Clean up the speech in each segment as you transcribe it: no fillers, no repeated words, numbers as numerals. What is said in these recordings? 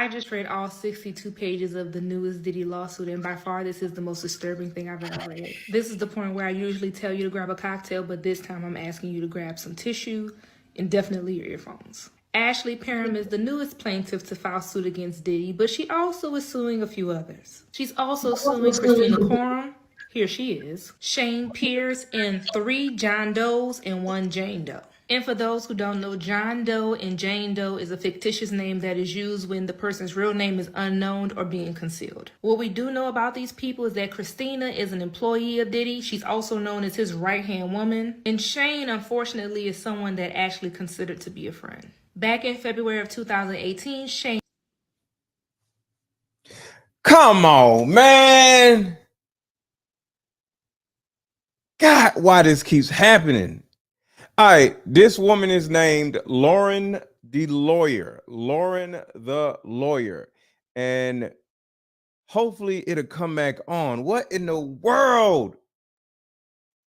I just read all 62 pages of the newest Diddy lawsuit, and by far this is the most disturbing thing I've ever read. This is the point where I usually tell you to grab a cocktail, but this time I'm asking you to grab some tissue and definitely your earphones. Ashley Parham is the newest plaintiff to file suit against Diddy, but she also is suing a few others. She's also suing Christina Coram, here she is, Shane Pierce, and 3 John Does and 1 Jane Doe. And for those who don't know, John Doe and Jane Doe is a fictitious name that is used when the person's real name is unknown or being concealed. What we do know about these people is that Christina is an employee of Diddy. She's also known as his right-hand woman. And Shane, unfortunately, is someone that Ashley considered to be a friend. Back in February of 2018, Shane... Come on, man. God, why this keeps happening? All right, this woman is named Lauren the Lawyer. Lauren the Lawyer. And hopefully it'll come back on. What in the world?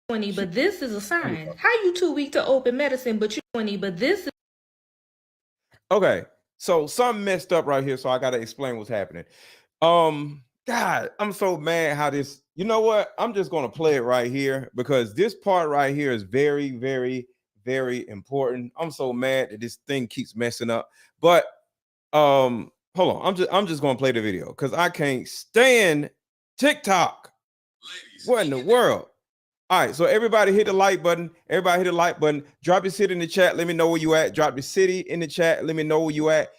But this is a sign. How you too weak to open medicine, but you 20, but this is... Okay, so something messed up right here, so I got to explain what's happening. God, I'm so mad how this... You know what? I'm just going to play it right here because this part right here is very, very, very important. I'm so mad that this thing keeps messing up. But hold on. I'm just going to play the video because I can't stand TikTok. What in the world? All right, so everybody hit the like button. Everybody hit the like button. Drop your city in the chat. Let me know where you at. Drop your city in the chat. Let me know where you at.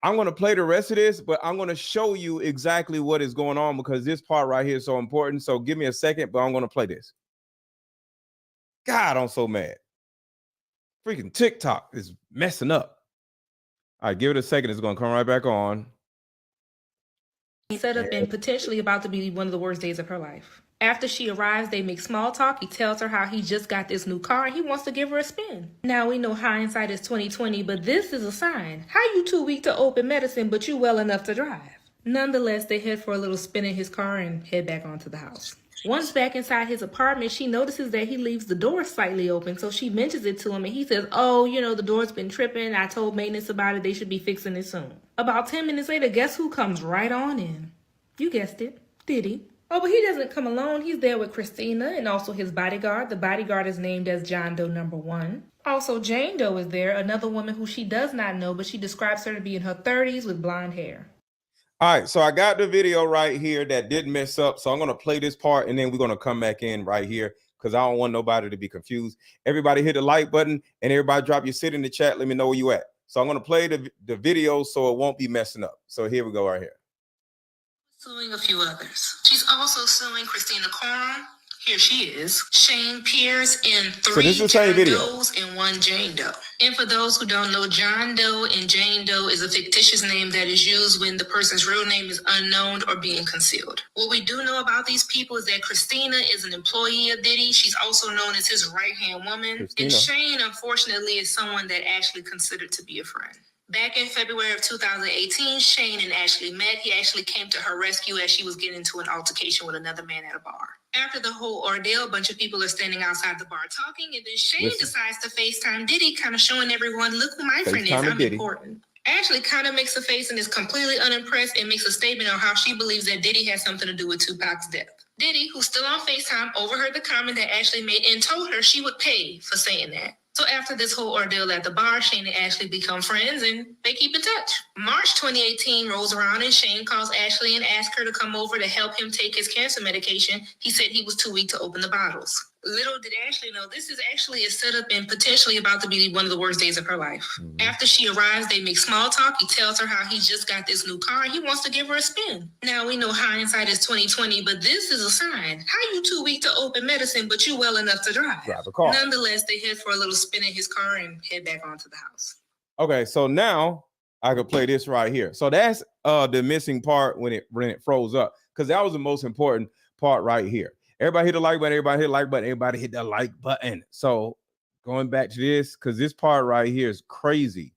I'm going to play the rest of this, but I'm going to show you exactly what is going on because this part right here is so important. So give me a second, but I'm going to play this. God, I'm so mad. Freaking TikTok is messing up. All right, give it a second. It's going to come right back on. Set up and potentially about to be one of the worst days of her life. After she arrives, they make small talk. He tells her how he just got this new car and he wants to give her a spin. Now we know hindsight is 20/20, but this is a sign. How you too weak to open medicine, but you well enough to drive? Nonetheless, they head for a little spin in his car and head back onto the house. Once back inside his apartment, she notices that he leaves the door slightly open, so she mentions it to him and he says, oh, you know, the door's been tripping. I told maintenance about it. They should be fixing it soon. About 10 minutes later, guess who comes right on in? You guessed it, Diddy. Oh, but he doesn't come alone. He's there with Christina and also his bodyguard. The bodyguard is named as John Doe #1. Also, Jane Doe is there, another woman who she does not know, but she describes her to be in her 30s with blonde hair. All right, so I got the video right here that didn't mess up. So I'm going to play this part and then we're going to come back in right here because I don't want nobody to be confused. Everybody hit the like button and everybody drop your city in the chat. Let me know where you at. So I'm going to play the video so it won't be messing up. So here we go right here. Suing a few others. She's also suing Christina Coram. Here she is. Shane Pierce and 3 John Does and 1 Jane Doe. And for those who don't know, John Doe and Jane Doe is a fictitious name that is used when the person's real name is unknown or being concealed. What we do know about these people is that Christina is an employee of Diddy. She's also known as his right-hand woman. And Shane, unfortunately, is someone that Ashley considered to be a friend. Back in February of 2018, Shane and Ashley met. He actually came to her rescue as she was getting into an altercation with another man at a bar. After the whole ordeal, a bunch of people are standing outside the bar talking, and then Shane decides to FaceTime Diddy, kind of showing everyone, look who my friend is, I'm important. Ashley kind of makes a face and is completely unimpressed and makes a statement on how she believes that Diddy has something to do with Tupac's death. Diddy, who's still on FaceTime, overheard the comment that Ashley made and told her she would pay for saying that. So after this whole ordeal at the bar, Shane and Ashley become friends and they keep in touch. March 2018 rolls around and Shane calls Ashley and asks her to come over to help him take his cancer medication. He said he was too weak to open the bottles. Little did Ashley know this is actually a setup and potentially about to be one of the worst days of her life. After she arrives, they make small talk. He tells her how he just got this new car and he wants to give her a spin. Now we know hindsight is 20/20, but this is a sign. How you too weak to open medicine, but you well enough to drive? Drive a car. Nonetheless, they head for a little spin in his car and head back onto the house. Okay, so now I could play this right here. So that's the missing part when it froze up because that was the most important part right here. Everybody hit the like button. Everybody hit the like button. Everybody hit the like button. So going back to this, because this part right here is crazy.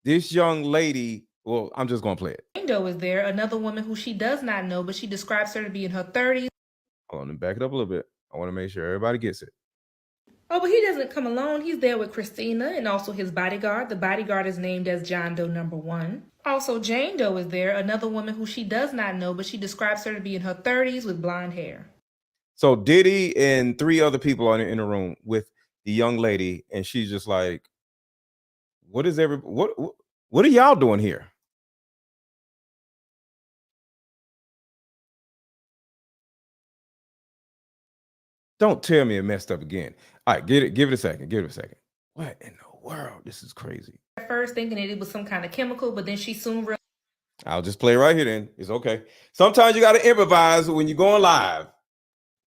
This young lady, well, I'm just going to play it. Jane Doe is there, another woman who she does not know, but she describes her to be in her 30s. Hold on, let me back it up a little bit. I want to make sure everybody gets it. Oh, but he doesn't come alone. He's there with Christina and also his bodyguard. The bodyguard is named as John Doe #1. Also, Jane Doe is there, another woman who she does not know, but she describes her to be in her 30s with blonde hair. So Diddy and 3 other people are in the room with the young lady, and she's just like, what are y'all doing here? Don't tell me it messed up again. All right, give it a second. What in the world? This is crazy. At first thinking that it was some kind of chemical, but then she soon realized. I'll just play right here then. It's okay. Sometimes you got to improvise when you're going live.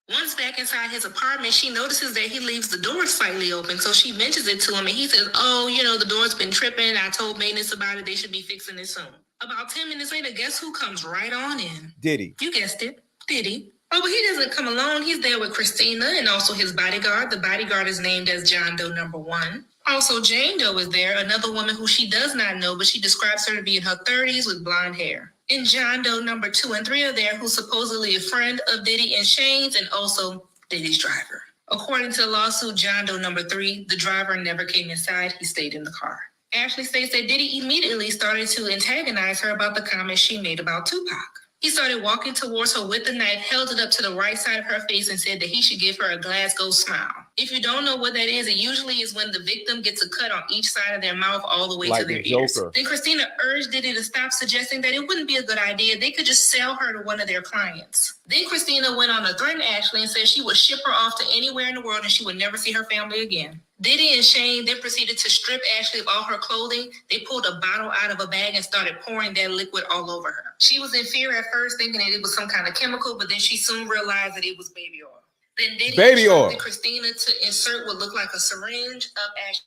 Once back inside his apartment, she notices that he leaves the door slightly open. So she mentions it to him, and he says, oh, the door's been tripping. I told maintenance about it. They should be fixing it soon. About 10 minutes later, guess who comes right on in? Diddy. You guessed it, Diddy. Oh, but he doesn't come alone. He's there with Christina and also his bodyguard. The bodyguard is named as John Doe number 1. Also, Jane Doe is there, another woman who she does not know, but she describes her to be in her 30s with blonde hair. And John Doe number 2 and 3 are there, who's supposedly a friend of Diddy and Shane's and also Diddy's driver. According to the lawsuit, John Doe number 3, the driver never came inside. He stayed in the car. Ashley states that Diddy immediately started to antagonize her about the comments she made about Tupac. He started walking towards her with the knife, held it up to the right side of her face, and said that he should give her a Glasgow smile. If you don't know what that is, it usually is when the victim gets a cut on each side of their mouth all the way like to their the ears. Joker. Then Christina urged Diddy to stop, suggesting that it wouldn't be a good idea. They could just sell her to one of their clients. Then Christina went on to threaten Ashley and said she would ship her off to anywhere in the world and she would never see her family again. Diddy and Shane then proceeded to strip Ashley of all her clothing. They pulled a bottle out of a bag and started pouring that liquid all over her. She was in fear at first, thinking that it was some kind of chemical, but then she soon realized that it was baby oil. Then Diddy instructed Christina to insert what looked like a syringe up Ashley.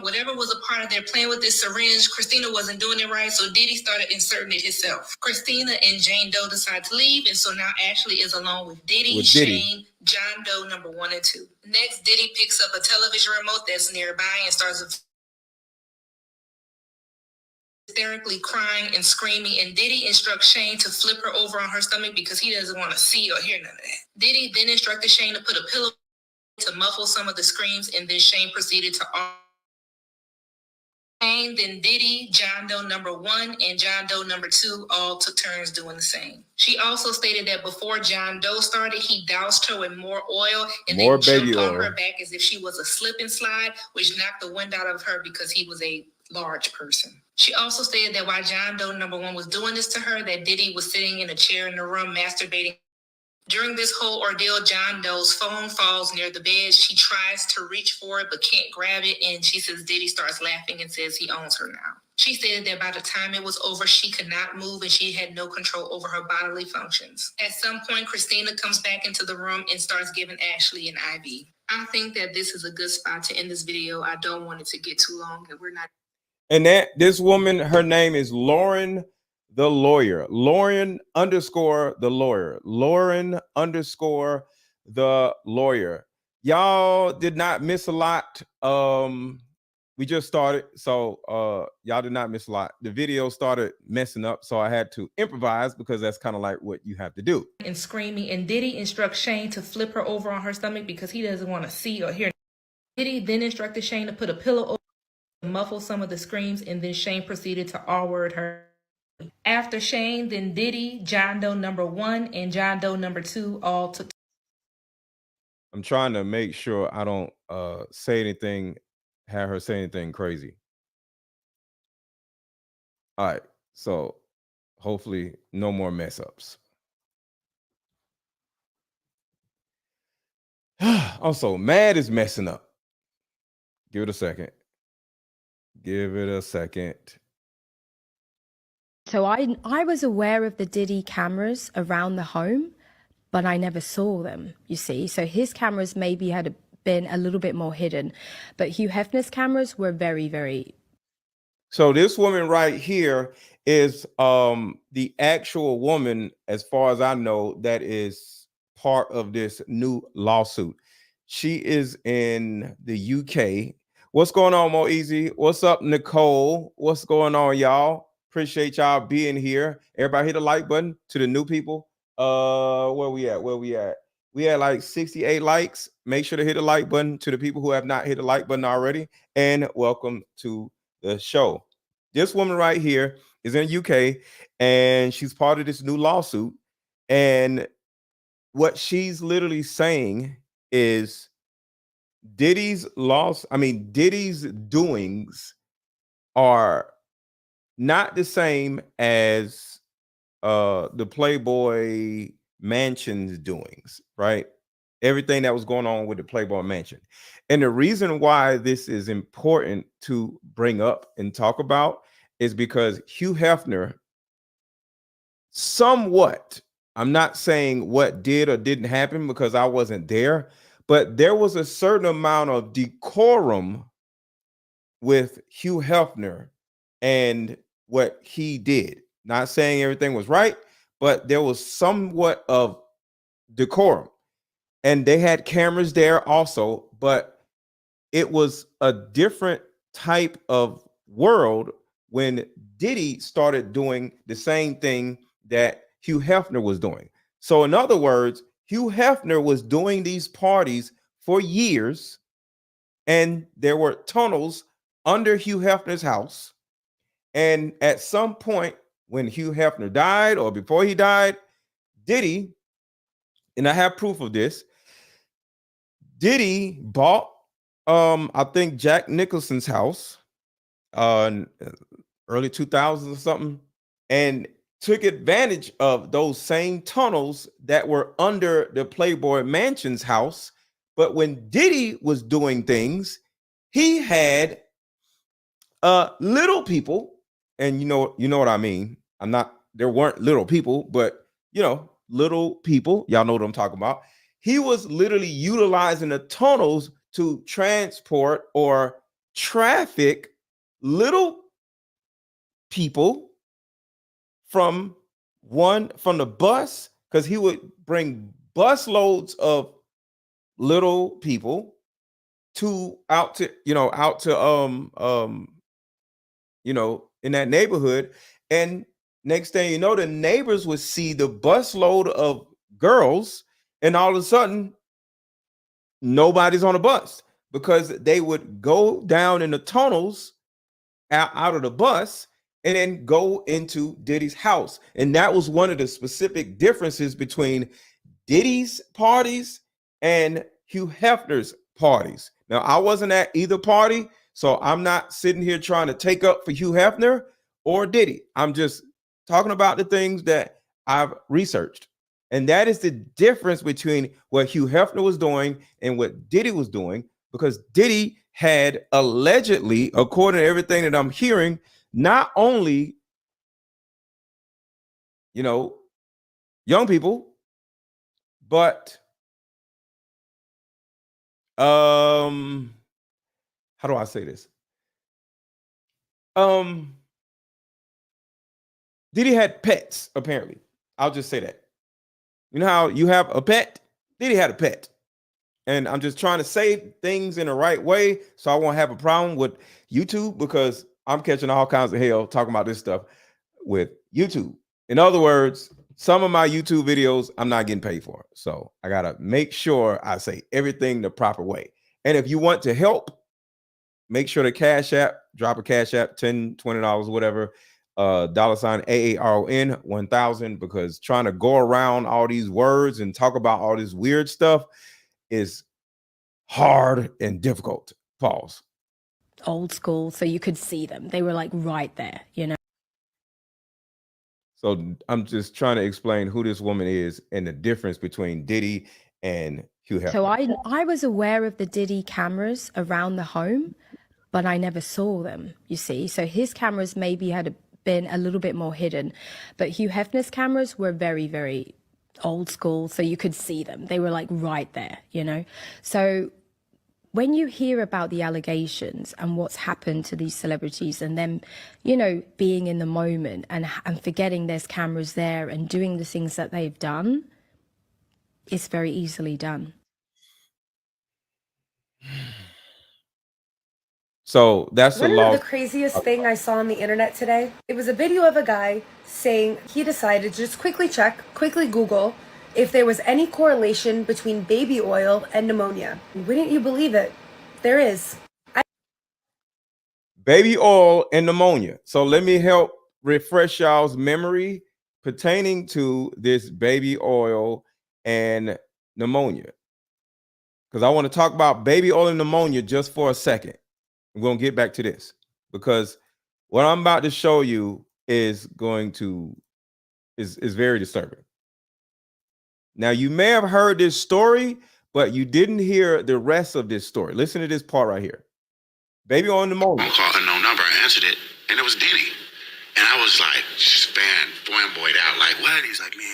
Whatever was a part of their plan with this syringe, Christina wasn't doing it right, so Diddy started inserting it himself. Christina and Jane Doe decided to leave, and so now Ashley is alone with Diddy, Shane, John Doe number 1 and 2. Next, Diddy picks up a television remote that's nearby and starts hysterically crying and screaming, and Diddy instructs Shane to flip her over on her stomach because he doesn't want to see or hear none of that. Diddy then instructed Shane to put a pillow to muffle some of the screams, and then Shane proceeded to Shane, then Diddy, John Doe number 1, and John Doe number 2 all took turns doing the same. She also stated that before John Doe started, he doused her with more oil and then jumped on her back as if she was a slip and slide, which knocked the wind out of her because he was a large person. She also stated that while John Doe number 1 was doing this to her, that Diddy was sitting in a chair in the room masturbating. During this whole ordeal, John Doe's phone falls near the bed. She tries to reach for it but can't grab it, and she says Diddy starts laughing and says he owns her now. She stated that by the time it was over, she could not move and she had no control over her bodily functions. At some point, Christina comes back into the room and starts giving Ashley an IV. I think that this is a good spot to end this video. I don't want it to get too long, and we're not. And that this woman, her name is Lauren the lawyer. Lauren underscore the lawyer. Lauren underscore the lawyer. Y'all did not miss a lot. We just started, so y'all did not miss a lot. The video started messing up, so I had to improvise because that's kind of like what you have to do. And screaming, and Diddy instructs Shane to flip her over on her stomach because he doesn't want to see or hear. Diddy then instructed Shane to put a pillow over to muffle some of the screams, and then Shane proceeded to R-word her. After Shane, then Diddy, John Doe number 1, and John Doe number 2 all took. I'm trying to make sure I don't say anything, have her say anything crazy. All right, so hopefully no more mess ups. Also, Mad is messing up. Give it a second. Give it a second. So I was aware of the Diddy cameras around the home, but I never saw them, you see. So his cameras maybe had been a little bit more hidden, but Hugh Hefner's cameras were very, very. So this woman right here is the actual woman, as far as I know, that is part of this new lawsuit. She is in the UK. What's going on, Mo Easy? What's up, Nicole? What's going on, y'all? Appreciate y'all being here. Everybody hit the like button. To the new people. Where we at? We had like 68 likes. Make sure to hit the like button. To the people who have not hit the like button already. And welcome to the show. this woman right here is in the UK, and she's part of this new lawsuit. And what she's literally saying is Diddy's doings are not the same as the Playboy Mansion's doings, right? Everything that was going on with the Playboy Mansion. And the reason why this is important to bring up and talk about is because Hugh Hefner somewhat, I'm not saying what did or didn't happen because I wasn't there, but there was a certain amount of decorum with Hugh Hefner and what he did. Not saying everything was right, but there was somewhat of decorum. And they had cameras there also, but it was a different type of world when Diddy started doing the same thing that Hugh Hefner was doing. So in other words, Hugh Hefner was doing these parties for years, and there were tunnels under Hugh Hefner's house. And at some point when Hugh Hefner died or before he died, Diddy, and I have proof of this, Diddy bought I think Jack Nicholson's house early 2000s or something, and took advantage of those same tunnels that were under the Playboy Mansion's house. But when Diddy was doing things, he had little people, and you know what I mean. There weren't little people, but little people, y'all know what I'm talking about. He was literally utilizing the tunnels to transport or traffic little people from the bus, because he would bring bus loads of little people out to in that neighborhood. And next thing you know, the neighbors would see the bus load of girls, and all of a sudden nobody's on the bus, because they would go down in the tunnels out of the bus and then go into Diddy's house. And that was one of the specific differences between Diddy's parties and Hugh Hefner's parties. Now, I wasn't at either party, so I'm not sitting here trying to take up for Hugh Hefner or Diddy. I'm just talking about the things that I've researched. And that is the difference between what Hugh Hefner was doing and what Diddy was doing, because Diddy had allegedly, according to everything that I'm hearing, not only, young people, but how do I say this? Diddy had pets, apparently. I'll just say that. You know how you have a pet? Diddy had a pet. And I'm just trying to say things in the right way so I won't have a problem with YouTube, because I'm catching all kinds of hell talking about this stuff with YouTube. In other words, some of my YouTube videos I'm not getting paid for. So I got to make sure I say everything the proper way. And if you want to help, make sure to drop a Cash App, $10, $20, whatever, $AARON 1000, because trying to go around all these words and talk about all this weird stuff is hard and difficult. Pause. Old school, so you could see them. They were like right there, So I'm just trying to explain who this woman is and the difference between Diddy and Hugh Hefner. So I was aware of the Diddy cameras around the home, but I never saw them, you see. So his cameras maybe had been a little bit more hidden, but Hugh Hefner's cameras were very, very old school, so you could see them. They were like right there, So when you hear about the allegations and what's happened to these celebrities and them, being in the moment and forgetting there's cameras there and doing the things that they've done, it's very easily done. So that's one of the craziest thing I saw on the internet today. It was a video of a guy saying he decided to just quickly Google if there was any correlation between baby oil and pneumonia. Wouldn't you believe it? There is. baby oil and pneumonia. So let me help refresh y'all's memory pertaining to this baby oil and pneumonia, because I want to talk about baby oil and pneumonia just for a second. I'm going to get back to this because what I'm about to show you is very disturbing. Now, you may have heard this story, but you didn't hear the rest of this story. Listen to this part right here. Baby oil and pneumonia. I called unknown number. I answered it, and it was Diddy. And I was like, fanboyed out, like, what? He's like, man,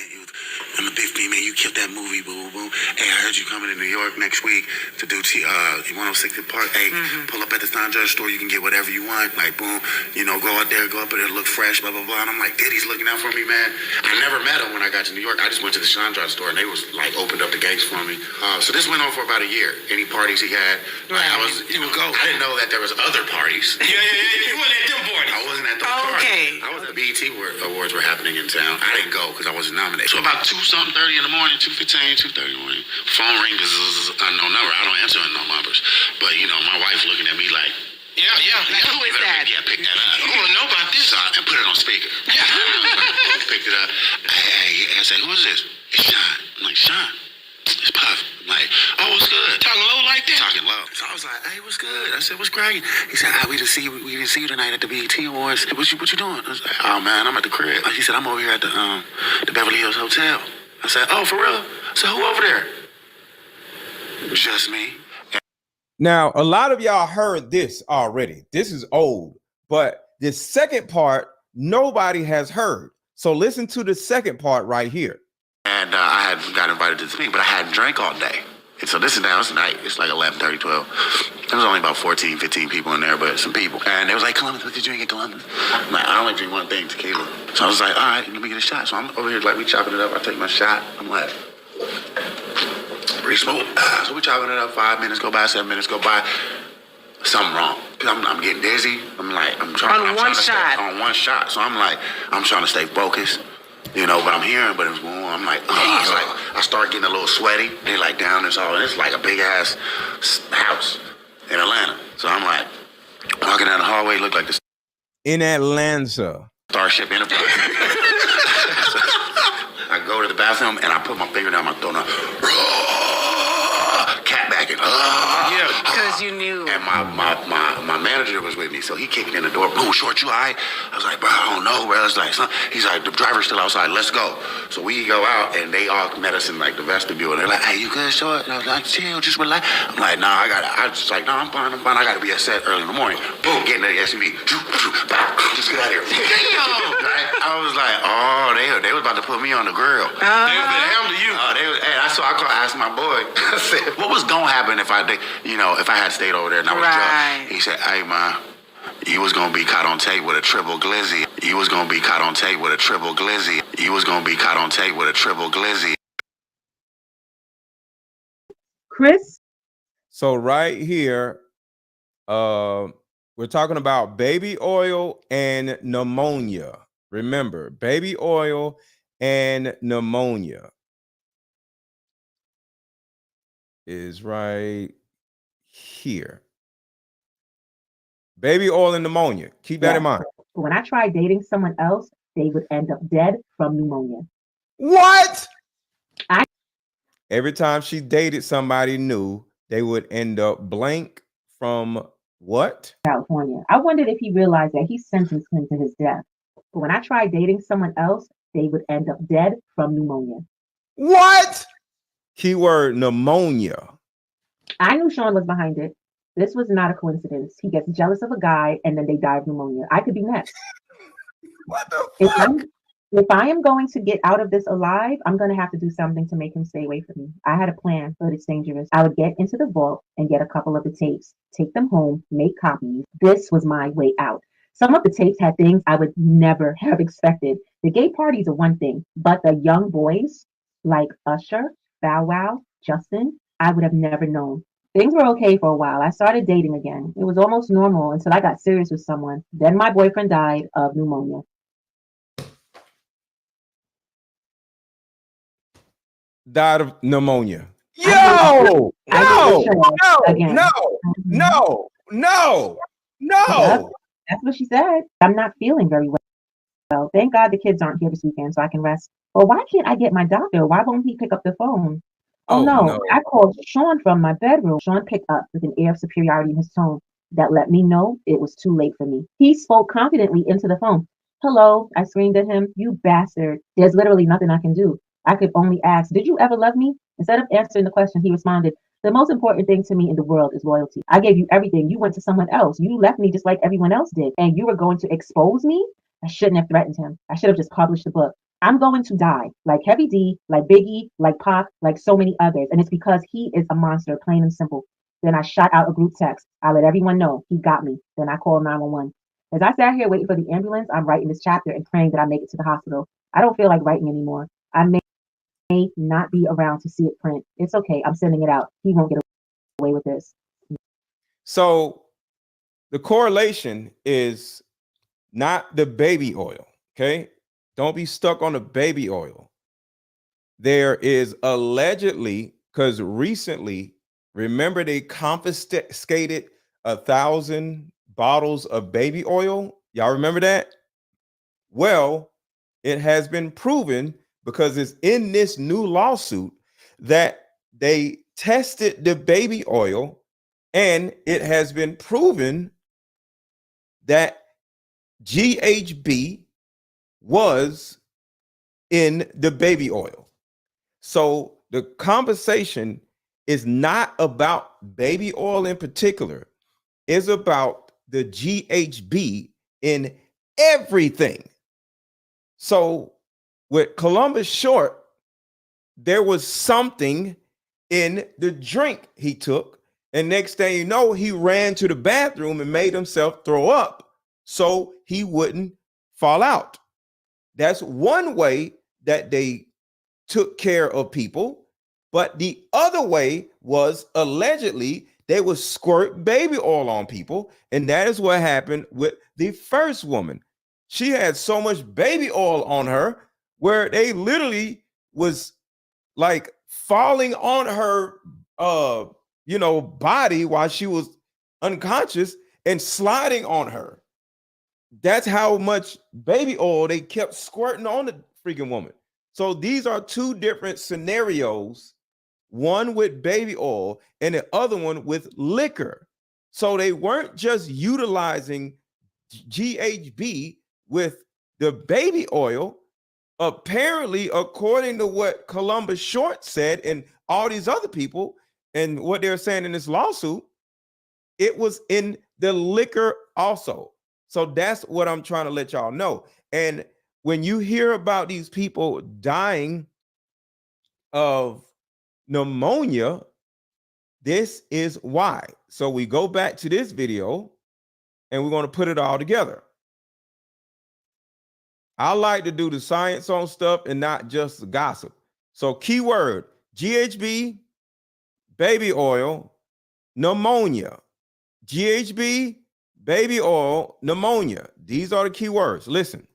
I'm a big fan, man. You killed that movie, boo, boo. Hey, I heard you coming to New York next week to do 106 th Park. Hey, pull up at the Sandra store. You can get whatever you want. Like, boom, go out there, go up there, look fresh, blah, blah, blah. And I'm like, Diddy's looking out for me, man. I never met him when I got to New York. I just went to the Sandra store, and they was, like, opened up the gates for me. So this went on for about a year. Any parties he had, like, I didn't know that there was other parties. Yeah. You wasn't at them parties. I wasn't at those parties. I was at BET Awards were happening in town. I didn't go because I wasn't nominated. So about 2:30 in the morning, 2:15, 2:30 in the morning, phone ring, this is unknown number. I don't answer unknown numbers. But, my wife looking at me like, yeah. Like, who is that? Yeah, pick that up. Who will know about this? And put it on speaker. Yeah. Picked it up. I said, who is this? It's Sean. I'm like, Sean? It's Puff. I'm like, oh, what's good? Talking low like that? Talking low. So I was like, hey, what's good? I said, what's cracking? He said, we didn't see you tonight at the BET Awards. What you doing? I was like, oh man, I'm at the crib. He said, I'm over here at the Beverly Hills Hotel. I said, oh, for real? I said, who over there? Just me. Now, a lot of y'all heard this already. This is old, but this second part, nobody has heard. So listen to the second part right here. And I had got invited to speak, but I hadn't drank all day. And so this is now, it's night. It's like 11:30, 12. There was only about 14, 15 people in there, but some people. And they was like, Columbus, what you drink in Columbus? I'm like, I only drink one thing, tequila. So I was like, all right, let me get a shot. So I'm over here, like, we chopping it up. I take my shot. I'm like, pretty smooth. So we chopping it up. 5 minutes go by, 7 minutes go by. Something wrong. I'm getting dizzy. I'm trying to stay on one shot. So I'm like, I'm trying to stay focused. What I'm hearing, but it's warm. I'm like, I start getting a little sweaty. They like down this hall, and it's like a big ass house in Atlanta. So I'm like, walking down the hallway, look like this. In Atlanta. Starship Enterprise. I go to the bathroom, and I put my finger down my throat, and cat backing. Yeah, because you knew. And my manager was with me, so he kicked in the door. Boom, Short, you all right? I was like, bro, I don't know, bro. It's like, he's like, the driver's still outside. Let's go. So we go out, and they all met us in like the vestibule. And they're like, hey, you good, Short? And I was like, chill, just relax. I'm like, nah, I was just like, no, I'm fine. I got to be at set early in the morning. Boom, get in the SUV. Just get out of here. Right? I was like, oh, they was about to put me on the grill. They was going to handle you. So I asked my boy. I said, what was gonna happen if I had stayed over there and I was drunk? He said, hey man, you was gonna be caught on tape with a triple glizzy. You was gonna be caught on tape with a triple glizzy. You was gonna be caught on tape with a triple glizzy. Chris? So right here, we're talking about baby oil and pneumonia. Remember, baby oil and pneumonia is right here. Baby oil and pneumonia. Keep that in mind. When I tried dating someone else, they would end up dead from pneumonia. What? Every time she dated somebody new, they would end up blank from what? California. I wondered if he realized that he sentenced him to his death. But when I tried dating someone else, they would end up dead from pneumonia. What? Keyword pneumonia. I knew Sean was behind it. This was not a coincidence. He gets jealous of a guy and then they die of pneumonia. I could be next. What the fuck? If I am going to get out of this alive, I'm going to have to do something to make him stay away from me. I had a plan, but it's dangerous. I would get into the vault and get a couple of the tapes, take them home, make copies. This was my way out. Some of the tapes had things I would never have expected. The gay parties are one thing, but the young boys like Usher, Bow Wow, Justin, I would have never known. Things were okay for a while. I started dating again. It was almost normal until I got serious with someone. Then my boyfriend died of pneumonia. Died of pneumonia. No! No! No! No! No! No! No! That's what she said. I'm not feeling very well. Thank God the kids aren't here this weekend so I can rest. But why can't I get my doctor? Why won't he pick up the phone? Oh Oh no, no. I called Sean from my bedroom. Sean picked up with an air of superiority in his tone that let me know it was too late for me. He spoke confidently into the phone. Hello, I screamed at him. You bastard. There's literally nothing I can do. I could only ask, did you ever love me? Instead of answering the question, he responded, the most important thing to me in the world is loyalty. I gave you everything. You went to someone else. You left me just like everyone else did. And you were going to expose me? I shouldn't have threatened him. I should have just published the book. I'm going to die like Heavy D, like Biggie, like Pac, like so many others. And it's because he is a monster, plain and simple. Then I shot out a group text. I let everyone know he got me. Then I called 911. As I sat here waiting for the ambulance, I'm writing this chapter and praying that I make it to the hospital. I don't feel like writing anymore. I may not be around to see it print. It's okay. I'm sending it out. He won't get away with this. So the correlation is not the baby oil. Okay. Don't be stuck on the baby oil. There is allegedly, because recently, remember they confiscated 1,000 bottles of baby oil. Y'all remember that? Well, it has been proven because it's in this new lawsuit that they tested the baby oil and it has been proven that GHB was in the baby oil. So the conversation is not about baby oil in particular. It's about the GHB in everything. So with Columbus Short, there was something in the drink he took. And next thing you know, he ran to the bathroom and made himself throw up so he wouldn't fall out. That's one way that they took care of people. But the other way was allegedly they would squirt baby oil on people. And that is what happened with the first woman. She had so much baby oil on her where they literally was like falling on her body while she was unconscious and sliding on her. That's how much baby oil they kept squirting on the freaking woman. So these are two different scenarios, one with baby oil and the other one with liquor. So they weren't just utilizing GHB with the baby oil. Apparently, according to what Columbus Short said and all these other people and what they're saying in this lawsuit, it was in the liquor also. So that's what I'm trying to let y'all know. And when you hear about these people dying of pneumonia, this is why. So we go back to this video and we're going to put it all together. I like to do the science on stuff and not just gossip. So keyword, GHB, baby oil, pneumonia. GHB, baby oil, pneumonia. These are the keywords. Listen.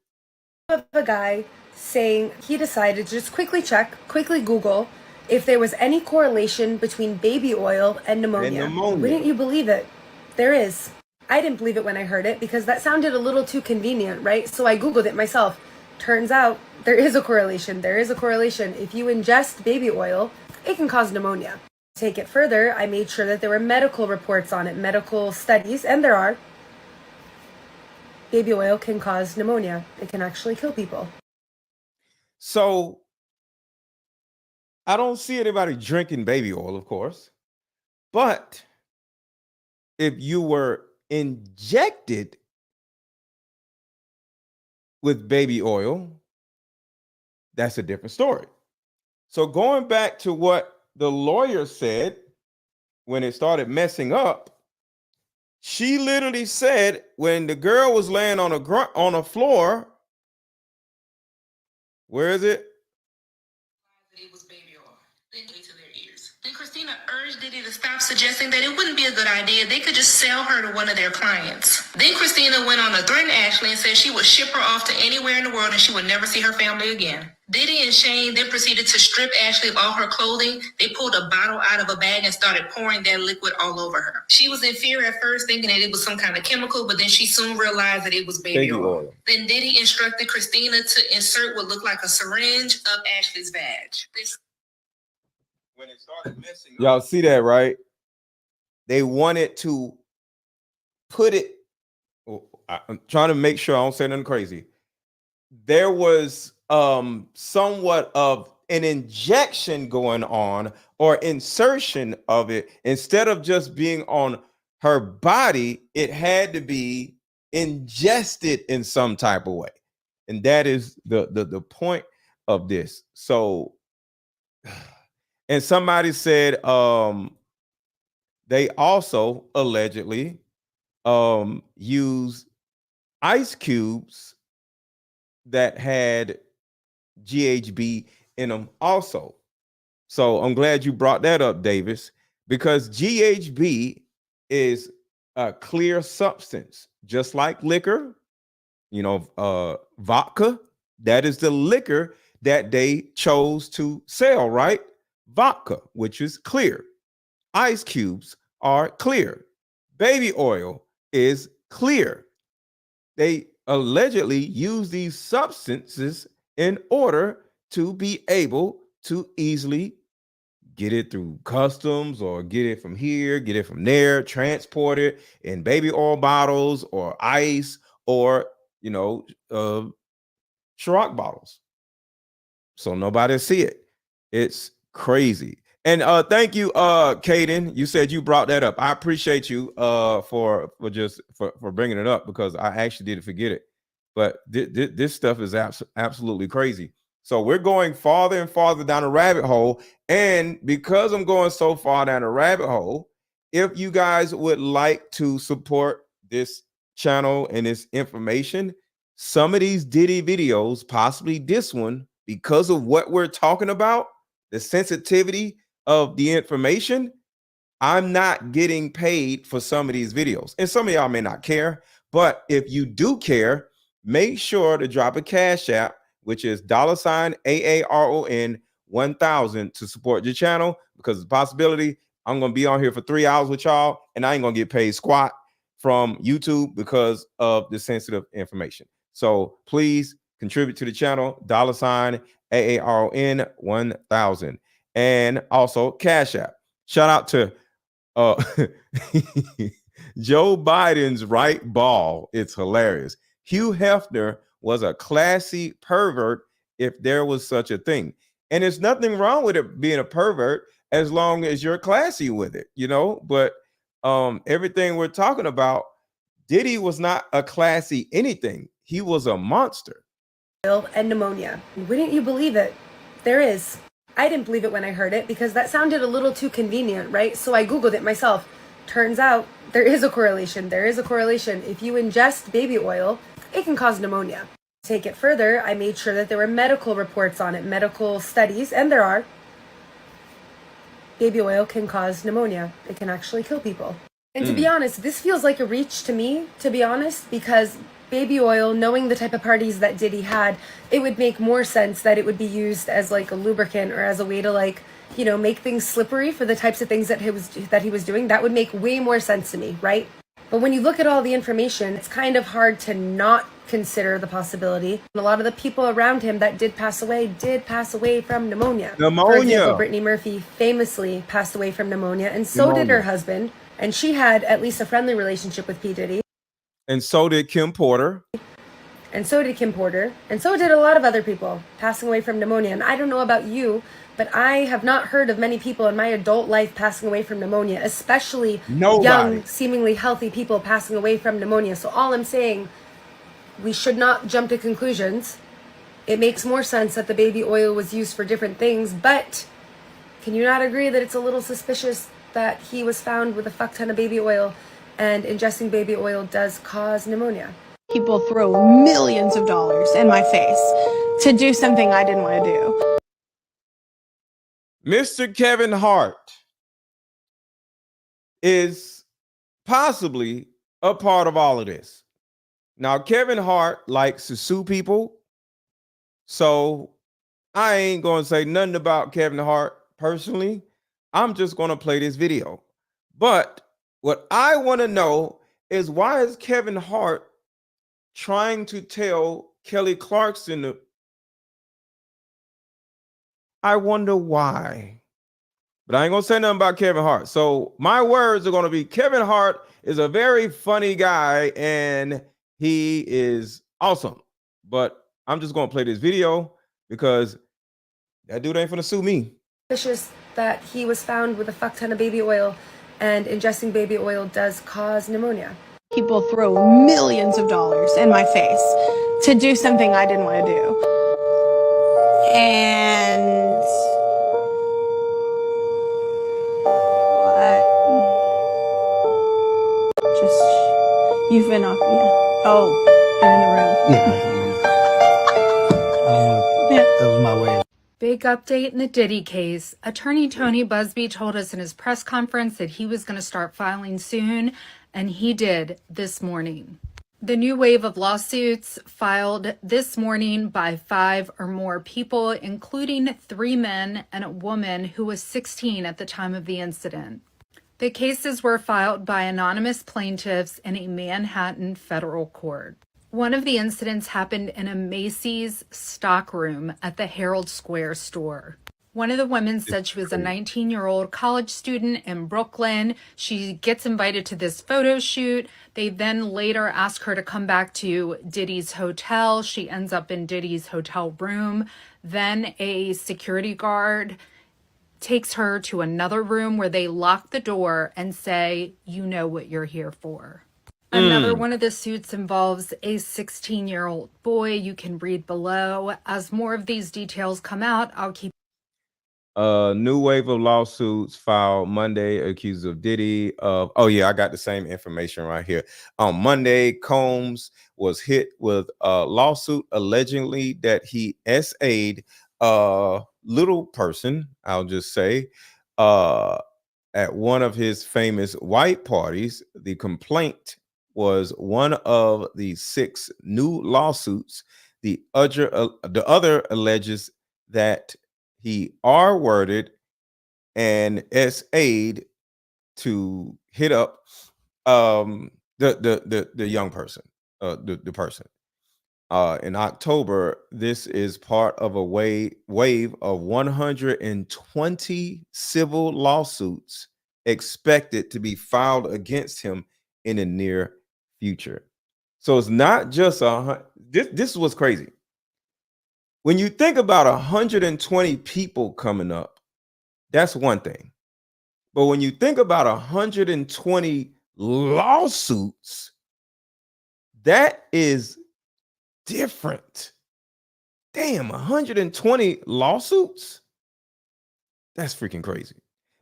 Of a guy saying he decided to just quickly check, quickly Google if there was any correlation between baby oil and pneumonia. Wouldn't you believe it? There is. I didn't believe it when I heard it because that sounded a little too convenient, right? So I Googled it myself. Turns out there is a correlation. There is a correlation. If you ingest baby oil, it can cause pneumonia. To take it further, I made sure that there were medical reports on it, medical studies, and there are. Baby oil can cause pneumonia. It can actually kill people. So I don't see anybody drinking baby oil, of course. But if you were injected with baby oil, that's a different story. So going back to what the lawyer said when it started messing up, she literally said when the girl was laying on a floor, where is it? It was baby oil. Then to their ears. Then Christine Christina urged Diddy to stop suggesting that it wouldn't be a good idea. They could just sell her to one of their clients. Then Christina went on to threaten Ashley and said she would ship her off to anywhere in the world and she would never see her family again. Diddy and Shane then proceeded to strip Ashley of all her clothing. They pulled a bottle out of a bag and started pouring that liquid all over her. She was in fear at first, thinking that it was some kind of chemical, but then she soon realized that it was baby oil. Then Diddy instructed Christina to insert what looked like a syringe up Ashley's vag. When it started messing up, y'all see that, right? They wanted to put it. I'm trying to make sure I don't say nothing crazy. There was somewhat of an injection going on or insertion of it. Instead of just being on her body, it had to be ingested in some type of way. And that is the point of this. So, and somebody said they also allegedly used ice cubes that had GHB in them also. So I'm glad you brought that up, Davis, because GHB is a clear substance, just like liquor, you know, vodka. That is the liquor that they chose to sell, right? Vodka, which is clear. Ice cubes are clear. Baby oil is clear. They allegedly use these substances in order to be able to easily get it through customs or get it from here, get it from there, transport it in baby oil bottles or ice or, you know, Ciroc bottles. So nobody see it. It's crazy. And thank you, Kaden. You said you brought that up. I appreciate you for bringing it up, because I actually didn't forget it. But this stuff is absolutely crazy. So we're going farther and farther down the rabbit hole. And because I'm going so far down the rabbit hole, if you guys would like to support this channel and this information, some of these Diddy videos, possibly this one, because of what we're talking about, the sensitivity of the information, I'm not getting paid for some of these videos. And some of y'all may not care, but if you do care, make sure to drop a Cash App, which is $AARON 1000 to support your channel, because the possibility I'm going to be on here for 3 hours with y'all and I ain't going to get paid squat from YouTube because of the sensitive information. So please contribute to the channel, $AARON 1000. And also Cash App. Shout out to Joe Biden's right ball. It's hilarious. Hugh Hefner was a classy pervert, if there was such a thing. And there's nothing wrong with it being a pervert as long as you're classy with it, you know. But everything we're talking about, Diddy was not a classy anything. He was a monster. And pneumonia. Wouldn't you believe it? There is. I didn't believe it when I heard it because that sounded a little too convenient, right? So I Googled it myself. Turns out there is a correlation. There is a correlation. If you ingest baby oil, it can cause pneumonia. To take it further, I made sure that there were medical reports on it, medical studies, and there are. Baby oil can cause pneumonia. It can actually kill people. And to be honest, this feels like a reach to me, to be honest, because baby oil, knowing the type of parties that Diddy had, it would make more sense that it would be used as like a lubricant or as a way to, like, you know, make things slippery for the types of things that he was doing. That would make way more sense to me, right? But when you look at all the information, it's kind of hard to not consider the possibility. And a lot of the people around him that did pass away from pneumonia. For example, Brittany Murphy famously passed away from pneumonia, and so did her husband. And she had at least a friendly relationship with P. Diddy. And so did Kim Porter. And so did Kim Porter. And so did a lot of other people passing away from pneumonia. And I don't know about you, but I have not heard of many people in my adult life passing away from pneumonia, especially young, seemingly healthy people passing away from pneumonia. So all I'm saying, we should not jump to conclusions. It makes more sense that the baby oil was used for different things, but can you not agree that it's a little suspicious that he was found with a fuck ton of baby oil, and ingesting baby oil does cause pneumonia? People throw millions of dollars in my face to do something I didn't want to do. Mr. Kevin Hart is possibly a part of all of this. Now, Kevin Hart likes to sue people, so I ain't going to say nothing about Kevin Hart personally. I'm just going to play this video. But what I want to know is, why is Kevin Hart trying to tell Kelly Clarkson? I wonder why. But I ain't going to say nothing about Kevin Hart. So my words are going to be, Kevin Hart is a very funny guy and he is awesome. But I'm just going to play this video because that dude ain't finna sue me. Suspicious that he was found with a fuck ton of baby oil, and ingesting baby oil does cause pneumonia. People throw millions of dollars in my face to do something I didn't want to do. And what? Just, you've been off, yeah. Oh, you're in the room. Yeah. That was my way. Big update in the Diddy case. Attorney Tony Busby told us in his press conference that he was going to start filing soon, and he did this morning. The new wave of lawsuits filed this morning by 5 or more people, including 3 men and a woman who was 16 at the time of the incident. The cases were filed by anonymous plaintiffs in a Manhattan federal court. One of the incidents happened in a Macy's stockroom at the Herald Square store. One of the women said she was a 19-year-old college student in Brooklyn. She gets invited to this photo shoot. They then later ask her to come back to Diddy's hotel. She ends up in Diddy's hotel room. Then a security guard takes her to another room where they lock the door and say, "You know what you're here for." Another one of the suits involves a 16-year-old boy. You can read below. As more of these details come out, I'll keep. New wave of lawsuits filed Monday accused of Diddy of, oh yeah, I got the same information right here. On Monday, Combs was hit with a lawsuit allegedly that he SA'd a little person, I'll just say, at one of his famous white parties. The complaint was one of the 6 new lawsuits. The other alleges that he R-worded and SA'd to hit up the young person, the person. In October, this is part of a wave of 120 civil lawsuits expected to be filed against him in the near future. So it's not just this was crazy. When you think about 120 people coming up, that's one thing. But when you think about 120 lawsuits, that is different. Damn, 120 lawsuits? That's freaking crazy.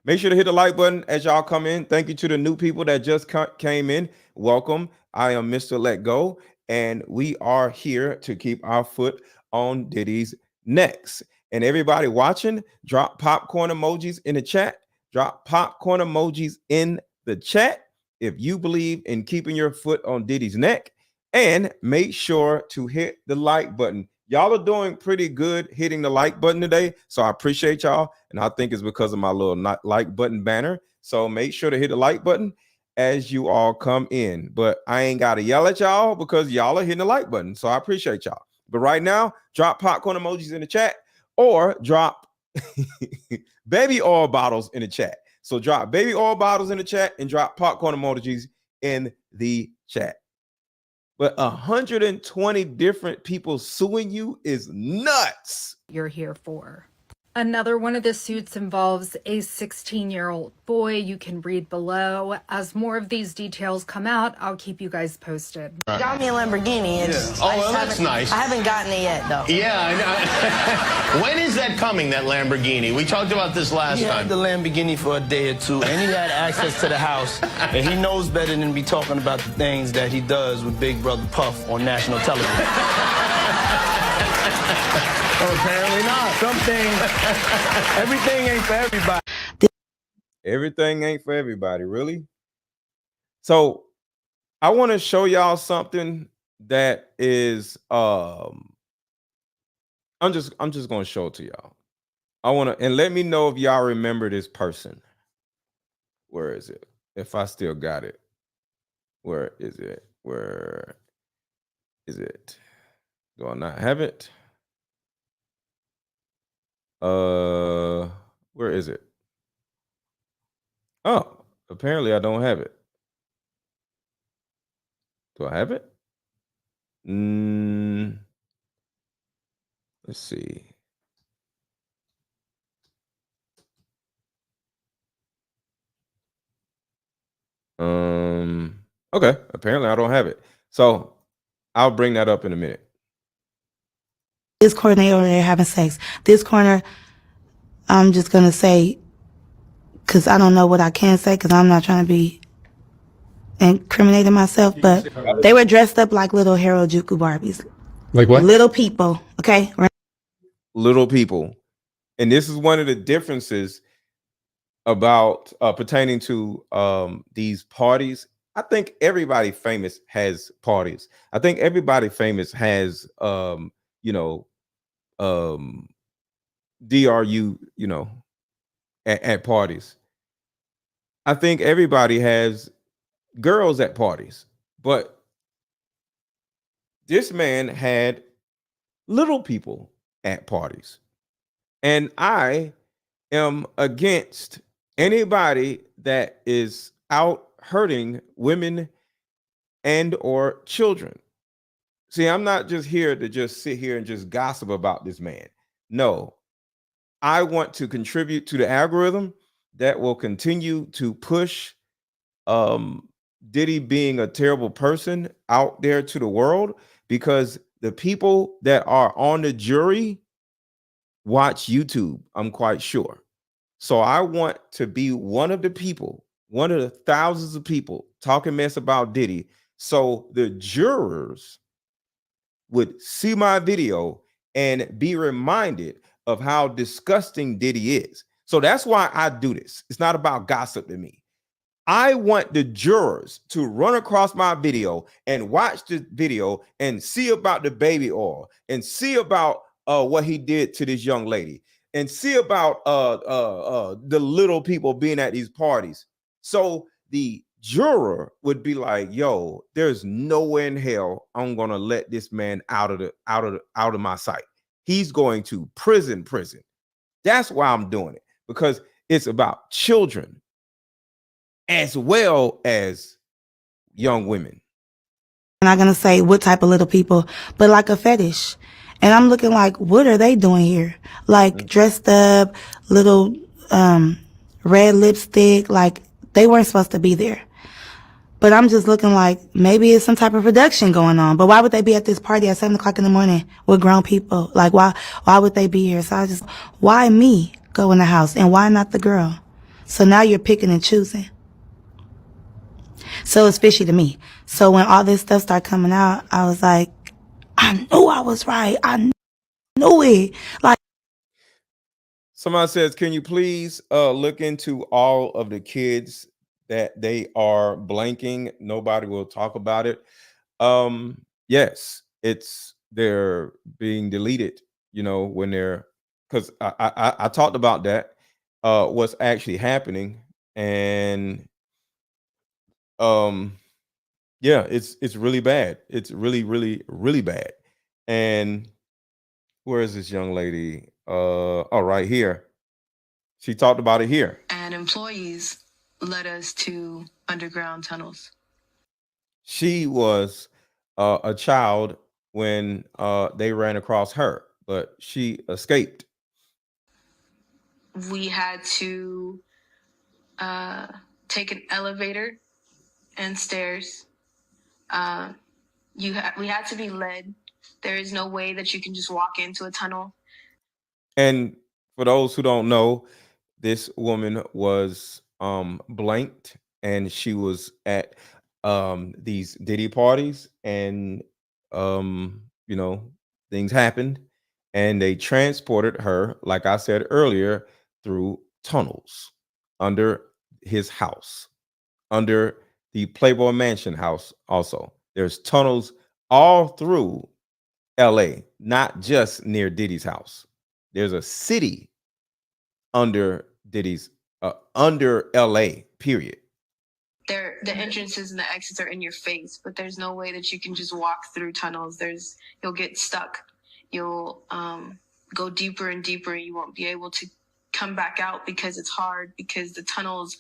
Make sure to hit the like button as y'all come in. Thank you to the new people that just came in. Welcome. I am Mr. Let Go, and we are here to keep our foot on Diddy's necks. And everybody watching, drop popcorn emojis in the chat. Drop popcorn emojis in the chat if you believe in keeping your foot on Diddy's neck. And make sure to hit the like button. Y'all are doing pretty good hitting the like button today, so I appreciate y'all. And I think it's because of my little like button banner. So make sure to hit the like button as you all come in. But I ain't got to yell at y'all because y'all are hitting the like button. So I appreciate y'all. But right now, drop popcorn emojis in the chat or drop baby oil bottles in the chat. So drop baby oil bottles in the chat and drop popcorn emojis in the chat. But 120 different people suing you is nuts. You're here for. Another one of the suits involves a 16-year-old boy. You can read below. As more of these details come out, I'll keep you guys posted. Got me a Lamborghini. And Oh, well, that's nice. I haven't gotten it yet, though. Yeah, I know. When is that coming, that Lamborghini? We talked about this last time. He had the Lamborghini for a day or two, and he had access to the house, and he knows better than be talking about the things that he does with Big Brother Puff on national television. Oh, apparently not. Some things, everything ain't for everybody. Everything ain't for everybody, really. So I want to show y'all something that is I'm just gonna show it to y'all. I want to, and let me know if y'all remember this person. Where is it? If I still got it. Where is it? Where is it? Do I not have it? Where is it? Oh, apparently I don't have it. Do I have it? Let's see. Okay, apparently I don't have it. So I'll bring that up in a minute. This corner, they over there having sex. This corner, I'm just gonna say, because I don't know what I can say, because I'm not trying to be incriminating myself, but they were dressed up like little Harajuku Barbies. Like what? Little people, okay? Little people. And this is one of the differences about pertaining to these parties. I think everybody famous has parties. I think everybody famous has DRU, at parties. I think everybody has girls at parties, but this man had little people at parties. And I am against anybody that is out hurting women and or children. See, I'm not just here to just sit here and just gossip about this man. No, I want to contribute to the algorithm that will continue to push Diddy being a terrible person out there to the world, because the people that are on the jury watch YouTube, I'm quite sure. So I want to be one of the people, one of the thousands of people talking mess about Diddy, so the jurors would see my video and be reminded of how disgusting Diddy is. So that's why I do this. It's not about gossip to me. I want the jurors to run across my video and watch the video and see about the baby oil and see about what he did to this young lady and see about the little people being at these parties. So the juror would be like, yo, there's nowhere in hell I'm gonna let this man out of my sight. He's going to prison. That's why I'm doing it, because it's about children as well as young women. I'm not gonna say what type of little people, but like a fetish. And I'm looking like, what are they doing here? Like dressed up, little red lipstick, like they weren't supposed to be there. But I'm just looking like maybe it's some type of production going on. But why would they be at this party at 7 o'clock in the morning with grown people? Like why would they be here? So why me go in the house and why not the girl? So now you're picking and choosing. So it's fishy to me. So when all this stuff started coming out, I was like, I knew I was right. I knew it. Like, somebody says, can you please look into all of the kids that they are blanking? Nobody will talk about it. Yes, they're being deleted, when they're, because I talked about that, what's actually happening. And yeah, it's really bad. It's really, really, really bad. And where is this young lady? Oh, right here. She talked about it here. And employees led us to underground tunnels. She was a child when they ran across her, but she escaped. We had to take an elevator and stairs. We had to be led. There is no way that you can just walk into a tunnel. And for those who don't know, this woman was blanked, and she was at these Diddy parties, and things happened, and they transported her, like I said earlier, through tunnels under his house, under the Playboy Mansion house. Also, there's tunnels all through LA, not just near Diddy's house. There's a city under Diddy's under LA, period. The entrances and the exits are in your face, but there's no way that you can just walk through tunnels. You'll get stuck. You'll go deeper and deeper, and you won't be able to come back out because it's hard, because the tunnels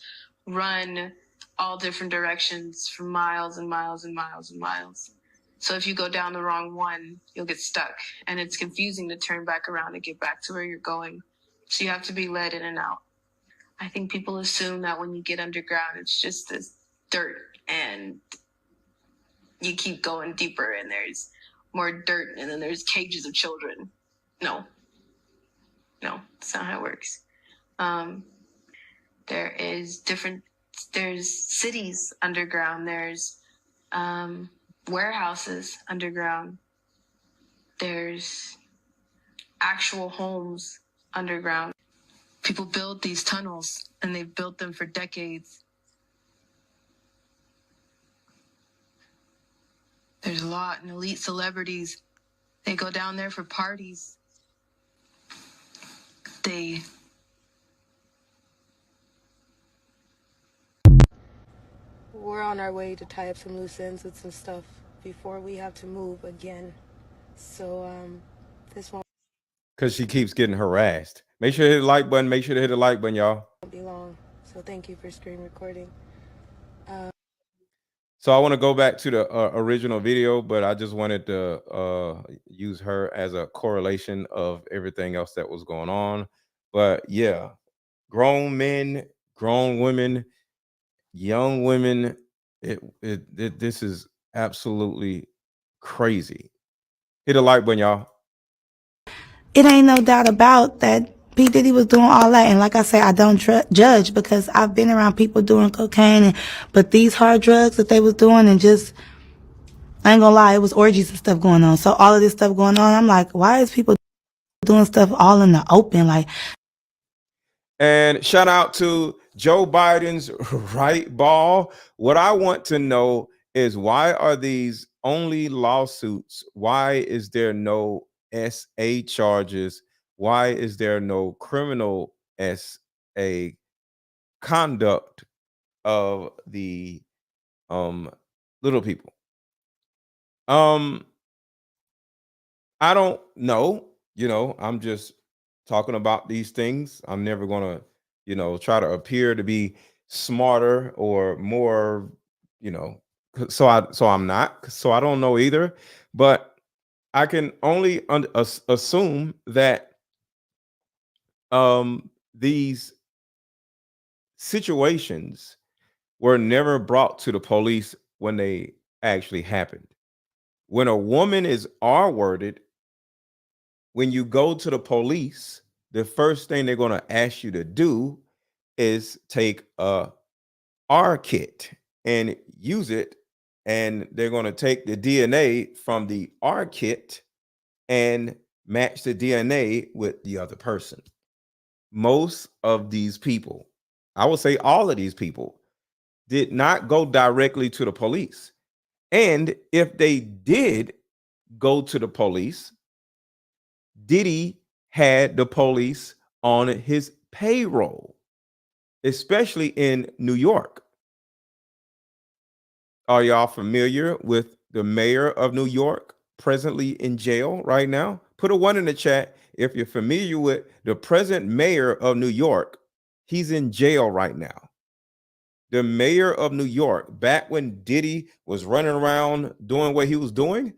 run all different directions for miles and miles and miles and miles. So if you go down the wrong one, you'll get stuck, and it's confusing to turn back around and get back to where you're going. So you have to be led in and out. I think people assume that when you get underground, it's just this dirt and you keep going deeper and there's more dirt and then there's cages of children. No, that's not how it works. There's cities underground. There's warehouses underground. There's actual homes underground. People build these tunnels, and they've built them for decades. There's a lot, and elite celebrities, they go down there for parties. We're on our way to tie up some loose ends with some stuff before we have to move again. So, this won't because she keeps getting harassed. Make sure to hit the like button. Make sure to hit the like button, y'all. be long. So thank you for screen recording. So I want to go back to the original video, but I just wanted to use her as a correlation of everything else that was going on. But yeah, grown men, grown women, young women, this is absolutely crazy. Hit a like button, y'all. It ain't no doubt about that. P. Diddy was doing all that, and like I say, I don't judge, because I've been around people doing cocaine, but these hard drugs that they was doing, and just, I ain't gonna lie, it was orgies and stuff going on. So all of this stuff going on, I'm like, why is people doing stuff all in the open? Like, and shout out to Joe Biden's right ball. What I want to know is, why are these only lawsuits? Why is there no SA charges? Why is there no criminal SA conduct of the little people? I don't know. I'm just talking about these things. I'm never gonna, try to appear to be smarter or more, so I'm not. So I don't know either. But I can only assume that these situations were never brought to the police when they actually happened. When a woman is R-worded, when you go to the police, the first thing they're going to ask you to do is take a R kit and use it, and they're going to take the DNA from the R kit and match the DNA with the other person. Most of these people, I would say all of these people, did not go directly to the police. And if they did go to the police, Diddy had the police on his payroll, especially in New York. Are y'all familiar with the mayor of New York, presently in jail right now? Put a 1 in the chat if you're familiar with the present mayor of New York. He's in jail right now. The mayor of New York, back when Diddy was running around doing what he was doing,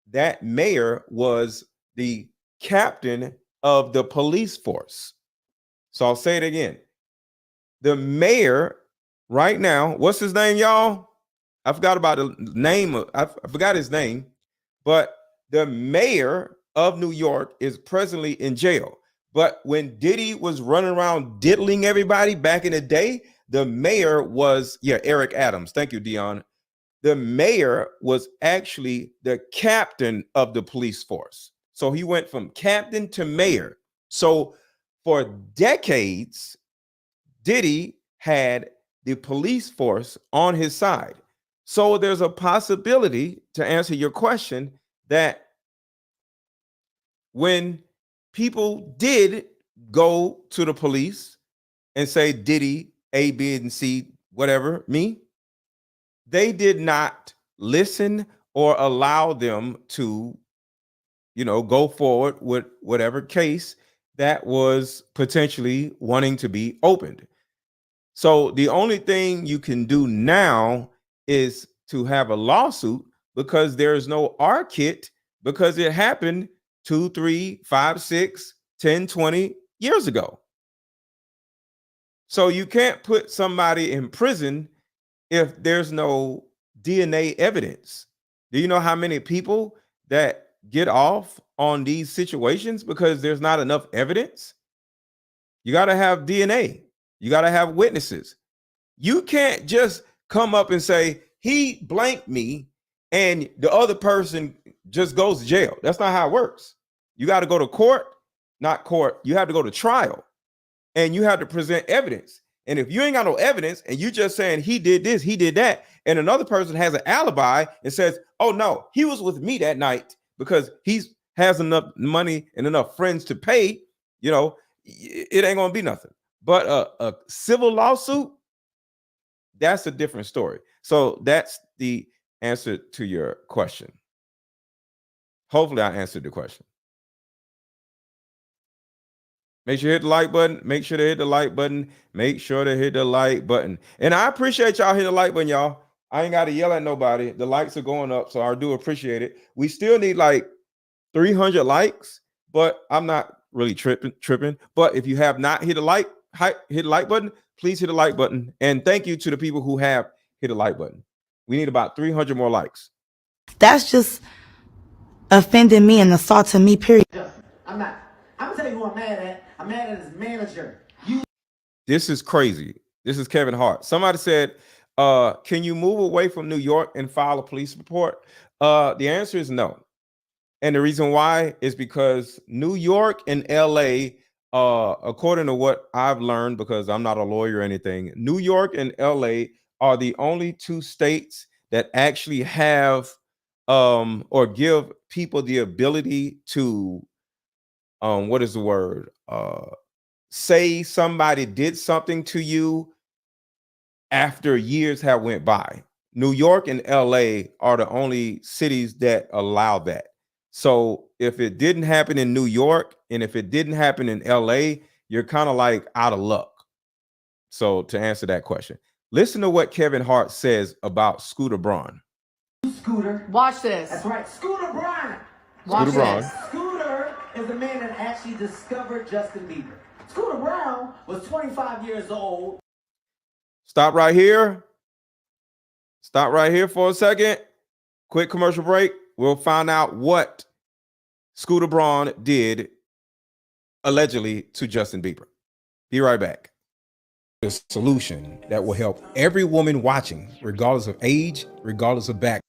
that mayor was the captain of the police force. So I'll say it again. The mayor right now, what's his name, y'all? I forgot about the name. I forgot his name, but the mayor of New York is presently in jail. But when Diddy was running around diddling everybody back in the day, the mayor was, Eric Adams. Thank you, Dion. The mayor was actually the captain of the police force. So he went from captain to mayor. So for decades, Diddy had the police force on his side. So there's a possibility, to answer your question, that when people did go to the police and say Diddy, A, B, and C, whatever, me, they did not listen or allow them to, go forward with whatever case that was potentially wanting to be opened. So the only thing you can do now is to have a lawsuit, because there is no R kit, because it happened 2, 3, 5, 6, 10, 20 years ago. So you can't put somebody in prison if there's no DNA evidence. Do you know how many people that get off on these situations because there's not enough evidence? You got to have DNA. You got to have witnesses. You can't just come up and say, he blanked me, and the other person just goes to jail. That's not how it works. You got to go to court, not court. You have to go to trial, and you have to present evidence. And if you ain't got no evidence and you just saying he did this, he did that, and another person has an alibi and says, oh no, he was with me that night because he has enough money and enough friends to pay, it ain't gonna be nothing. But a civil lawsuit, that's a different story. So that's the answer to your question. Hopefully I answered the question. Make sure you hit the like button. Make sure to hit the like button. Make sure to hit the like button. And I appreciate y'all hitting the like button, y'all. I ain't got to yell at nobody. The likes are going up, so I do appreciate it. We still need like 300 likes, but I'm not really tripping. But if you have not hit the like button, please hit the like button. And thank you to the people who have hit the like button. We need about 300 more likes. That's just offending me and assaulting me, period. I'm gonna tell you who I'm mad at. I'm mad at his manager. This is crazy. This is Kevin Hart. Somebody said, can you move away from New York and file a police report? The answer is no. And the reason why is because New York and LA, according to what I've learned, because I'm not a lawyer or anything, New York and LA are the only two states that actually have or give people the ability to what is the word? Say somebody did something to you after years have went by. New York and LA are the only cities that allow that. So if it didn't happen in New York and if it didn't happen in LA, you're kind of like out of luck. So to answer that question, listen to what Kevin Hart says about Scooter Braun. Scooter. Watch this. That's right. Scooter Braun. Scooter Braun. Scooter is the man that actually discovered Justin Bieber. Scooter Braun was 25 years old. Stop right here. Stop right here for a second. Quick commercial break. We'll find out what Scooter Braun did allegedly to Justin Bieber. Be right back. A solution that will help every woman watching, regardless of age, regardless of background.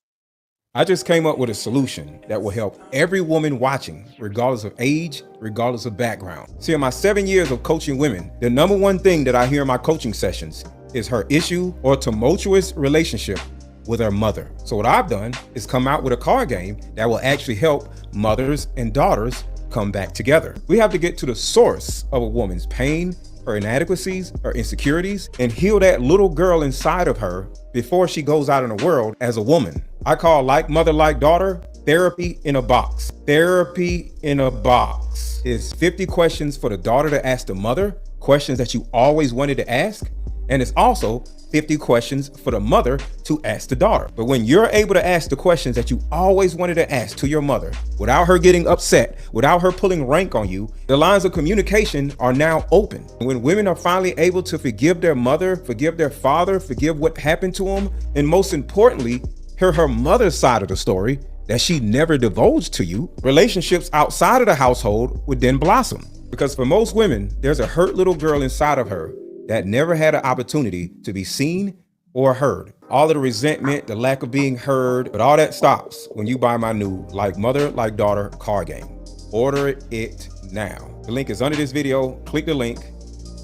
I just came up with a solution that will help every woman watching, regardless of age, regardless of background. See, in my 7 years of coaching women, the number one thing that I hear in my coaching sessions is her issue or tumultuous relationship with her mother. So what I've done is come out with a card game that will actually help mothers and daughters come back together. We have to get to the source of a woman's pain, her inadequacies, her insecurities, and heal that little girl inside of her before she goes out in the world as a woman. I call Like Mother, Like Daughter therapy in a box. Therapy in a box is 50 questions for the daughter to ask the mother, questions that you always wanted to ask. And it's also 50 questions for the mother to ask the daughter. But when you're able to ask the questions that you always wanted to ask to your mother without her getting upset, without her pulling rank on you, the lines of communication are now open. When women are finally able to forgive their mother, forgive their father, forgive what happened to them, and most importantly, hear her mother's side of the story that she never divulged to you, relationships outside of the household would then blossom. Because for most women, there's a hurt little girl inside of her that never had an opportunity to be seen or heard. All of the resentment, the lack of being heard, but all that stops when you buy my new Like Mother, Like Daughter card game. Order it now. The link is under this video. Click the link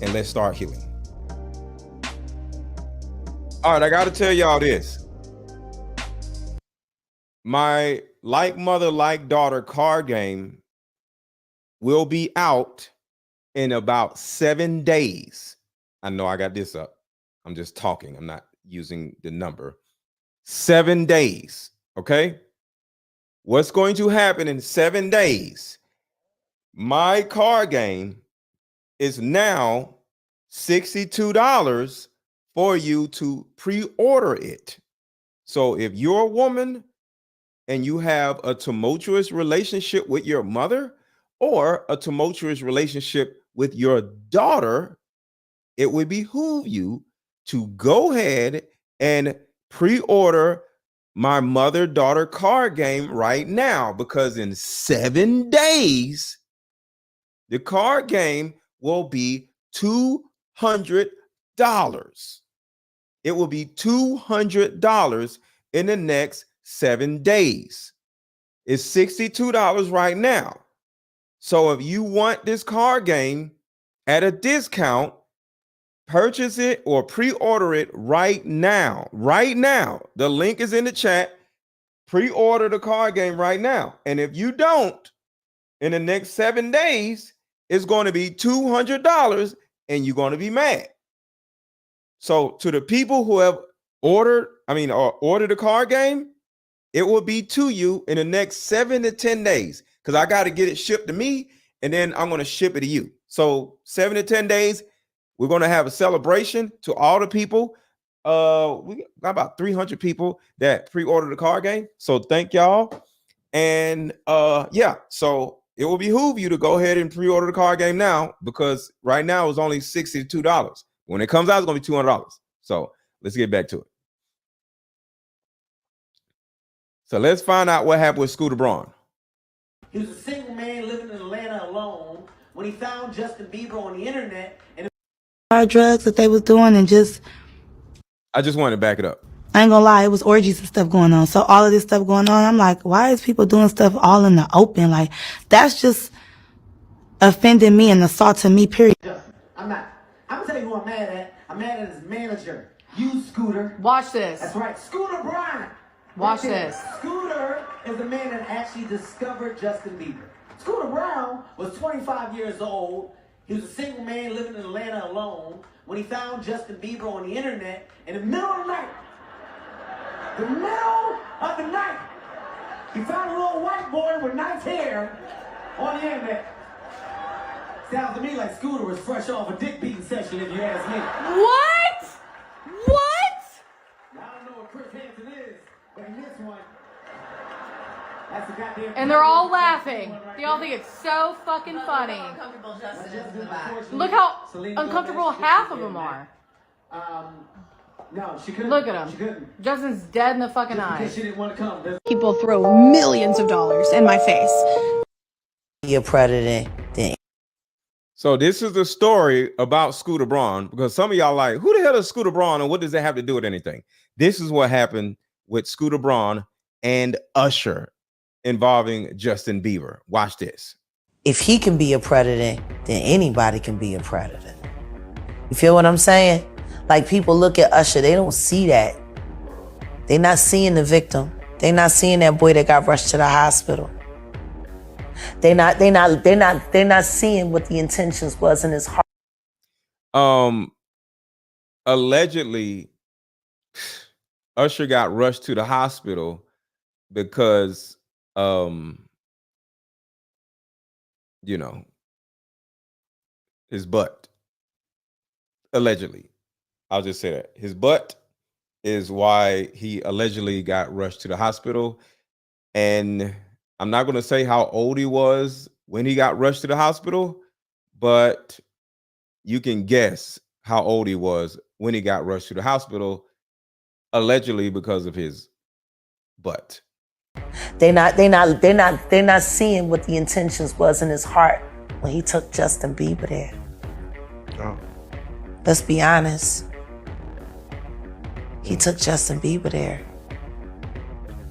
and let's start healing. All right, I got to tell y'all this. My Like Mother, Like Daughter card game will be out in about 7 days. I know I got this up. I'm just talking. I'm not using the number. 7 days. Okay. What's going to happen in 7 days? My card game is now $62 for you to pre-order it. So if you're a woman and you have a tumultuous relationship with your mother or a tumultuous relationship with your daughter, it would behoove you to go ahead and pre-order my mother-daughter card game right now, because in 7 days, the card game will be $200. It will be $200 in the next 7 days. It's $62 right now. So if you want this card game at a discount, purchase it or pre-order it right now. Right now. The link is in the chat. Pre-order the card game right now. And if you don't, in the next 7 days, it's going to be $200 and you're going to be mad. So to the people who have ordered a card game, it will be to you in the next 7 to 10 days, because I got to get it shipped to me and then I'm going to ship it to you. So 7 to 10 days, we're going to have a celebration to all the people. We got about 300 people that pre-ordered the card game. So thank y'all. And yeah, so it will behoove you to go ahead and pre-order the card game now, because right now it's only $62. When it comes out, it's going to be $200. So let's get back to it. So let's find out what happened with Scooter Braun. He was a single man living in Atlanta alone when he found Justin Bieber on the internet. And drugs that they was doing, and I just wanted to back it up. I ain't gonna lie, it was orgies and stuff going on. So all of this stuff going on, I'm like, why is people doing stuff all in the open? Like, that's just offending me and assaulting me, period. I'm gonna tell you who I'm mad at. I'm mad at his manager. You, Scooter. Watch this. That's right, Scooter Braun. Watch this. Scooter is the man that actually discovered Justin Bieber. Scooter Braun was 25 years old. He was a single man living in Atlanta alone when he found Justin Bieber on the internet in the middle of the night. The middle of the night. He found a little white boy with nice hair on the internet. Sounds to me like Scooter was fresh off a dick beating session, if you ask me. What? What? I don't know what Chris Hansen is, but in this one, that's a goddamn. And they're all laughing. They all think it's so fucking funny. Look how uncomfortable half of them are. No, she couldn't. Look at him. She couldn't. Justin's dead in the fucking eyes. She didn't want to come. People throw millions of dollars in my face. You're predator. So this is the story about Scooter Braun, because some of y'all like, who the hell is Scooter Braun and what does that have to do with anything? This is what happened with Scooter Braun and Usher involving Justin Bieber. Watch this. If he can be a predator, then anybody can be a predator. You feel what I'm saying? Like, people look at Usher, they don't see that. They're not seeing the victim. They're not seeing that boy that got rushed to the hospital. They're not seeing what the intentions was in his heart. Allegedly, Usher got rushed to the hospital because his butt. Allegedly. I'll just say that. His butt is why he allegedly got rushed to the hospital. And I'm not going to say how old he was when he got rushed to the hospital, but you can guess how old he was when he got rushed to the hospital, allegedly because of his butt. They're not seeing what the intentions was in his heart when he took Justin Bieber there. Oh. Let's be honest. He took Justin Bieber there.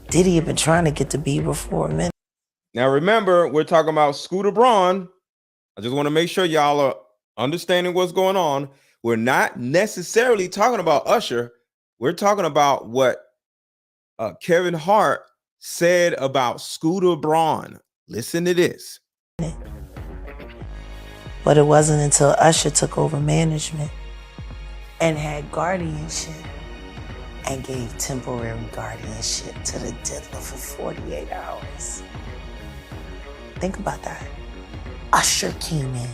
Diddy had been trying to get to Bieber for a minute. Now remember, we're talking about Scooter Braun. I just want to make sure y'all are understanding what's going on. We're not necessarily talking about Usher. We're talking about what Kevin Hart said about Scooter Braun. Listen to this. But it wasn't until Usher took over management and had guardianship and gave temporary guardianship to the diddler for 48 hours. Think about that. Usher came in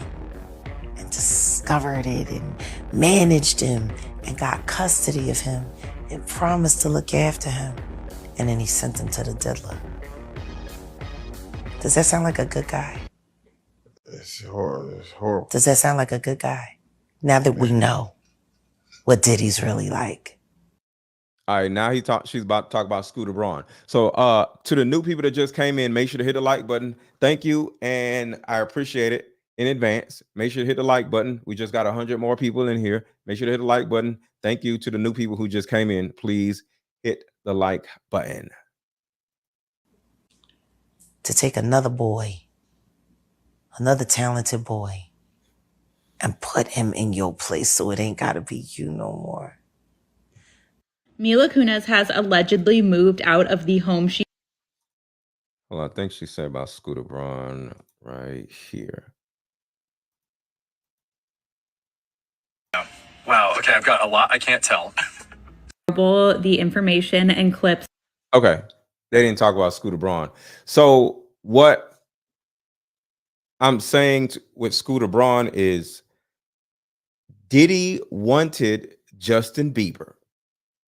and discovered it and managed him and got custody of him and promised to look after him. And then he sent him to the diddler. Does that sound like a good guy? It's horrible. It's horrible. Does that sound like a good guy? Now that we know what Diddy's really like. All right, now she's about to talk about Scooter Braun. So to the new people that just came in, make sure to hit the like button. Thank you, and I appreciate it in advance. Make sure to hit the like button. We just got 100 more people in here. Make sure to hit the like button. Thank you to the new people who just came in. Please hit the like button. To take another boy, another talented boy, and put him in your place so it ain't gotta be you no more. Mila Kunis has allegedly moved out of the home she... Well, I think she said about Scooter Braun right here. Wow, okay, I've got a lot I can't tell. The information and clips. Okay, they didn't talk about Scooter Braun. So what I'm saying with Scooter Braun is Diddy wanted Justin Bieber,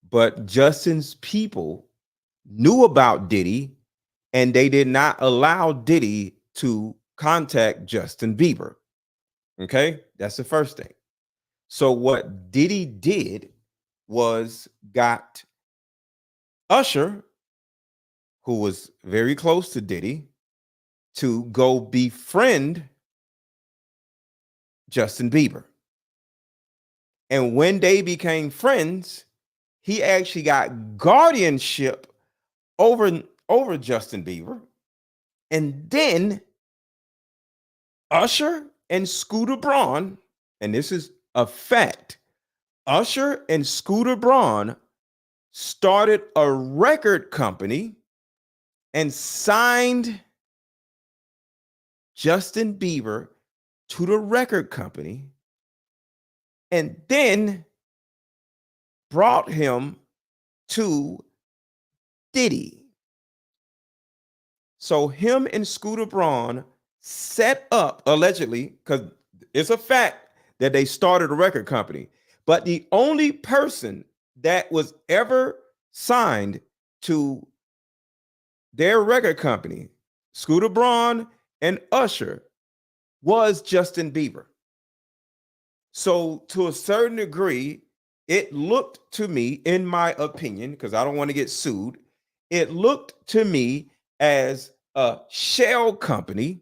but Justin's people knew about Diddy and they did not allow Diddy to contact Justin Bieber. Okay, that's the first thing. So what Diddy did was got Usher, who was very close to Diddy, to go befriend Justin Bieber. And when they became friends, he actually got guardianship over Justin Bieber. And then Usher and Scooter Braun, and this is a fact, Usher and Scooter Braun started a record company and signed Justin Bieber to the record company and then brought him to Diddy. So him and Scooter Braun set up, allegedly, because it's a fact that they started a record company, but the only person that was ever signed to their record company, Scooter Braun and Usher, was Justin Bieber. So to a certain degree, it looked to me, in my opinion, because I don't want to get sued, it looked to me as a shell company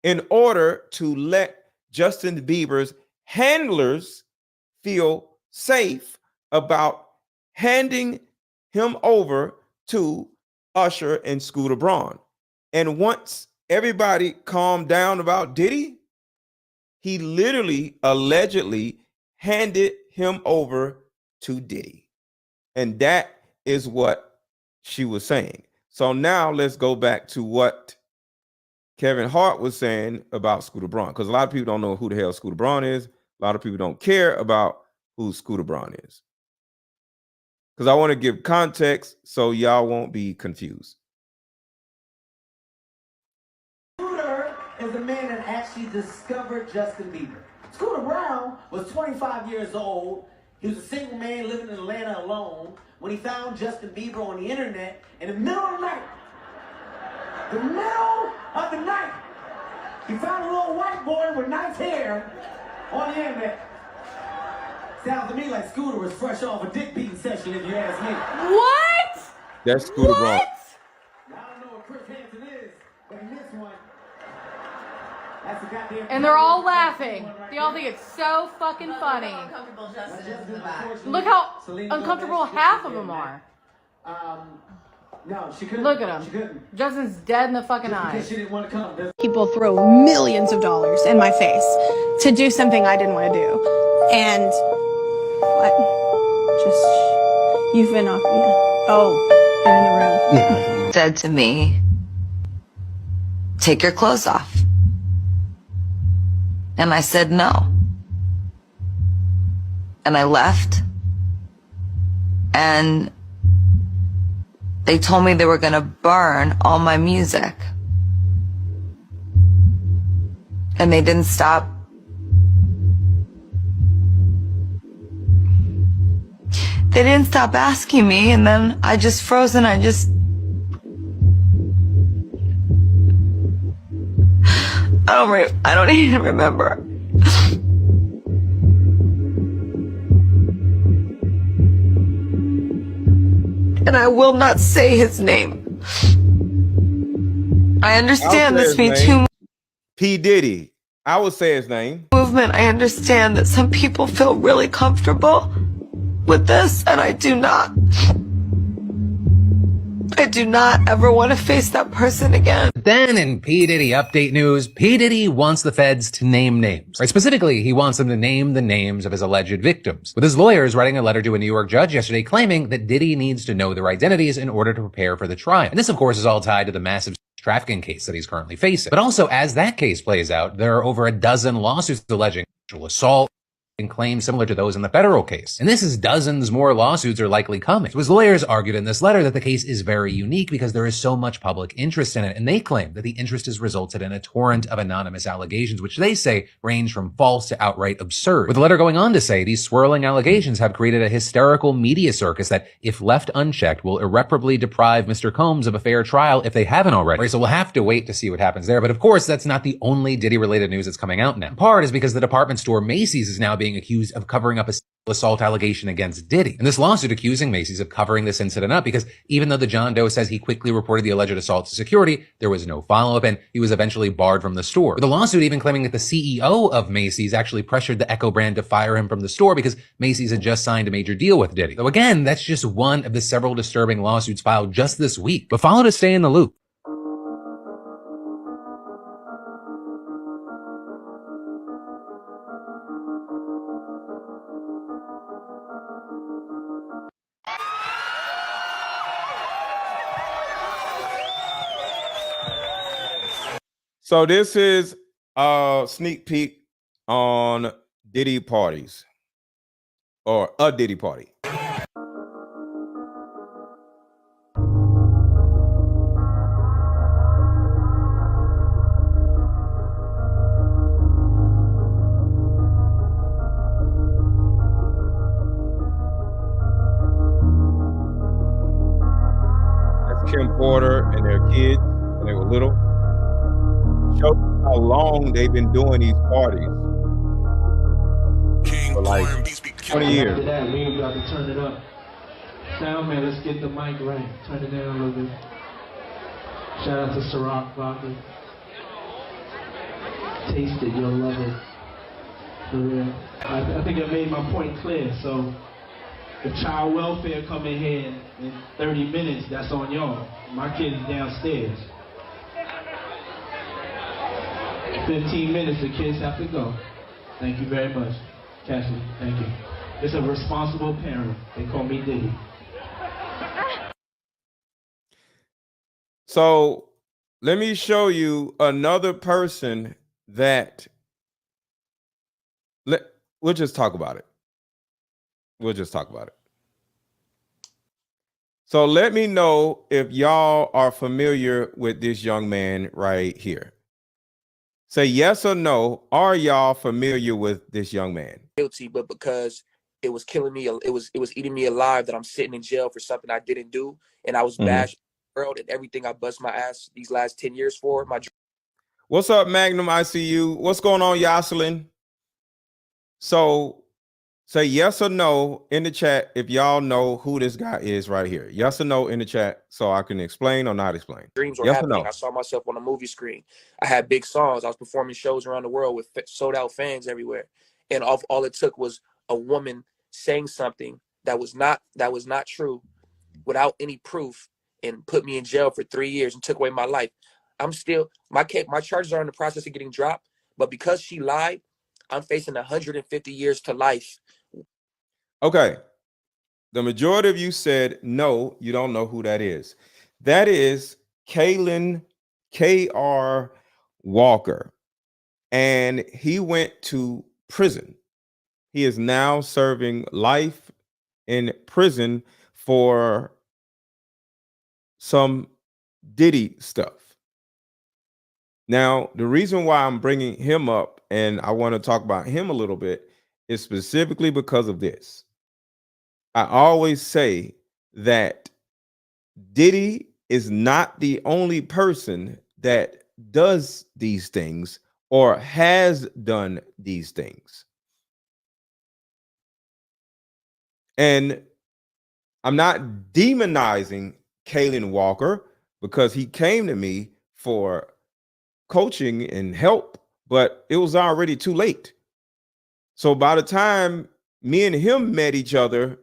in order to let Justin Bieber's handlers feel safe about handing him over to Usher and Scooter Braun. And once everybody calmed down about Diddy, he literally, allegedly handed him over to Diddy. And that is what she was saying. So now let's go back to what Kevin Hart was saying about Scooter Braun, because a lot of people don't know who the hell Scooter Braun is. A lot of people don't care about who Scooter Braun is. Because I want to give context so y'all won't be confused. Scooter is the man that actually discovered Justin Bieber. Scooter Braun was 25 years old. He was a single man living in Atlanta alone when he found Justin Bieber on the internet in the middle of the night. The middle of the night. He found a little white boy with nice hair on the internet. Sounds to me like Scooter was fresh off a dick beating session, if you ask me. What? That's Scooter Braun. I don't know what Chris Hansen is, but in this one, that's a goddamn. And they're all laughing. They all think it's so fucking funny. Look how uncomfortable half of them are. No, she couldn't. Look at him. She couldn't. Justin's dead in the fucking eyes. She didn't want to come. People throw millions of dollars in my face to do something I didn't want to do. And what? Just You've been off, yeah. Oh, been in the room. Said to me, take your clothes off. And I said no. And I left. And they told me they were gonna burn all my music. And they didn't stop. They didn't stop asking me, and then I just froze and I don't even remember. And I will not say his name. I understand this Me Too P. Diddy. I would say his name. Movement. I understand that some people feel really comfortable with this, and I do not. I do not ever want to face that person again. Then in P. Diddy update news, P. Diddy wants the feds to name names. Right? Specifically, he wants them to name the names of his alleged victims, with his lawyers writing a letter to a New York judge yesterday claiming that Diddy needs to know their identities in order to prepare for the trial. And this, of course, is all tied to the massive trafficking case that he's currently facing. But also, as that case plays out, there are over a dozen lawsuits alleging sexual assault and claims similar to those in the federal case. And this is dozens more lawsuits are likely coming. So his lawyers argued in this letter that the case is very unique because there is so much public interest in it. And they claim that the interest has resulted in a torrent of anonymous allegations, which they say range from false to outright absurd. With the letter going on to say these swirling allegations have created a hysterical media circus that, if left unchecked, will irreparably deprive Mr. Combs of a fair trial if they haven't already. Right, so we'll have to wait to see what happens there. But of course, that's not the only Diddy-related news that's coming out now. In part is because the department store Macy's is now being accused of covering up a sexual assault allegation against Diddy. And this lawsuit accusing Macy's of covering this incident up because even though the John Doe says he quickly reported the alleged assault to security, there was no follow-up and he was eventually barred from the store. With the lawsuit even claiming that the CEO of Macy's actually pressured the Echo brand to fire him from the store because Macy's had just signed a major deal with Diddy. So again, that's just one of the several disturbing lawsuits filed just this week. But follow to stay in the loop. So this is a sneak peek on Diddy parties or a Diddy party. That's Kim Porter and their kids when they were little. Show how long they've been doing these parties. For like 20 years. After that, we got to turn it up. Sound man, let's get the mic right. Turn it down a little bit. Shout out to Ciroc Vodka. Taste it, you'll love it. For real. I think I made my point clear. So if child welfare come in here in 30 minutes, that's on y'all. My kid's downstairs. 15 minutes, the kids have to go. Thank you very much. Cassidy, thank you. It's a responsible parent. They call me Diddy. So let me show you another person that we'll just talk about it. We'll just talk about it. So let me know if y'all are familiar with this young man right here. Say yes or no. Are y'all familiar with this young man? Guilty, but because it was killing me, it was eating me alive that I'm sitting in jail for something I didn't do, and I was bashed in the world and everything I bust my ass these last 10 years for. What's up, Magnum ICU? What's going on, Yoselin? So say yes or no in the chat if y'all know who this guy is right here. Yes or no in the chat so I can explain or not explain. Dreams were yes happening. Or no? I saw myself on a movie screen. I had big songs. I was performing shows around the world with sold out fans everywhere. And all it took was a woman saying something that was not true without any proof and put me in jail for 3 years and took away my life. I'm still, my charges are in the process of getting dropped, but because she lied, I'm facing 150 years to life. Okay. The majority of you said no, you don't know who that is. That is Kaylin K.R. Walker. And he went to prison. He is now serving life in prison for some Diddy stuff. Now, the reason why I'm bringing him up and I want to talk about him a little bit is specifically because of this. I always say that Diddy is not the only person that does these things or has done these things. And I'm not demonizing Kaylin Walker because he came to me for coaching and help, but it was already too late. So by the time me and him met each other,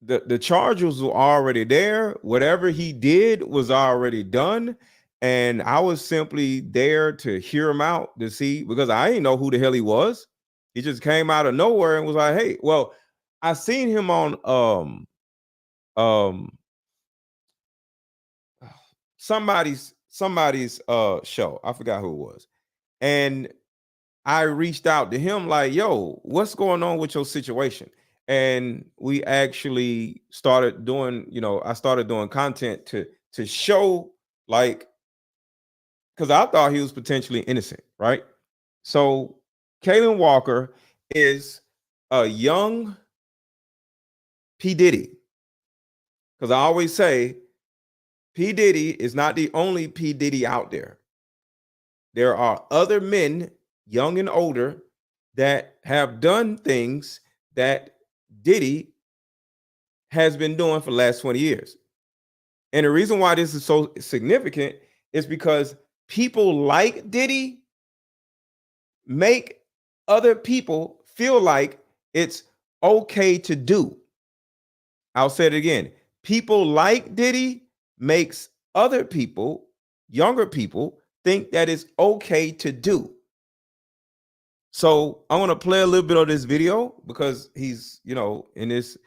the charges were already there. Whatever he did was already done. And I was simply there to hear him out to see, because I didn't know who the hell he was. He just came out of nowhere and was like, hey, well, I seen him on somebody's show. I forgot who it was. And I reached out to him like, yo, what's going on with your situation? And we actually started doing, I started doing content to show, like, because I thought he was potentially innocent, right? So Kaylin Walker is a young P. Diddy. Because I always say P. Diddy is not the only P. Diddy out there. There are other men, young and older, that have done things that Diddy has been doing for the last 20 years. And the reason why this is so significant is because people like Diddy make other people feel like it's okay to do. I'll say it again. People like Diddy makes other people, younger people, think that it's okay to do. So I want to play a little bit of this video because he's, in this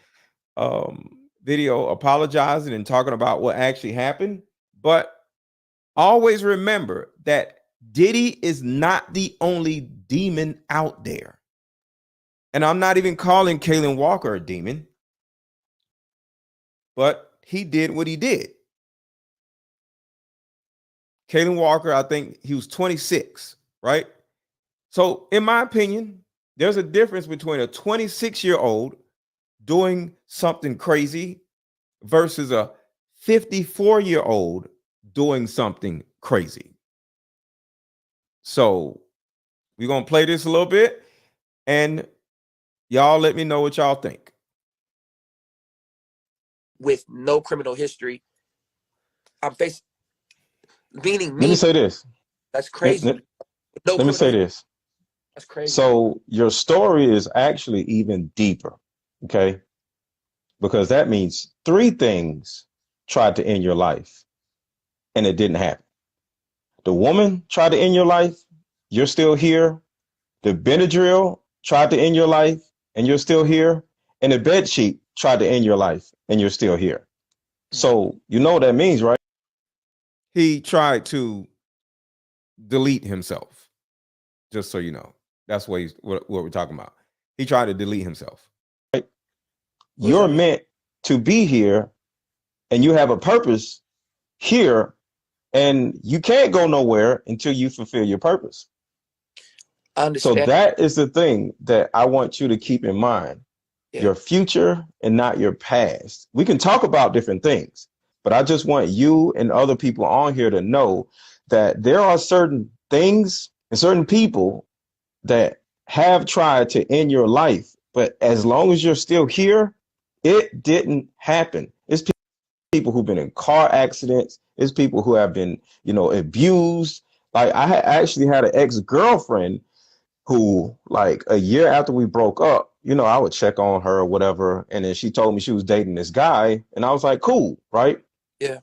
video apologizing and talking about what actually happened. But always remember that Diddy is not the only demon out there. And I'm not even calling Kaylin Walker a demon, but he did what he did. Kaylin Walker, I think he was 26, right? So in my opinion, there's a difference between a 26-year-old doing something crazy versus a 54-year-old doing something crazy. So we're going to play this a little bit and y'all let me know what y'all think. With no criminal history, I'm facing, meaning me. Let me say this. That's crazy. Let me say this. That's crazy. So your story is actually even deeper, okay? Because that means 3 things tried to end your life and it didn't happen. The woman tried to end your life, you're still here. The Benadryl tried to end your life and you're still here. And the bed sheet tried to end your life and you're still here. So you know what that means, right? He tried to delete himself, just so you know. That's what we're talking about. He tried to delete himself. Right? You're meant to be here and you have a purpose here and you can't go nowhere until you fulfill your purpose. I understand. So that is the thing that I want you to keep in mind. Yeah. Your future and not your past. We can talk about different things, but I just want you and other people on here to know that there are certain things and certain people that have tried to end your life, but as long as you're still here, it didn't happen. It's people who've been in car accidents. It's people who have been, abused. Like I actually had an ex-girlfriend who, like, a year after we broke up, I would check on her or whatever. And then she told me she was dating this guy. And I was like, cool, right? Yeah.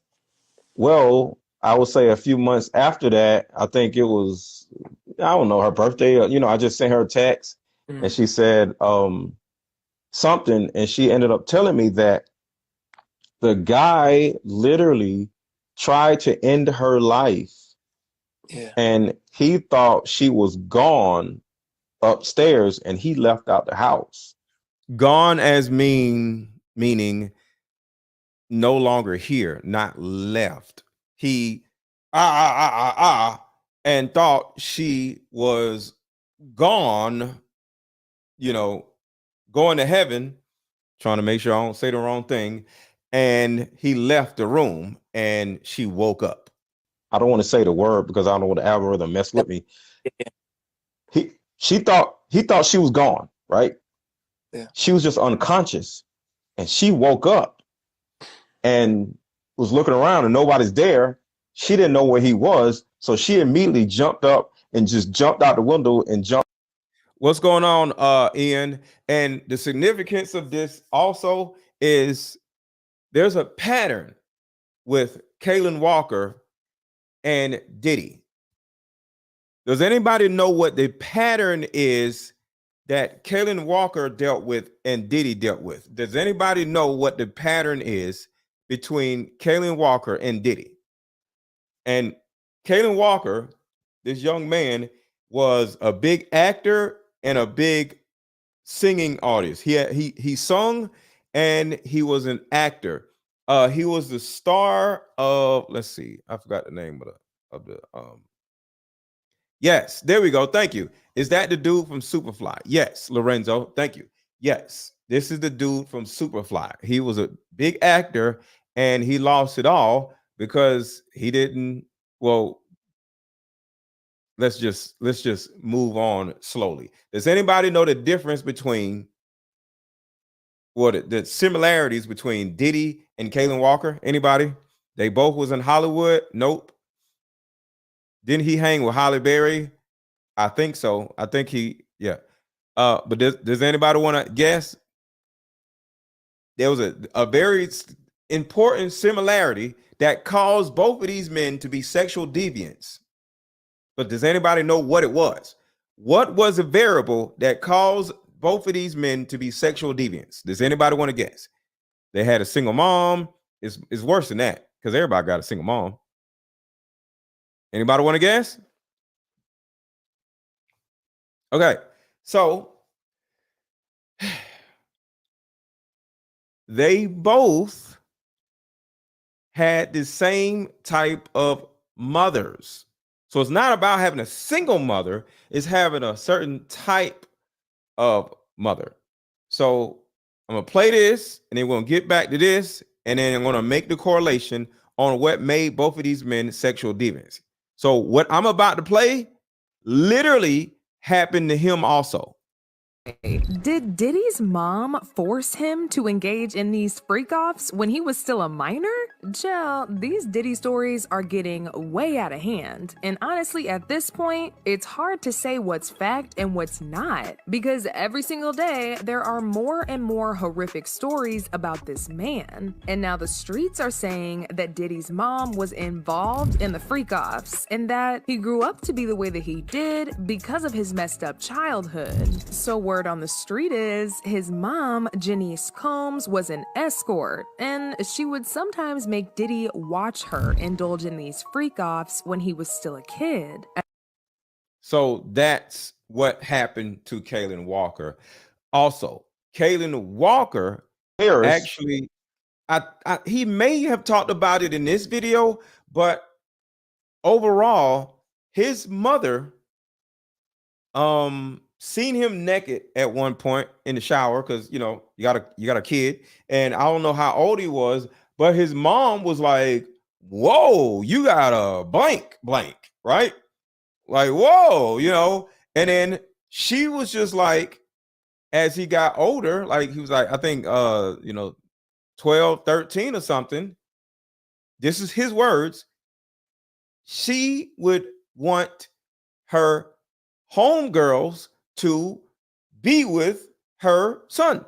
Well, I would say a few months after that, I think it was, I don't know, her birthday. I just sent her a text and she said, something, and she ended up telling me that the guy literally tried to end her life. Yeah. And he thought she was gone upstairs, and he left out the house. Gone as meaning no longer here, not left. He and thought she was gone, you know, going to heaven, trying to make sure I don't say the wrong thing. And he left the room and she woke up. I don't want to say the word because I don't want the algorithm mess with me. He thought she was gone, right? Yeah. She was just unconscious, and she woke up and was looking around and nobody's there. She didn't know where he was, so she immediately jumped up and just jumped out the window and jumped. What's going on, Ian? And the significance of this also is there's a pattern with Kaylin Walker and Diddy. Does anybody know what the pattern is that Kaylin Walker dealt with and Diddy dealt with? Does anybody know what the pattern is between Kaylin Walker and Diddy? And Kaylin Walker, this young man, was a big actor and a big singing artist. He sung and he was an actor. He was the star of, let's see, I forgot the name of the yes, there we go. Thank you. Is that the dude from Superfly? Yes, Lorenzo. Thank you. Yes, this is the dude from Superfly. He was a big actor and he lost it all because he didn't. Well, let's just move on slowly. Does anybody know the difference between the similarities between Diddy and Kaylin Walker? Anybody? They both was in Hollywood. Nope. Didn't he hang with Halle Berry? I think so. I think yeah. But does anybody want to guess? There was a very important similarity that caused both of these men to be sexual deviants. But does anybody know what it was? What was a variable that caused both of these men to be sexual deviants? Does anybody want to guess? They had a single mom. It's worse than that because everybody got a single mom. Anybody want to guess? Okay, so they both had the same type of mothers. So it's not about having a single mother, it's having a certain type of mother. So I'm gonna play this and then we're gonna get back to this, and then I'm gonna make the correlation on what made both of these men sexual deviants. So what I'm about to play literally happened to him also. Did Diddy's mom force him to engage in these freak-offs when he was still a minor? Chill, these Diddy stories are getting way out of hand. And honestly, at this point, it's hard to say what's fact and what's not. Because every single day, there are more and more horrific stories about this man. And now the streets are saying that Diddy's mom was involved in the freak-offs and that he grew up to be the way that he did because of his messed up childhood. So word on the street is his mom, Janice Combs, was an escort, and she would sometimes make Diddy watch her indulge in these freak-offs when he was still a kid. So that's what happened to Kaylin Walker. Also, Kaylin Walker actually, he may have talked about it in this video, but overall, his mother seen him naked at one point in the shower because you got a kid, and I don't know how old he was, but his mom was like, whoa, you got a blank, right? Like, whoa, and then she was just like, as he got older, like he was like, I think 12, 13 or something. This is his words. She would want her homegirls to be with her son.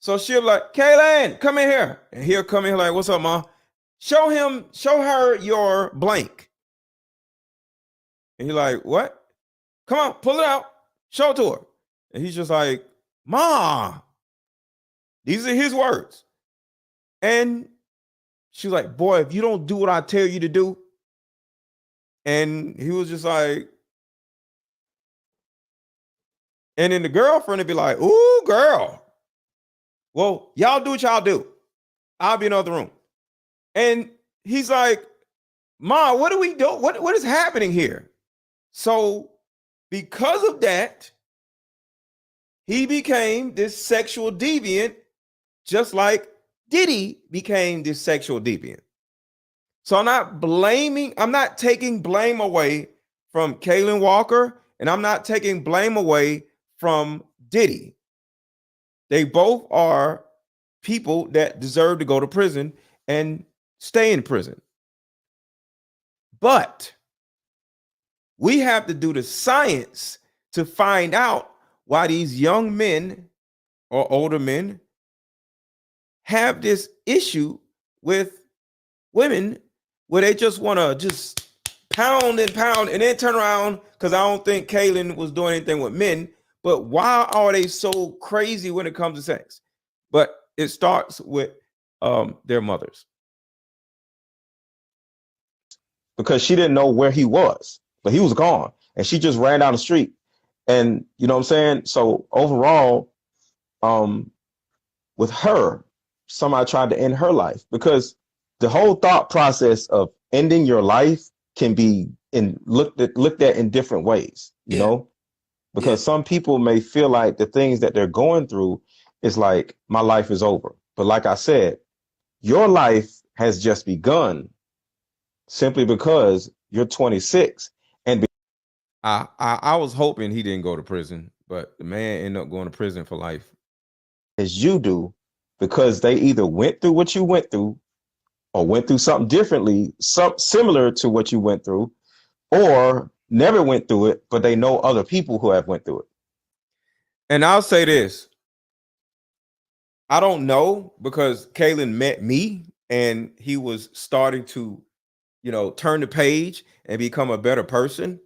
So she'll be like, Kaylin, come in here. And he'll come in here like, what's up, mom? Show her your blank. And he's like, what? Come on, pull it out. Show it to her. And he's just like, Ma, These are his words. And she was like, boy, if you don't do what I tell you to do. And he was just like, and then the girlfriend would be like, ooh, girl. Well, y'all do what y'all do. I'll be in another room. And he's like, Ma, what do we do? What is happening here? So because of that, he became this sexual deviant, just like Diddy became this sexual deviant. So I'm not taking blame away from Kaylin Walker, and I'm not taking blame away from Diddy. They both are people that deserve to go to prison and stay in prison. But we have to do the science to find out why these young men or older men have this issue with women where they just want to just pound and then turn around, because I don't think Kaylin was doing anything with men, but why are they so crazy when it comes to sex? But it starts with their mothers. Because she didn't know where he was, but he was gone, and she just ran down the street. And you know what I'm saying? So overall, with her, somebody tried to end her life, because the whole thought process of ending your life can be looked at in different ways, you know, because some people may feel like the things that they're going through is like, my life is over. But like I said, your life has just begun, simply because you're 26. And I was hoping he didn't go to prison, but the man ended up going to prison for life. As you do, because they either went through what you went through, or went through something differently, similar to what you went through, or never went through it, but they know other people who have went through it. And I'll say this. I don't know, because Kaylin met me and he was starting to, turn the page and become a better person.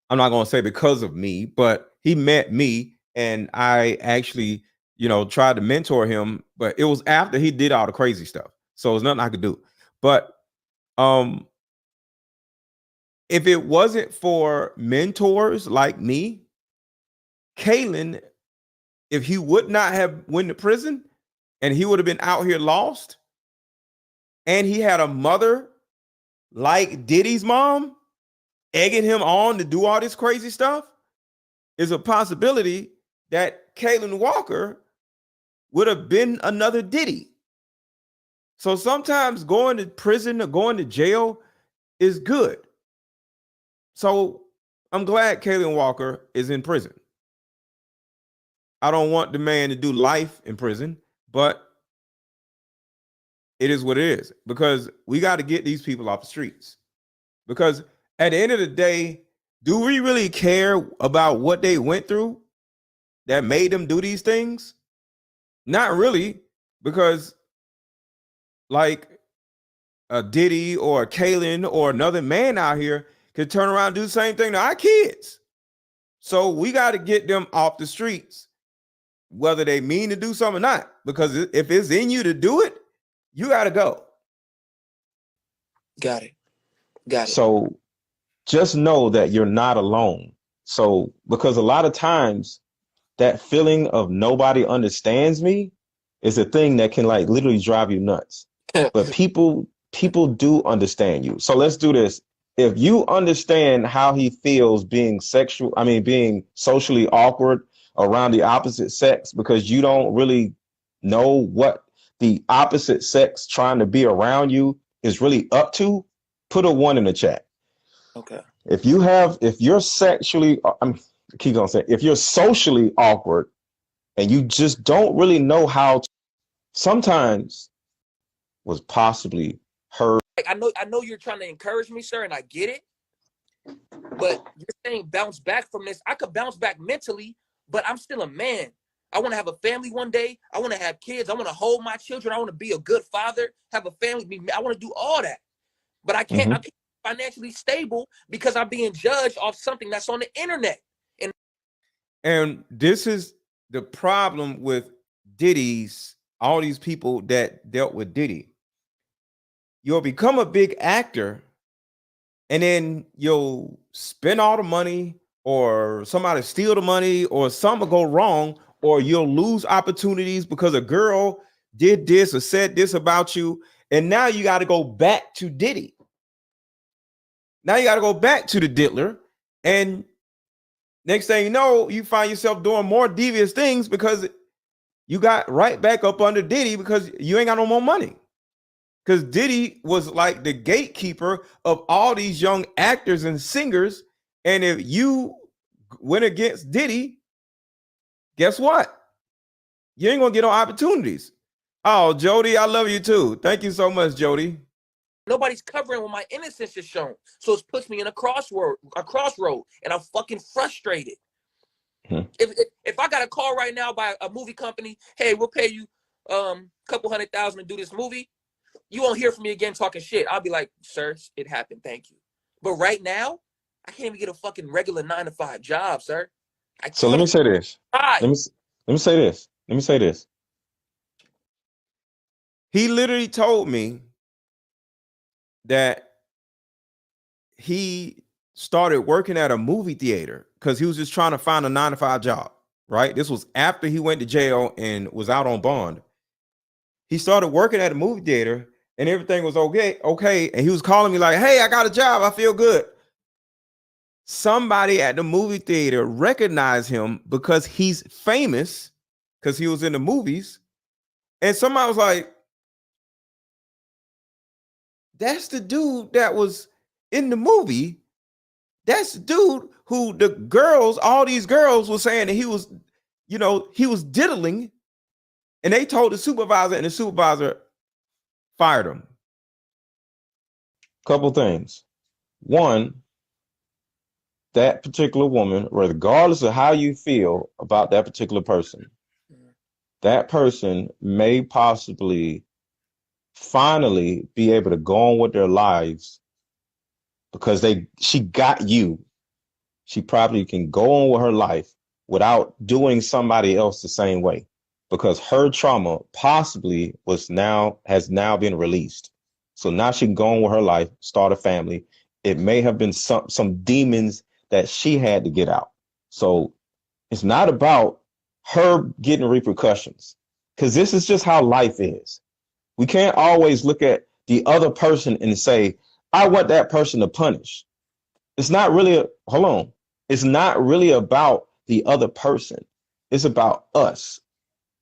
I'm not going to say because of me, but he met me and I actually, tried to mentor him, but it was after he did all the crazy stuff. So there's nothing I could do. But if it wasn't for mentors like me, Kaylin, if he would not have went to prison and he would have been out here lost, and he had a mother like Diddy's mom egging him on to do all this crazy stuff, is a possibility that Kaylin Walker would have been another Diddy. So sometimes going to prison or going to jail is good. So I'm glad Kaylin Walker is in prison. I don't want the man to do life in prison, but it is what it is, because we got to get these people off the streets. Because at the end of the day, do we really care about what they went through that made them do these things? Not really, because like a Diddy or a Kaylin or another man out here could turn around and do the same thing to our kids. So we got to get them off the streets, whether they mean to do something or not, because if it's in you to do it, you got to go. Got it. So just know that you're not alone. So, because a lot of times that feeling of nobody understands me is a thing that can like literally drive you nuts. But people do understand you. So let's do this. If you understand how he feels being being socially awkward around the opposite sex, because you don't really know what the opposite sex trying to be around you is really up to, put a 1 in the chat. Okay. If you're socially awkward and you just don't really know how to, sometimes was possibly heard. I know you're trying to encourage me, sir, and I get it. But you're saying bounce back from this. I could bounce back mentally, but I'm still a man. I want to have a family one day. I want to have kids. I want to hold my children. I want to be a good father, have a family. I want to do all that. But I can't. I can't be financially stable because I'm being judged off something that's on the internet. And this is the problem with Diddy's all these people that dealt with Diddy. You'll become a big actor, and then you'll spend all the money, or somebody steal the money, or something will go wrong, or you'll lose opportunities because a girl did this or said this about you, and now you got to go back to Diddy. Now you got to go back to the diddler, and next thing you know, you find yourself doing more devious things because you got right back up under Diddy because you ain't got no more money. Because Diddy was like the gatekeeper of all these young actors and singers. And if you went against Diddy, guess what? You ain't gonna get no opportunities. Oh, Jody, I love you too. Thank you so much, Jody. Nobody's covering when my innocence is shown. So it puts me in a crossroad, and I'm fucking frustrated. If I got a call right now by a movie company, hey, we'll pay you couple $100,000 to do this movie, you won't hear from me again talking shit. I'll be like, sir, it happened, thank you. But right now, I can't even get a fucking regular 9-to-5 job, sir. So let me say this. Let me say this. Let me say this. He literally told me that he started working at a movie theater because he was just trying to find a 9-to-5 job, right? This was after he went to jail and was out on bond. He started working at a movie theater and everything was okay. And he was calling me like, hey, I got a job. I feel good. Somebody at the movie theater recognized him because he's famous, because he was in the movies. And somebody was like, that's the dude that was in the movie. That's the dude who the girls, all these girls were saying that he was, he was diddling. And they told the supervisor, and the supervisor fired him. Couple things. One, that particular woman, regardless of how you feel about that particular person, that person may possibly finally be able to go on with their lives because she got you. She probably can go on with her life without doing somebody else the same way, because her trauma possibly has now been released. So now she can go on with her life, start a family. It may have been some demons that she had to get out. So it's not about her getting repercussions, because this is just how life is. We can't always look at the other person and say, I want that person to punish. It's not really, it's not really about the other person. It's about us.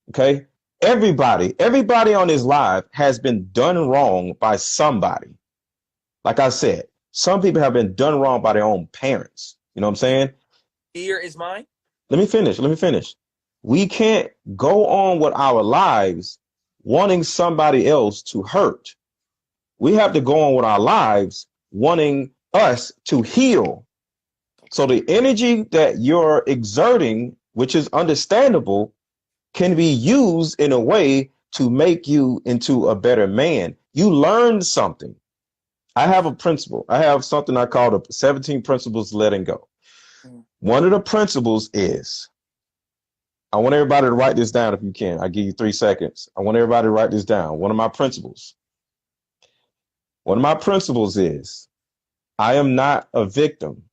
Okay. Everybody on this live has been done wrong by somebody. Like I said, some people have been done wrong by their own parents. You know what I'm saying? Fear is mine. Let me finish. We can't go on with our lives wanting somebody else to hurt. We have to go on with our lives wanting us to heal. So the energy that you're exerting, which is understandable, can be used in a way to make you into a better man. You learned something. I have a principle. I have something I call the 17 principles of letting go. One of the principles is, I want everybody to write this down if you can. I give you 3 seconds. I want everybody to write this down. One of my principles is, I am not a victim.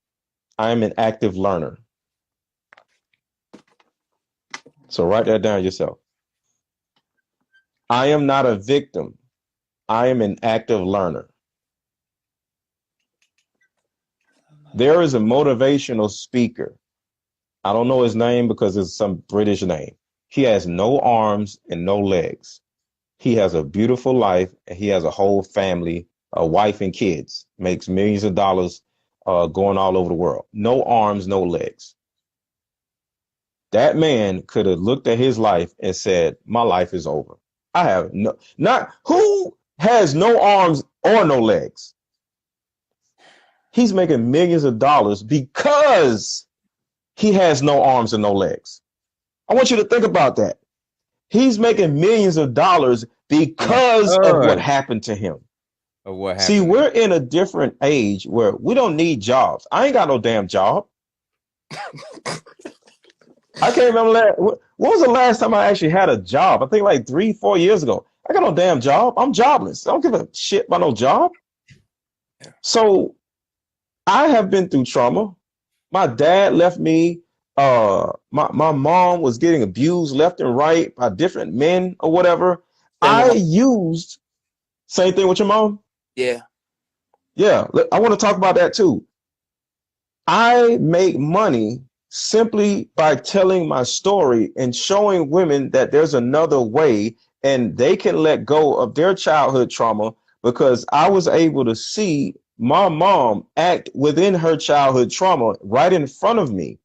I am an active learner. So write that down yourself. I am not a victim. I am an active learner. There is a motivational speaker. I don't know his name because it's some British name. He has no arms and no legs. He has a beautiful life and he has a whole family, a wife and kids, makes millions of dollars going all over the world. No arms, no legs. That man could have looked at his life and said, my life is over. I have who has no arms or no legs? He's making millions of dollars because he has no arms and no legs. I want you to think about that. He's making millions of dollars because of what happened to him. See, we're in a different age where we don't need jobs. I ain't got no damn job. I can't remember that. When was the last time I actually had a job? I think like 3-4 years ago. I got no damn job. I'm jobless. I don't give a shit about no job. So I have been through trauma. My dad left me. My mom was getting abused left and right by different men or whatever. I used same thing with your mom. Yeah. Yeah, I want to talk about that too. I make money simply by telling my story and showing women that there's another way and they can let go of their childhood trauma, because I was able to see my mom act within her childhood trauma right in front of me.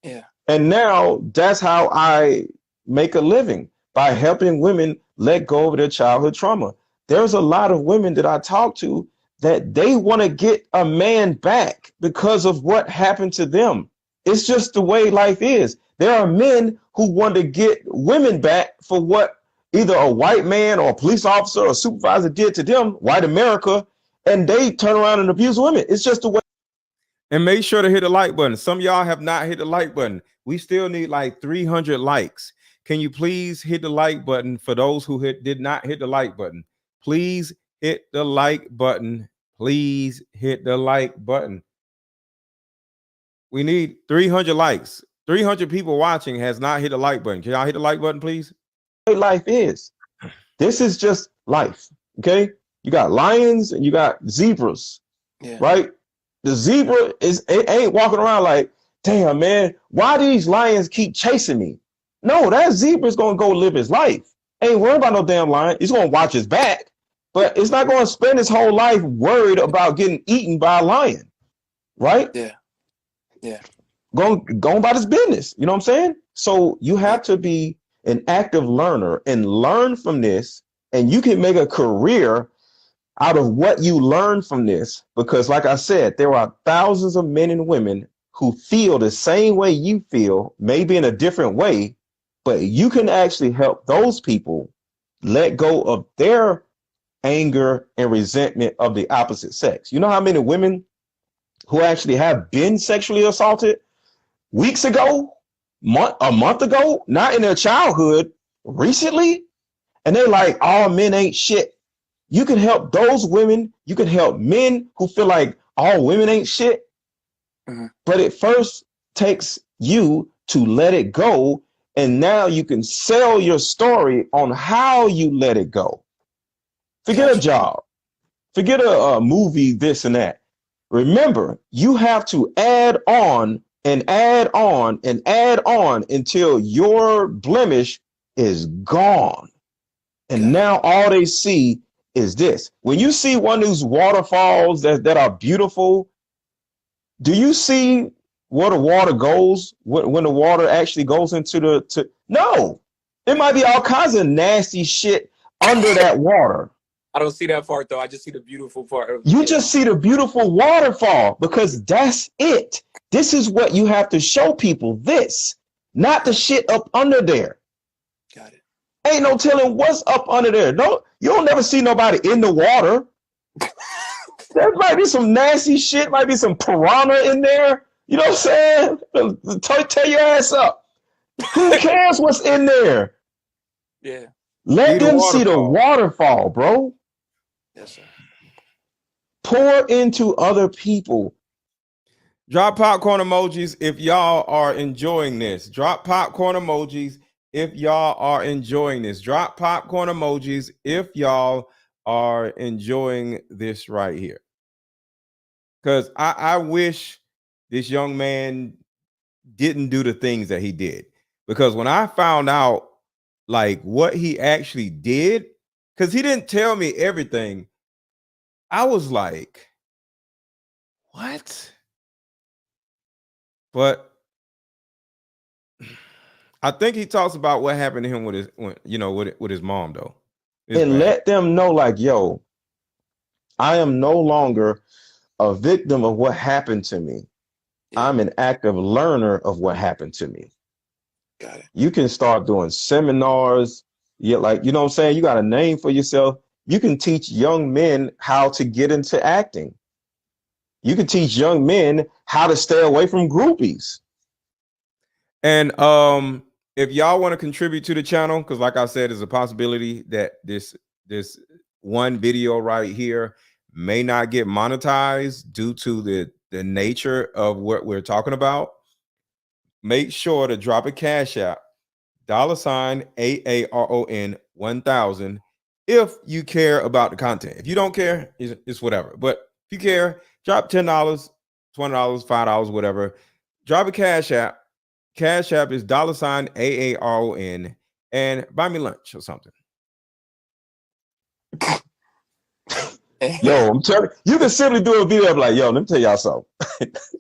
Yeah. And now that's how I make a living, by helping women let go of their childhood trauma. There's a lot of women that I talk to that they want to get a man back because of what happened to them. It's just the way life is. There are men who want to get women back for what either a white man or a police officer or supervisor did to them, white America, and they turn around and abuse women. It's just the way. And make sure to hit the like button. Some of y'all have not hit the like button. We still need like 300 likes. Can you please hit the like button for those who did not hit the like button? Please hit the like button. Please hit the like button. We need 300 likes. 300 people watching has not hit the like button. Can y'all hit the like button, please? Life is. This is just life. Okay. You got lions and you got zebras, right? The zebra ain't walking around like, damn, man, why these lions keep chasing me? No, that zebra's going to go live his life. Ain't worried about no damn lion. He's going to watch his back, but it's not going to spend his whole life worried about getting eaten by a lion, right? Yeah. Yeah. Going about his business. You know what I'm saying? So you have to be an active learner and learn from this, and you can make a career out of what you learn from this, because like I said, there are thousands of men and women who feel the same way you feel, maybe in a different way, but you can actually help those people let go of their anger and resentment of the opposite sex. You know how many women who actually have been sexually assaulted weeks ago, a month ago, not in their childhood, recently, and they're like, all men ain't shit. You can help those women. You can help men who feel like all women ain't shit. But it first takes you to let it go. And now you can sell your story on how you let it go. Forget a job. Forget a movie, this and that. Remember, you have to add on and add on and add on until your blemish is gone. And now all they see is this. When you see one of these waterfalls that are beautiful, do you see where the water goes when the water actually goes into no, it might be all kinds of nasty shit under that water. I don't see that part though. I just see the beautiful part. You just see the beautiful waterfall, because that's it. This is what you have to show people, this, not the shit up under there. Got it. Ain't no telling what's up under there. No, you don't never see nobody in the water. There might be some nasty shit, might be some piranha in there. You know what I'm saying? Tear your ass up. Who cares what's in there? Yeah. Let them see the waterfall, bro. Yes, sir. Pour into other people. Drop popcorn emojis if y'all are enjoying this. Drop popcorn emojis if y'all are enjoying this. Drop popcorn emojis if y'all are enjoying this right here. Because I wish this young man didn't do the things that he did. Because when I found out like what he actually did, because he didn't tell me everything, I was like, what? But I think he talks about what happened to him with his mom though. Let them know, like, yo, I am no longer a victim of what happened to me. I'm an active learner of what happened to me. Got it. You can start doing seminars. You know what I'm saying? You got a name for yourself. You can teach young men how to get into acting. You can teach young men how to stay away from groupies. And if y'all want to contribute to the channel, because like I said, there's a possibility that this one video right here may not get monetized due to the nature of what we're talking about. Make sure to drop a cash app, $AARON 1000, if you care about the content. If you don't care, it's whatever. But if you care, drop $10, $20, $5, whatever. Drop a cash app. Cash app is $AARON, and buy me lunch or something. Yo, I'm telling you, can simply do a video of like, yo, let me tell y'all something.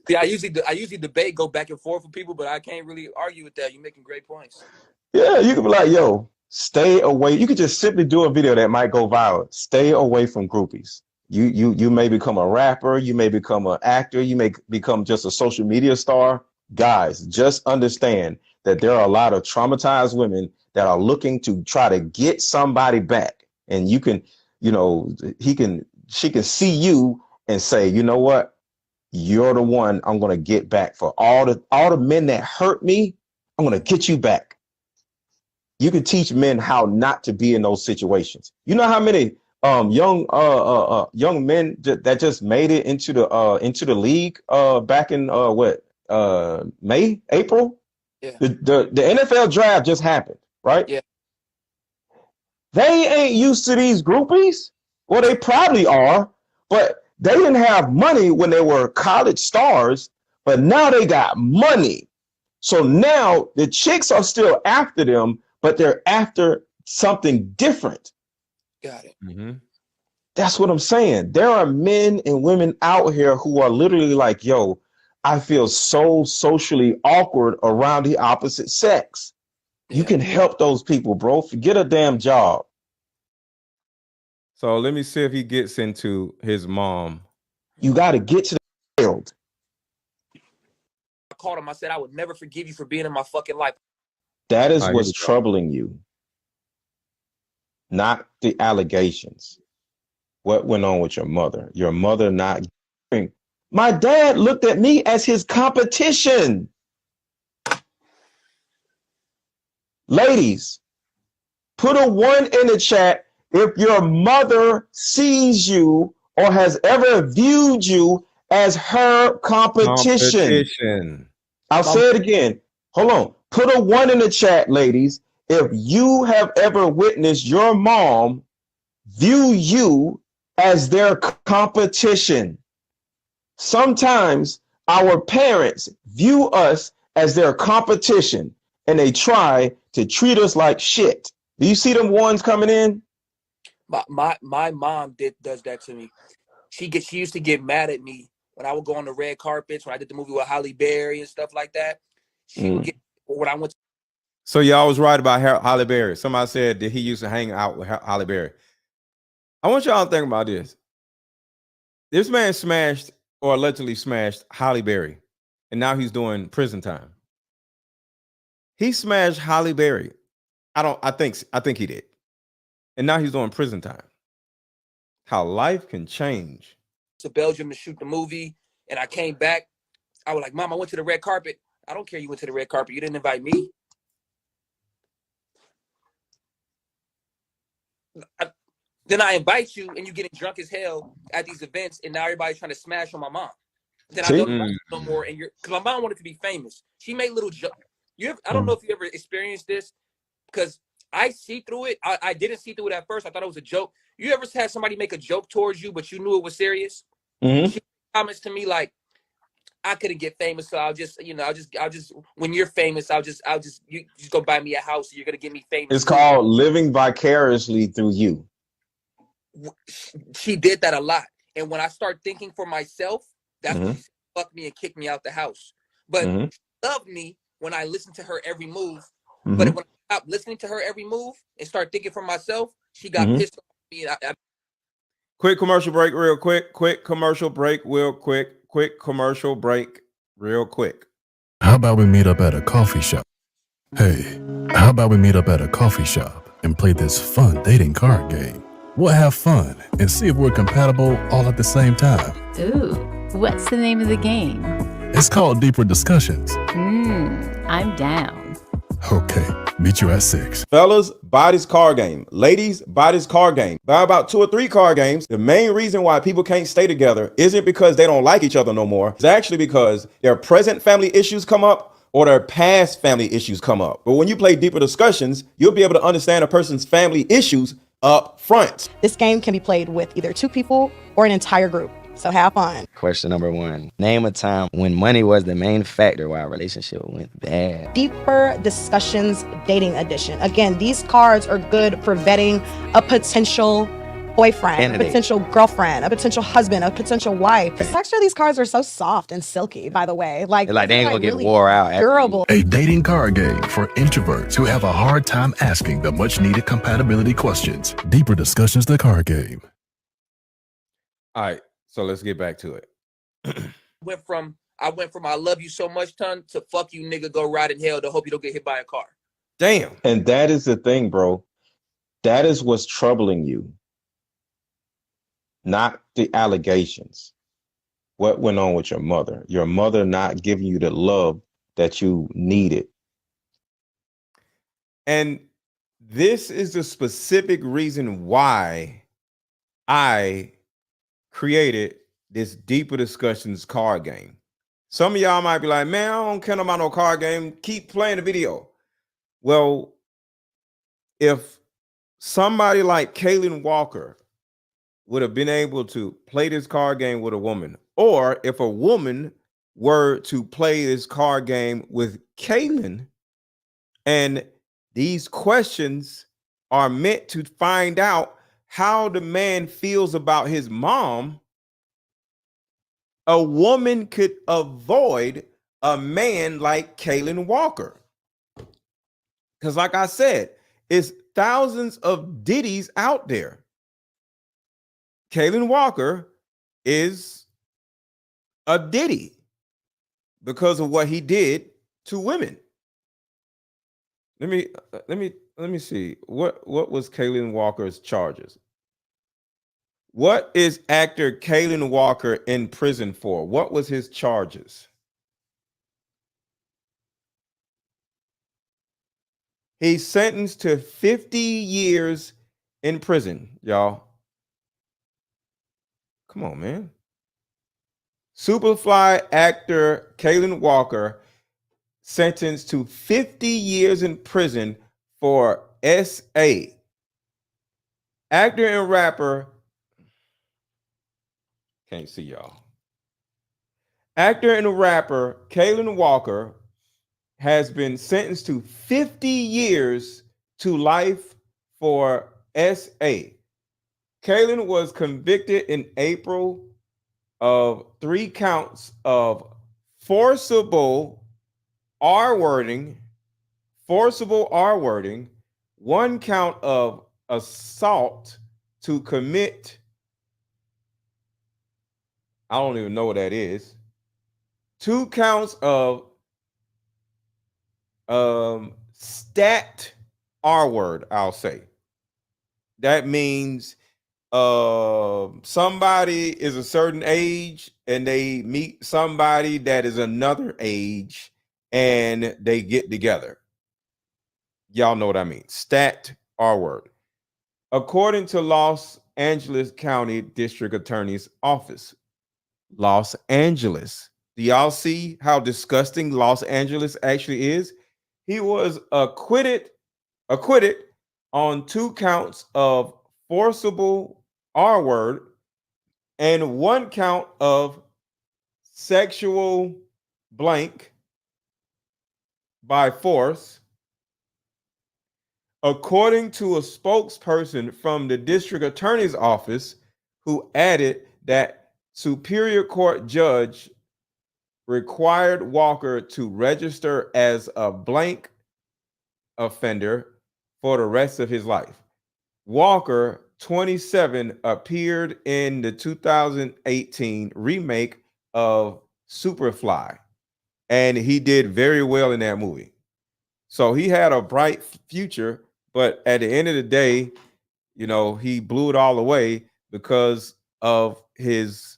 Yeah, I usually debate, go back and forth with people, but I can't really argue with that. You're making great points. Yeah, you can be like, yo, stay away. You could just simply do a video that might go viral. Stay away from groupies. You may become a rapper, you may become an actor, you may become just a social media star. Guys, just understand that there are a lot of traumatized women that are looking to try to get somebody back. And you can, you know, she can see you and say, you know what? You're the one I'm gonna get back. For all the men that hurt me, I'm gonna get you back. You can teach men how not to be in those situations. You know how many young men that just made it into the league back in May, April? Yeah. The NFL draft just happened, right? Yeah. They ain't used to these groupies. Well, they probably are, but they didn't have money when they were college stars, but now they got money. So now the chicks are still after them, but they're after something different. Got it. Mm-hmm. That's what I'm saying. There are men and women out here who are literally like, yo, I feel so socially awkward around the opposite sex. You can help those people, bro. Forget a damn job. So let me see if he gets into his mom. You got to get to the field. I called him. I said, I would never forgive you for being in my fucking life. That is what's troubling you. Not the allegations. What went on with your mother? Your mother not giving. My dad looked at me as his competition. Ladies, put a 1 in the chat if your mother sees you or has ever viewed you as her competition. I'll say it again. Hold on. Put a 1 in the chat, ladies, if you have ever witnessed your mom view you as their competition. Sometimes our parents view us as their competition and they try to treat us like shit. Do you see them ones coming in? My mom does that to me. She used to get mad at me when I would go on the red carpets, when I did the movie with Halle Berry and stuff like that. She would get when I went. So y'all was right about Halle Berry. Somebody said that he used to hang out with Halle Berry. I want y'all to think about this. This man smashed or allegedly smashed Halle Berry, and now he's doing prison time. He smashed Halle Berry. I think he did. And now he's doing prison time. How life can change. To Belgium to shoot the movie, and I came back. I was like, Mom, I went to the red carpet. I don't care you went to the red carpet. You didn't invite me. Then I invite you, and you getting drunk as hell at these events, and now everybody's trying to smash on my mom. Then I don't invite you no more, and because my mom wanted to be famous. She made little jokes. I don't know if you ever experienced this, because I see through it. I didn't see through it at first. I thought it was a joke. You ever had somebody make a joke towards you, but you knew it was serious? She comments to me like, I couldn't get famous, so I'll just when you're famous, you just go buy me a house. You're gonna get me famous. It's called living vicariously through you. She did that a lot, and when I start thinking for myself, that's when she fucked me and kicked me out the house. But she loved me when I listened to her every move. But when I stopped listening to her every move and start thinking for myself, she got pissed off at me. Quick commercial break real quick. Quick commercial break real quick. Quick commercial break real quick. How about we meet up at a coffee shop? Hey, how about we meet up at a coffee shop and play this fun dating card game? We'll have fun and see if we're compatible all at the same time. Ooh, what's the name of the game? It's called Deeper Discussions. I'm down. Okay, meet you at 6. Fellas, buy this card game. Ladies, buy this card game. Buy about 2 or 3 card games. The main reason why people can't stay together isn't because they don't like each other no more. It's actually because their present family issues come up or their past family issues come up. But when you play deeper discussions, you'll be able to understand a person's family issues up front. This game can be played with either 2 people or an entire group. So have fun. Question number 1. Name a time when money was the main factor why a relationship went bad. Deeper discussions, dating edition. Again, these cards are good for vetting a potential boyfriend, Candidate. a potential girlfriend, a potential husband, a potential wife. The texture of these cards are so soft and silky, by the way. Like They ain't gonna get really wore out. durable. A dating card game for introverts who have a hard time asking the much needed compatibility questions. Deeper discussions, the card game. All right, so let's get back to it. I went from I love you so much, ton, to fuck you, nigga, go ride in hell to hope you don't get hit by a car. Damn. And that is the thing, bro. That is what's troubling you. Not the allegations. What went on with your mother? Your mother not giving you the love that you needed. And this is the specific reason why I created this deeper discussions card game. Some of y'all might be like, man, I don't care about no card game. Keep playing the video. Well, if somebody like Kaylin Walker would have been able to play this card game with a woman, or if a woman were to play this card game with Kaylin, and these questions are meant to find out how the man feels about his mom, a woman could avoid a man like Kaylin Walker. Because like I said, it's thousands of Diddies out there. Kaylin Walker is a Diddy because of what he did to women. Let me see. What was Kaylin Walker's charges? What is actor Kaylin Walker in prison for? What was his charges? He's sentenced to 50 years in prison, y'all. Come on, man. Superfly actor Kaylin Walker sentenced to 50 years in prison for SA. Actor and rapper, can't see y'all. Actor and rapper Kaylin Walker has been sentenced to 50 years to life for SA. Kaylin was convicted in April of 3 counts of forcible R-wording, 1 count of assault to commit, I don't even know what that is, 2 counts of stat R-word, I'll say. That means somebody is a certain age and they meet somebody that is another age and they get together. Y'all know what I mean. Stat R-word. According to Los Angeles County District Attorney's Office. Los Angeles. Do y'all see how disgusting Los Angeles actually is? He was acquitted on 2 counts of forcible R-word and 1 count of sexual blank by force. According to a spokesperson from the district attorney's office, who added that Superior Court judge required Walker to register as a blank offender for the rest of his life. Walker, 27, appeared in the 2018 remake of Superfly, and he did very well in that movie. So he had a bright future, but at the end of the day, you know, he blew it all away because of his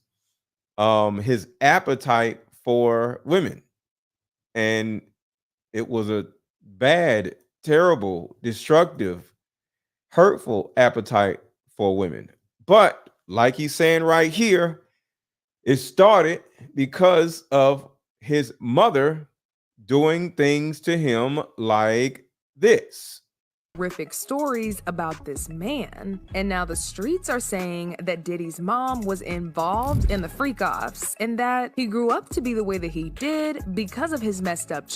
appetite for women. And it was a bad, terrible, destructive, hurtful appetite for women. But like he's saying right here, it started because of his mother doing things to him like this. Horrific stories about this man. And now the streets are saying that Diddy's mom was involved in the freak offs and that he grew up to be the way that he did because of his messed up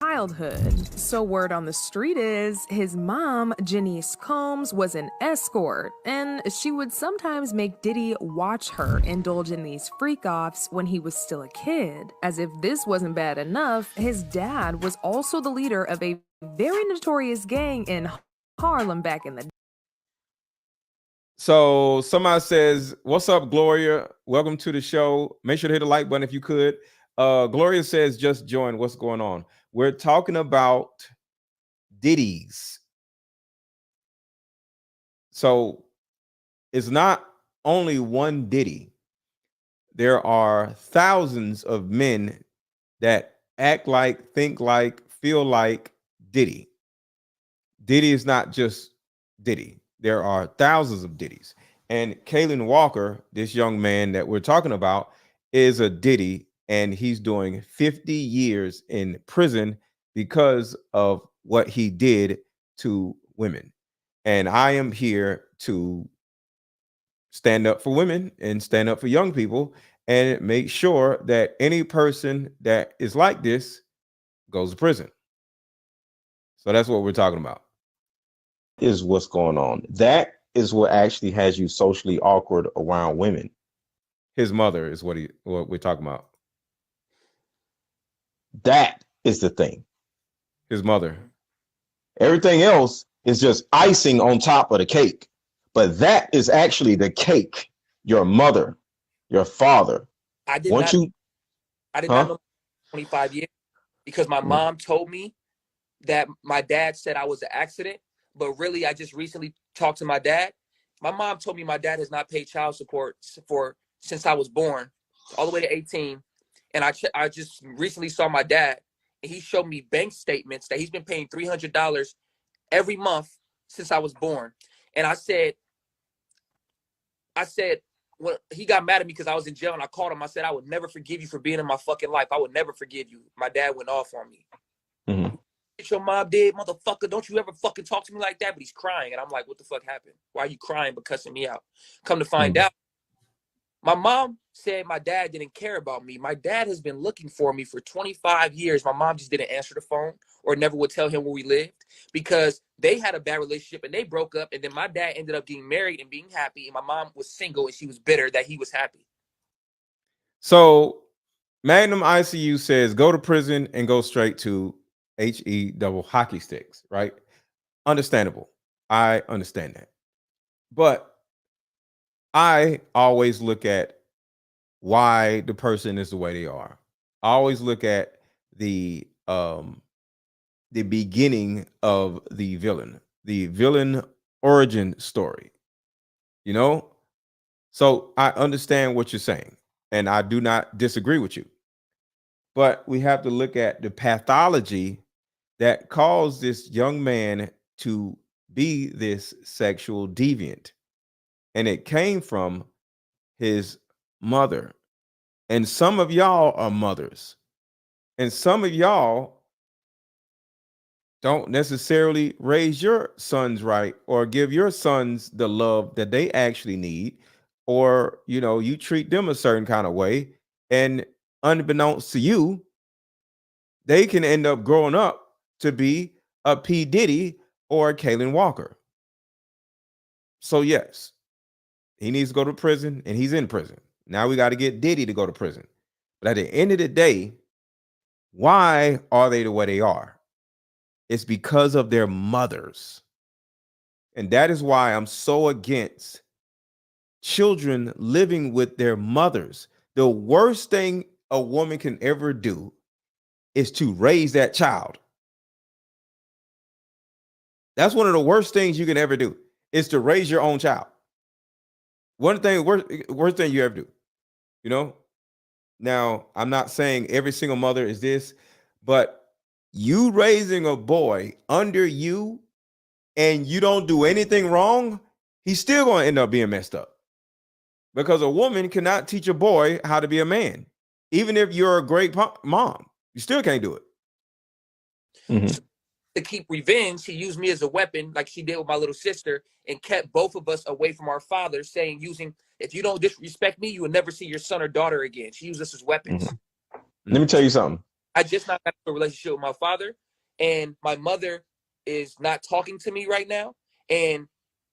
childhood. So word on the street is his mom, Janice Combs, was an escort, and she would sometimes make Diddy watch her indulge in these freak-offs when he was still a kid. As if this wasn't bad enough, his dad was also the leader of a very notorious gang in Harlem back in the day. So somebody says, "What's up, Gloria? Welcome to the show. Make sure to hit the like button if you could." Gloria says, "Just join. What's going on?" We're talking about Diddy's. So it's not only one Diddy. There are thousands of men that act like, think like, feel like Diddy. Diddy is not just Diddy. There are thousands of Diddies. And Kaylin Walker, this young man that we're talking about, is a Diddy, and he's doing 50 years in prison because of what he did to women. And I am here to stand up for women and stand up for young people and make sure that any person that is like this goes to prison. So that's what we're talking about. Is what's going on. That is what actually has you socially awkward around women. His mother is what we're talking about. That is the thing. His mother. Everything else is just icing on top of the cake. But that is actually the cake. Your mother, your father. I did not know 25 years because my mom told me that my dad said I was an accident, but really I just recently talked to my dad. My mom told me my dad has not paid child support since I was born, all the way to 18. And I just recently saw my dad, and he showed me bank statements that he's been paying $300 every month since I was born. And I said, when he got mad at me because I was in jail, and I called him. I said, I would never forgive you for being in my fucking life. I would never forgive you. My dad went off on me. Mm-hmm. Your mom did, motherfucker. Don't you ever fucking talk to me like that. But he's crying, and I'm like, what the fuck happened? Why are you crying but cussing me out? Come to find out, my mom said my dad didn't care about me. My dad has been looking for me for 25 years. My mom just didn't answer the phone or never would tell him where we lived because they had a bad relationship and they broke up. And then my dad ended up getting married and being happy. And my mom was single and she was bitter that he was happy. So Magnum ICU says go to prison and go straight to HE double hockey sticks, right? Understandable. I understand that. But I always look at why the person is the way they are. I always look at the beginning of the villain origin story. You know? So I understand what you're saying, and I do not disagree with you. But we have to look at the pathology that caused this young man to be this sexual deviant. And it came from his mother. And some of y'all are mothers. And some of y'all don't necessarily raise your sons right or give your sons the love that they actually need. Or, you treat them a certain kind of way. And unbeknownst to you, they can end up growing up to be a P. Diddy or a Kaylin Walker. So yes, he needs to go to prison, and he's in prison. Now we got to get Diddy to go to prison. But at the end of the day, why are they the way they are? It's because of their mothers. And that is why I'm so against children living with their mothers. The worst thing a woman can ever do is to raise that child. That's one of the worst things you can ever do, is to raise your own child. Worst thing you ever do. Now, I'm not saying every single mother is this, but you raising a boy under you and you don't do anything wrong, he's still going to end up being messed up. Because a woman cannot teach a boy how to be a man. Even if you're a great mom, you still can't do it. Mm-hmm. To keep revenge, she used me as a weapon, like she did with my little sister, and kept both of us away from our father, saying, if you don't disrespect me, you will never see your son or daughter again. She used us as weapons. Mm-hmm. Let me tell you something. I just not got a relationship with my father, and my mother is not talking to me right now, and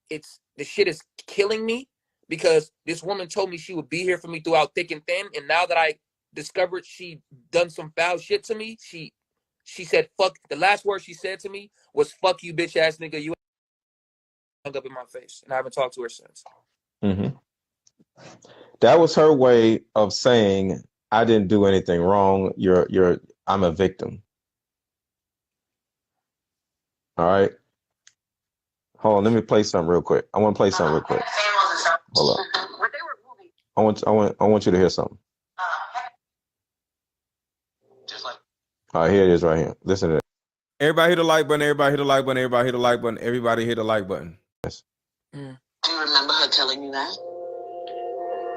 the shit is killing me because this woman told me she would be here for me throughout thick and thin, and now that I discovered she done some foul shit to me, she said, fuck. The last word she said to me was, fuck you, bitch ass nigga. You hung up in my face. And I haven't talked to her since. Mm-hmm. That was her way of saying, I didn't do anything wrong. I'm a victim. All right. Hold on. Let me play something real quick. I want to play something real quick. Hold up. I want you to hear something. All right, here it is right here. Listen to it. Everybody hit the like button. Everybody hit the like button. Everybody hit the like button. Everybody hit the like button. Yes. Do you remember her telling you that?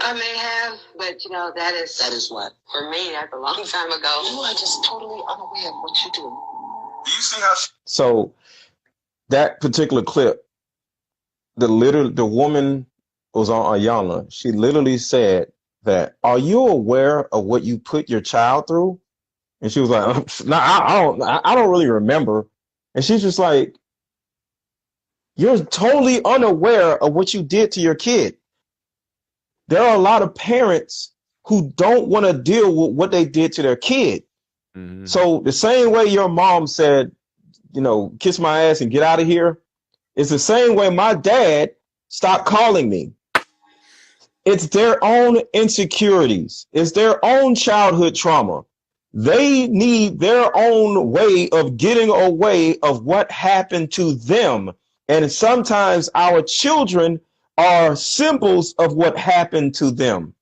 I may have, but that is what? For me, that's a long time ago. You are just totally unaware of what you do. Do you see how So that particular clip, the woman was on Ayana. She literally said that, are you aware of what you put your child through? And she was like, no, I don't really remember. And she's just like, you're totally unaware of what you did to your kid. There are a lot of parents who don't want to deal with what they did to their kid. Mm-hmm. So the same way your mom said, kiss my ass and get out of here, it's the same way my dad stopped calling me. It's their own insecurities. It's their own childhood trauma. They need their own way of getting away of what happened to them. And sometimes our children are symbols of what happened to them.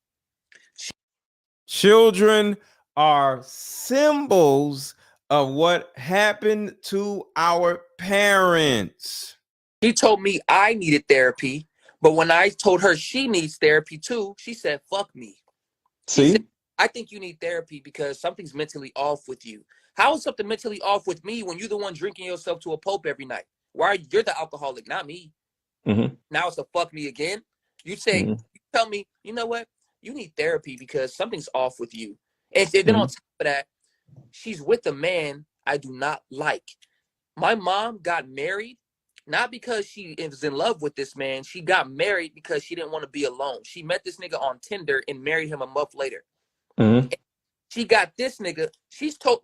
Children are symbols of what happened to our parents. She told me I needed therapy, but when I told her she needs therapy too, she said, fuck me. See? Said, I think you need therapy because something's mentally off with you. How is something mentally off with me when you're the one drinking yourself to a pulp every night? You're the alcoholic, not me. Mm-hmm. Now it's a fuck me again. You say, you tell me, you know what? You need therapy because something's off with you. And then on top of that, she's with a man I do not like. My mom got married, not because she was in love with this man. She got married because she didn't want to be alone. She met this nigga on Tinder and married him a month later. Mm-hmm. She got this nigga. She's told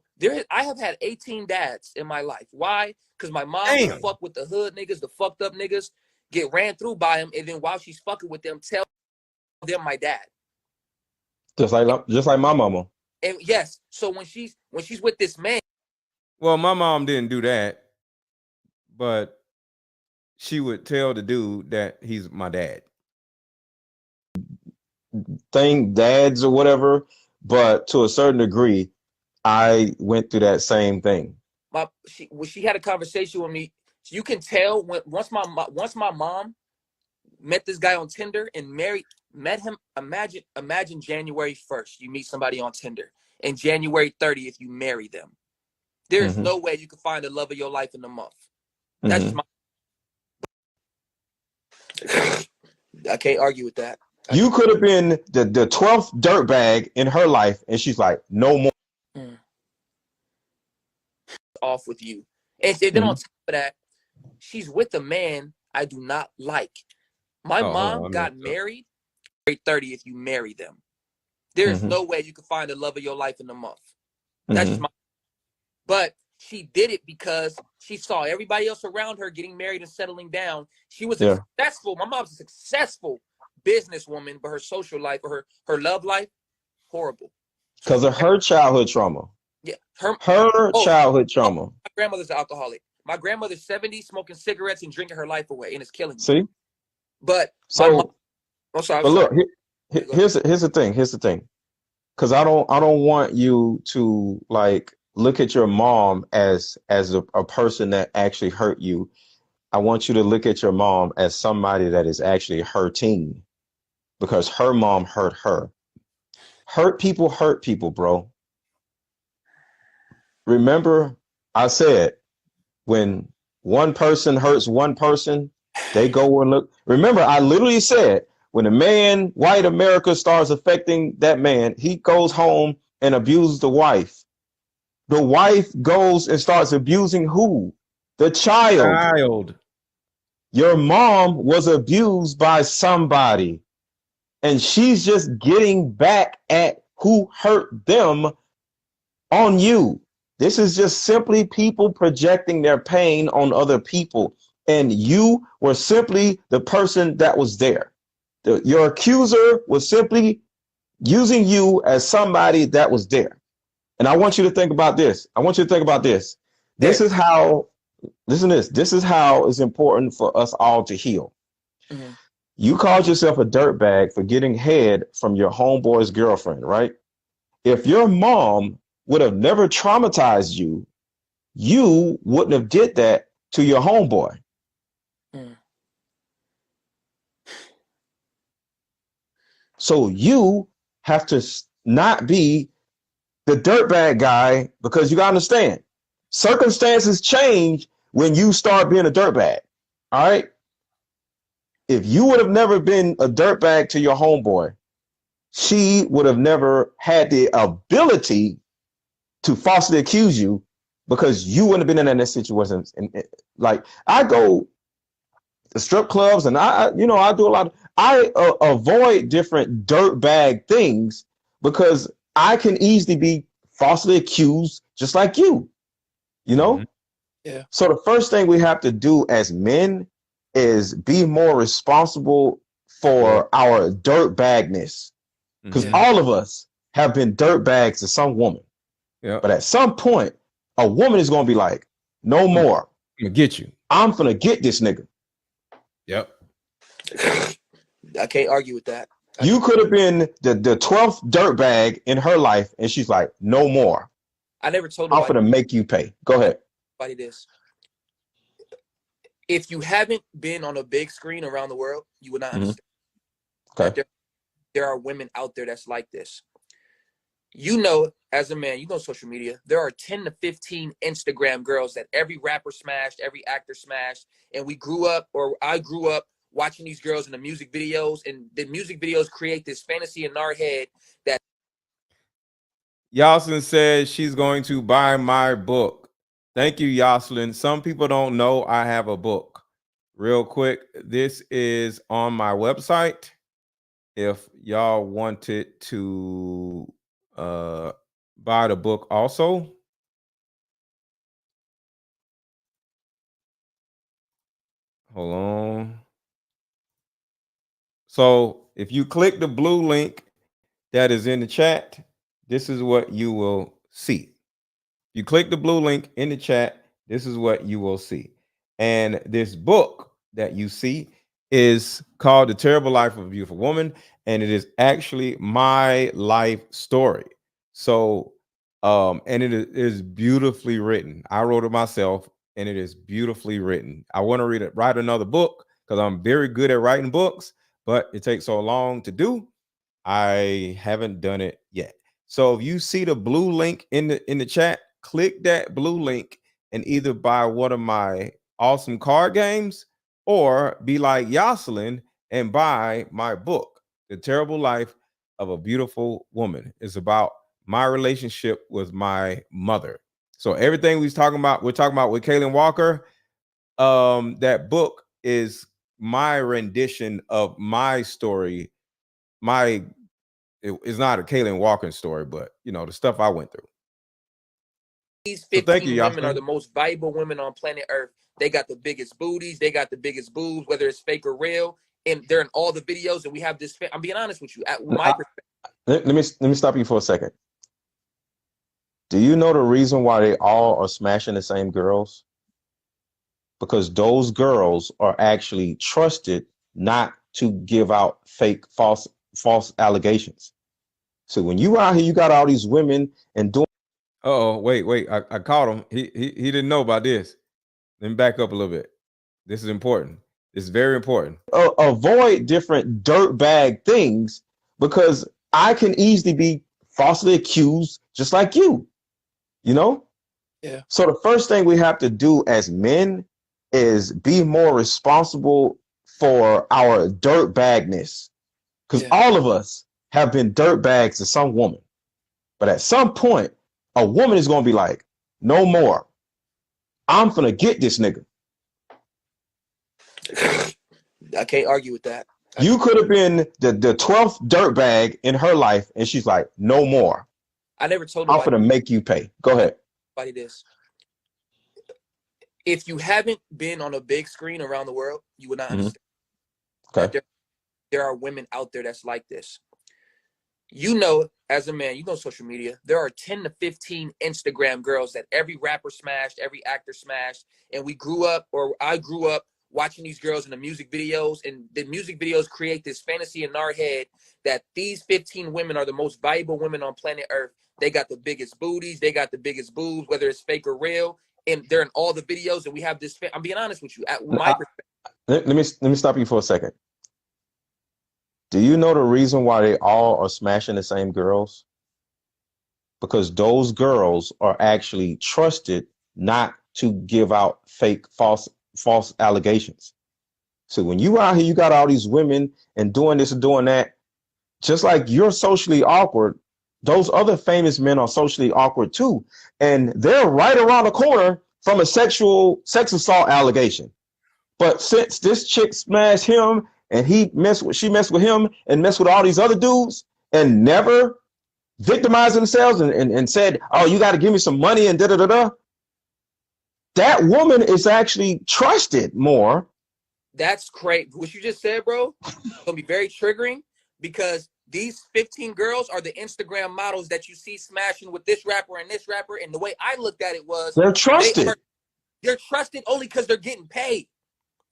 I have had 18 dads in my life. Why? Because my mom would fuck with the hood niggas, the fucked up niggas, get ran through by him, and then while she's fucking with them, tell them my dad. Just like my mama. And yes, so when she's with this man. Well, my mom didn't do that, but she would tell the dude that he's my dad. Thing dads or whatever, but to a certain degree, I went through that same thing. She had a conversation with me. You can tell once my mom met this guy on Tinder and met him. Imagine January 1st, you meet somebody on Tinder, and January 30th, you marry them. There's no way you can find the love of your life in a month. That's just I can't argue with that. You could have been the 12th dirtbag in her life, and she's like, no more. Off with you. And then on top of that, she's with a man I do not like. My mom got married. 30th, you marry them. There's no way you can find the love of your life in a month. That's just But she did it because she saw everybody else around her getting married and settling down. She was successful. My mom's a successful businesswoman, but her social life or her love life, horrible. Because of her childhood trauma. Yeah. Her childhood trauma. My grandmother's an alcoholic. My grandmother's 70, smoking cigarettes and drinking her life away, and it's killing me. See? But so look, here's the thing. Because I don't want you to like look at your mom as a person that actually hurt you. I want you to look at your mom as somebody that is actually hurting because her mom hurt her. Hurt people, bro. Remember, I said, when one person hurts one person, they go and look. Remember, I literally said, when a man, white America starts affecting that man, he goes home and abuses the wife. The wife goes and starts abusing who? The child. Your mom was abused by somebody, and she's just getting back at who hurt them on you. This is just simply people projecting their pain on other people. And you were simply the person that was there. Your accuser was simply using you as somebody that was there. And I want you to think about this. This is how, listen to this. This is how it's important for us all to heal. Mm-hmm. You called yourself a dirtbag for getting head from your homeboy's girlfriend, right? If your mom would have never traumatized you, you wouldn't have did that to your homeboy. Mm. So you have to not be the dirtbag guy, because you gotta understand, circumstances change when you start being a dirtbag. All right. If you would have never been a dirtbag to your homeboy, she would have never had the ability to falsely accuse you, because you wouldn't have been in that situation. And like, I go to strip clubs and I do a lot. I avoid different dirtbag things because I can easily be falsely accused just like you, you know? Mm-hmm. Yeah. So the first thing we have to do as men is be more responsible for our dirtbagness, because all of us have been dirtbags to some woman. Yeah. But at some point, a woman is going to be like, no more. I'm going to get you. I'm going to get this nigga. Yep. I can't argue with that. You could have been the 12th dirtbag in her life, and she's like, no more. I never told I'm nobody. going to make you pay. Go ahead. This. If you haven't been on a big screen around the world, you would not understand. Okay. There are women out there that's like this. You know, as a man, you know social media, there are 10 to 15 Instagram girls that every rapper smashed, every actor smashed. And I grew up watching these girls in the music videos, and the music videos create this fantasy in our head that. Yoslin says she's going to buy my book. Thank you, Yoslin. Some people don't know I have a book. Real quick, this is on my website. If y'all wanted to buy the book also. Hold on. So if you click the blue link that is in the chat, this is what you will see. You click the blue link in the chat, this is what you will see. And this book that you see is called The Terrible Life of a Beautiful Woman, and it is actually my life story. So and it is beautifully written. I wrote it myself, and it is beautifully written. I want to write another book because I'm very good at writing books, but it takes so long to do. I haven't done it yet. So if you see the blue link in the chat, click that blue link and either buy one of my awesome card games or be like Yoslin and buy my book, The Terrible Life of a Beautiful Woman. It's about my relationship with my mother. So everything we're talking about with Kaylin Walker, that book is my rendition of my story. It's not a Kaylin Walker story, but the stuff I went through. These 15 women are the most valuable women on planet Earth. They got the biggest booties. They got the biggest boobs, whether it's fake or real. And they're in all the videos. And we have this. I'm being honest with you. Let me stop you for a second. Do you know the reason why they all are smashing the same girls? Because those girls are actually trusted not to give out fake, false allegations. So when you out here, you got all these women and doing Oh, wait. I caught him. He didn't know about this. Let me back up a little bit. This is important. This is very important. Avoid different dirtbag things because I can easily be falsely accused just like you know? Yeah. So the first thing we have to do as men is be more responsible for our dirtbagness. Because all of us have been dirtbags to some woman. But at some point, a woman is going to be like, no more. I'm going to get this nigga. I can't argue with that. You could have been the 12th dirtbag in her life, and she's like, no more. I never told I'm nobody. going to make you pay. Go ahead. This. If you haven't been on a big screen around the world, you would not understand. Okay. There are women out there that's like this. You know, as a man, you know social media. There are 10 to 15 Instagram girls that every rapper smashed, every actor smashed, and I grew up watching these girls in the music videos, and the music videos create this fantasy in our head that these 15 women are the most valuable women on planet Earth. They got the biggest booties, they got the biggest boobs, whether it's fake or real, and they're in all the videos. And we have this. I'm being honest with you. At my let me stop you for a second. Do you know the reason why they all are smashing the same girls? Because those girls are actually trusted not to give out fake, false allegations. So when you out here, you got all these women and doing this and doing that, just like you're socially awkward, those other famous men are socially awkward too. And they're right around the corner from a sex assault allegation. But since this chick smashed him and she messed with him and messed with all these other dudes and never victimized themselves and said, oh, you got to give me some money and da-da-da-da. That woman is actually trusted more. That's crazy. What you just said, bro, it's gonna be very triggering because these 15 girls are the Instagram models that you see smashing with this rapper and this rapper. And the way I looked at it was they're trusted. They're trusted only because they're getting paid.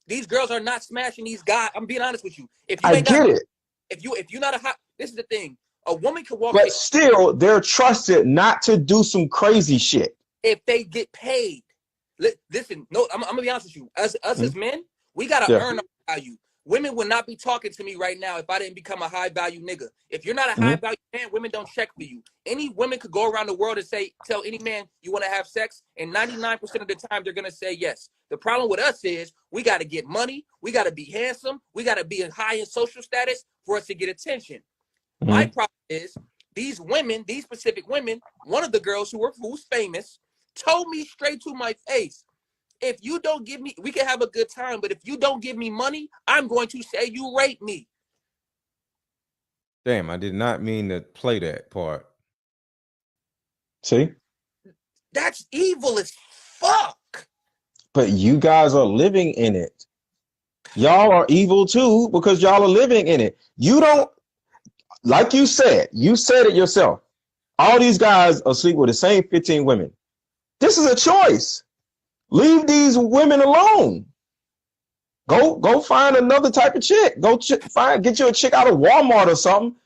These girls are not smashing these guys. I'm being honest with you. If you if you're not a hot, this is the thing. A woman can walk. But still, they're trusted not to do some crazy shit. If they get paid. Listen, no, I'm gonna be honest with you. Us as men, we gotta earn our value. Women would not be talking to me right now if I didn't become a high value nigga. If you're not a high value man, women don't check for you. Any women could go around the world and tell any man you want to have sex, and 99% of the time they're gonna say yes. The problem with us is we gotta get money, we gotta be handsome, we gotta be high in social status for us to get attention. My problem is these women, these specific women. One of the girls who's famous told me straight to my face, if you don't give me, we can have a good time, but if you don't give me money, I'm going to say you rape me. Damn, I did not mean to play that part. See? That's evil as fuck. But you guys are living in it. Y'all are evil too because y'all are living in it. You don't, like you said it yourself. All these guys are sleeping with the same 15 women. This is a choice. Leave these women alone. Go find another type of chick. Get you a chick out of Walmart or something.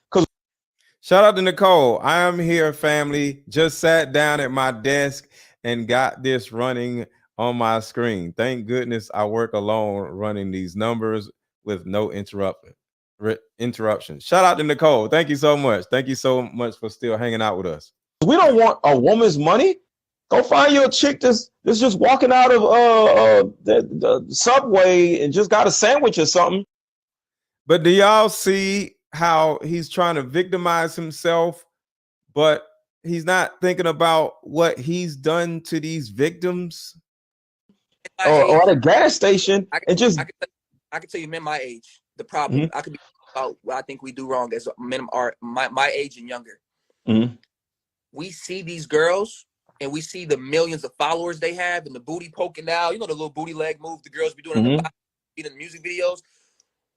Shout out to Nicole. I am here, family. Just sat down at my desk and got this running on my screen. Thank goodness I work alone running these numbers with no interruption. Shout out to Nicole. Thank you so much. Thank you so much for still hanging out with us. We don't want a woman's money. Go find you a chick that's just walking out of the subway and just got a sandwich or something. But do y'all see how he's trying to victimize himself, but he's not thinking about what he's done to these victims? Or at a gas station I can tell you men my age. The problem I could be about what I think we do wrong as men are my age and younger. We see these girls and we see the millions of followers they have and the booty poking out. You know the little booty leg move the girls be doing in the music videos.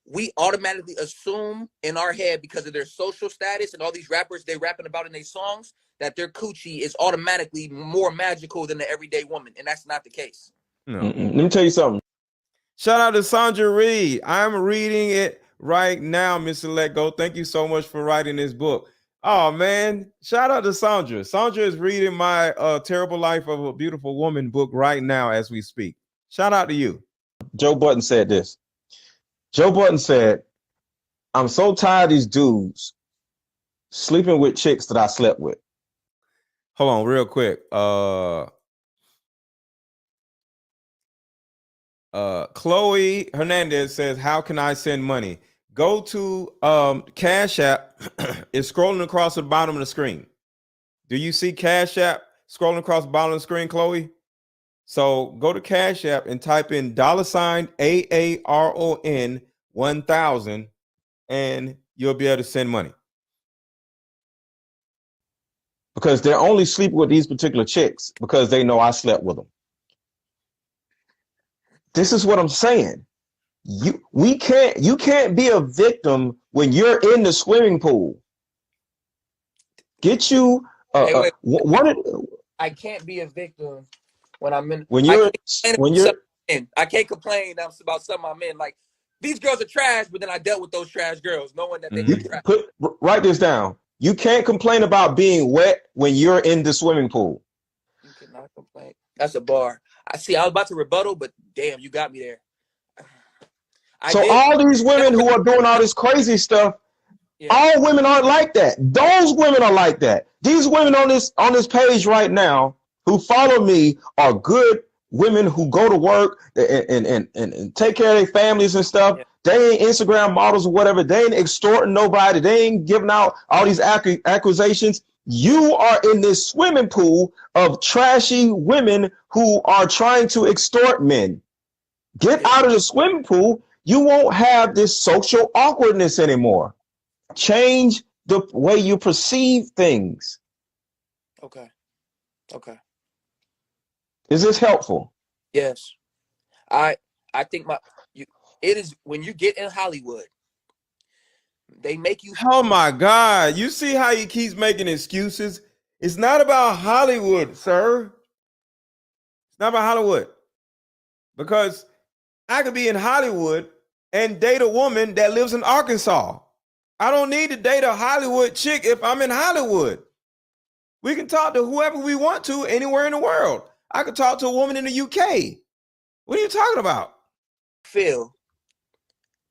We automatically assume in our head because of their social status and all these rappers they rapping about in their songs that their coochie is automatically more magical than the everyday woman, and that's not the case. No. Let me tell you something. Shout out to Sandra Reed. I'm reading it right now, Mr. Let Go. Thank you so much for writing this book. Oh man, shout out to Sandra. Sandra is reading my Terrible Life of a Beautiful Woman book right now as we speak. Shout out to you. Joe Budden said this. Joe Budden said, I'm so tired of these dudes sleeping with chicks that I slept with. Hold on real quick. Chloe Hernandez says, how can I send money? Go to Cash App. It's scrolling across the bottom of the screen. Do you see Cash App scrolling across the bottom of the screen, Chloe? So go to Cash App and type in $AARON 1000 and you'll be able to send money. Because they're only sleeping with these particular chicks because they know I slept with them. This is what I'm saying. You can't be a victim when you're in the swimming pool. Get you Hey, what I can't be a victim when I'm in. when you're I can't complain about something I'm in. Like, these girls are trash, but then I dealt with those trash girls, knowing that they were trash. Write this down. You can't complain about being wet when you're in the swimming pool. You cannot complain. That's a bar. I was about to rebuttal, but damn, you got me there. All these women who are doing all this crazy stuff, all women aren't like that. Those women are like that. These women on this page right now who follow me are good women who go to work and take care of their families and stuff. Yeah. They ain't Instagram models or whatever. They ain't extorting nobody. They ain't giving out all these accusations. You are in this swimming pool of trashy women who are trying to extort men. Get out of the swimming pool. You won't have this social awkwardness anymore. Change the way you perceive things. Okay. Is this helpful? Yes. I think it is when you get in Hollywood, they make you. Oh my God. You see how he keeps making excuses? It's not about Hollywood, sir. It's not about Hollywood. Because I could be in Hollywood and date a woman that lives in Arkansas. I don't need to date a Hollywood chick if I'm in Hollywood. We can talk to whoever we want to anywhere in the world. I could talk to a woman in the UK. What are you talking about? Phil,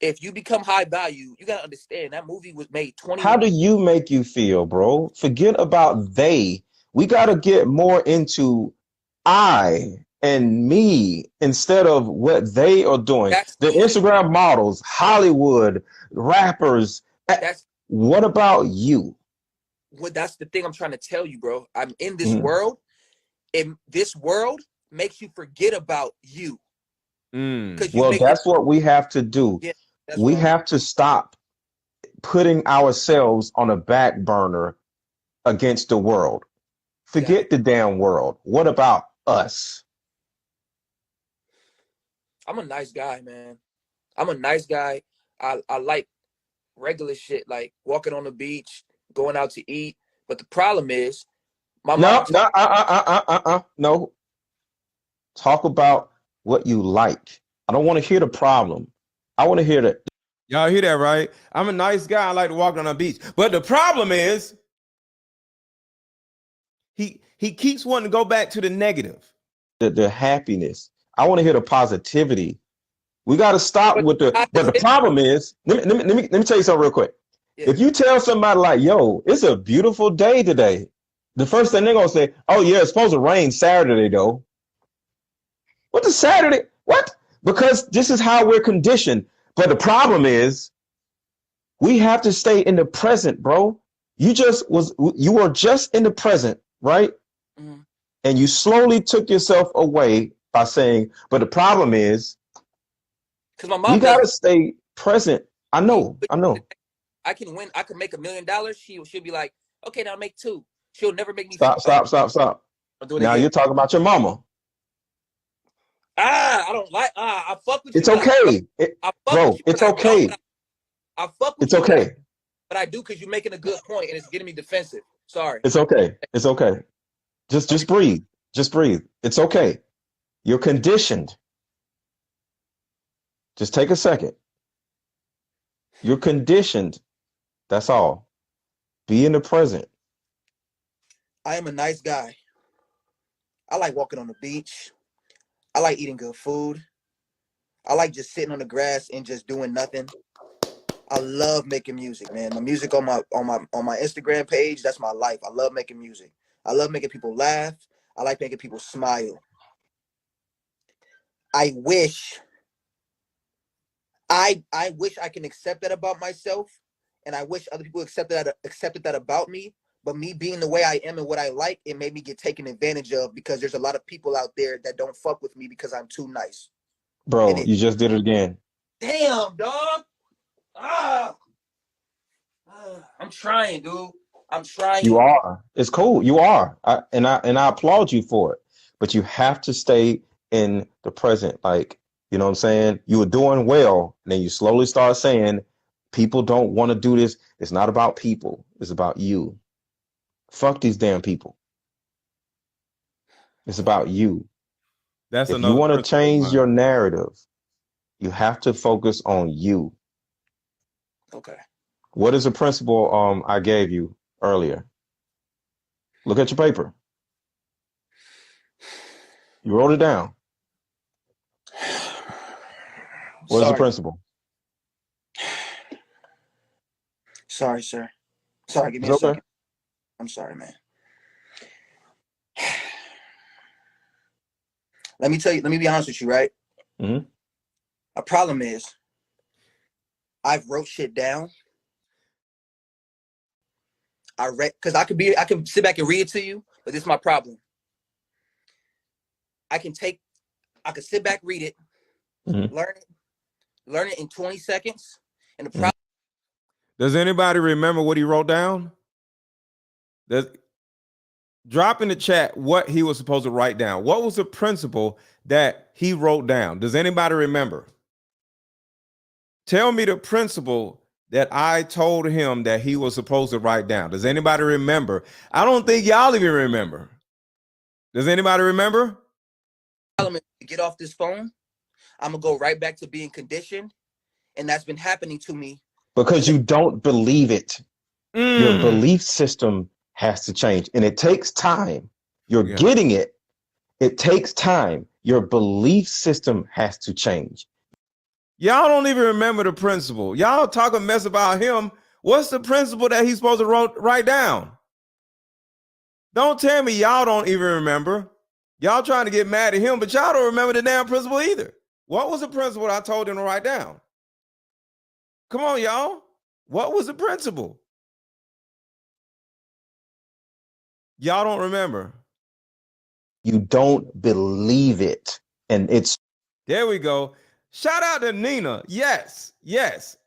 if you become high value, you got to understand that movie was made 20 How do you make you feel, bro? Forget about they. We got to get more into I and me instead of what they are doing. The Instagram models, Hollywood, rappers. What about you? Well, that's the thing I'm trying to tell you, bro. I'm in this world, and this world makes you forget about you. Well, that's what we have to do. Yeah, we have to stop putting ourselves on a back burner against the world. Forget the damn world. What about us? I'm a nice guy, man. I'm a nice guy. I like regular shit, like walking on the beach, going out to eat. But the problem is, No. Talk about what you like. I don't want to hear the problem. I want to hear that. Y'all hear that, right? I'm a nice guy. I like to walk on the beach. But the problem is, he keeps wanting to go back to the negative. The happiness. I want to hear the positivity. We got to stop with the. But the problem is, let me tell you something real quick. Yeah. If you tell somebody like, "Yo, it's a beautiful day today," the first thing they're gonna say, "Oh yeah, it's supposed to rain Saturday though." What the Saturday? What? Because this is how we're conditioned. But the problem is, we have to stay in the present, bro. You were just in the present, right? Mm-hmm. And you slowly took yourself away by saying, but the problem is, because my mom, you gotta stay present. I know. I can win. I can make $1 million. She'll be like, okay, now make 2. She'll never make me. Stop. Now you're talking about your mama. I don't like. I fuck with you. It's okay, bro. It's okay. I fuck with you. It's okay. But I do because you're making a good point and it's getting me defensive. Sorry. It's okay. It's okay. Just breathe. Just breathe. It's okay. You're conditioned. Just take a second. You're conditioned. That's all. Be in the present. I am a nice guy. I like walking on the beach. I like eating good food. I like just sitting on the grass and just doing nothing. I love making music, man. My music on my Instagram page, that's my life. I love making music. I love making people laugh. I like making people smile. I wish I can accept that about myself, and I wish other people accepted that about me. But me being the way I am and what I like, it made me get taken advantage of because there's a lot of people out there that don't fuck with me because I'm too nice. Bro, you just did it again. Damn, dog. I'm trying, dude. I'm trying. You are. It's cool. You are. And I applaud you for it. But you have to stay in the present. Like, you know what I'm saying? You were doing well. And then you slowly start saying, people don't want to do this. It's not about people. It's about you. Fuck these damn people. It's about you. That's if you another want to principle, change man. your narrative, you have to focus on you. Okay. What is the principle I gave you earlier? Look at your paper. You wrote it down. What is the principle? Sorry, sir. Sorry, give me It's a okay. second. I'm sorry, man. Let me be honest with you, right? Mm-hmm. A problem is I've wrote shit down. I read because I can sit back and read it to you, but this is my problem. I could sit back, read it, Mm-hmm. learn it in 20 seconds. And the Mm-hmm. problem. Does anybody remember what he wrote down? Drop in the chat what he was supposed to write down. What was the principle that he wrote down? Does anybody remember? Tell me the principle that I told him that he was supposed to write down. Does anybody remember? I don't think y'all even remember. Does anybody remember? To get off this phone, I'm gonna go right back to being conditioned, and that's been happening to me Because you don't believe it. Your belief system has to change, and it takes time. You're getting it. It takes time. Your belief system has to change. Y'all don't even remember the principle. Y'all talk a mess about him. What's the principle that he's supposed to write down? Don't tell me y'all don't even remember. Y'all trying to get mad at him, but y'all don't remember the damn principle either. What was the principle I told him to write down? Come on, y'all. What was the principle? Y'all don't remember. You don't believe it. And it's... There we go. Shout out to Nina. Yes.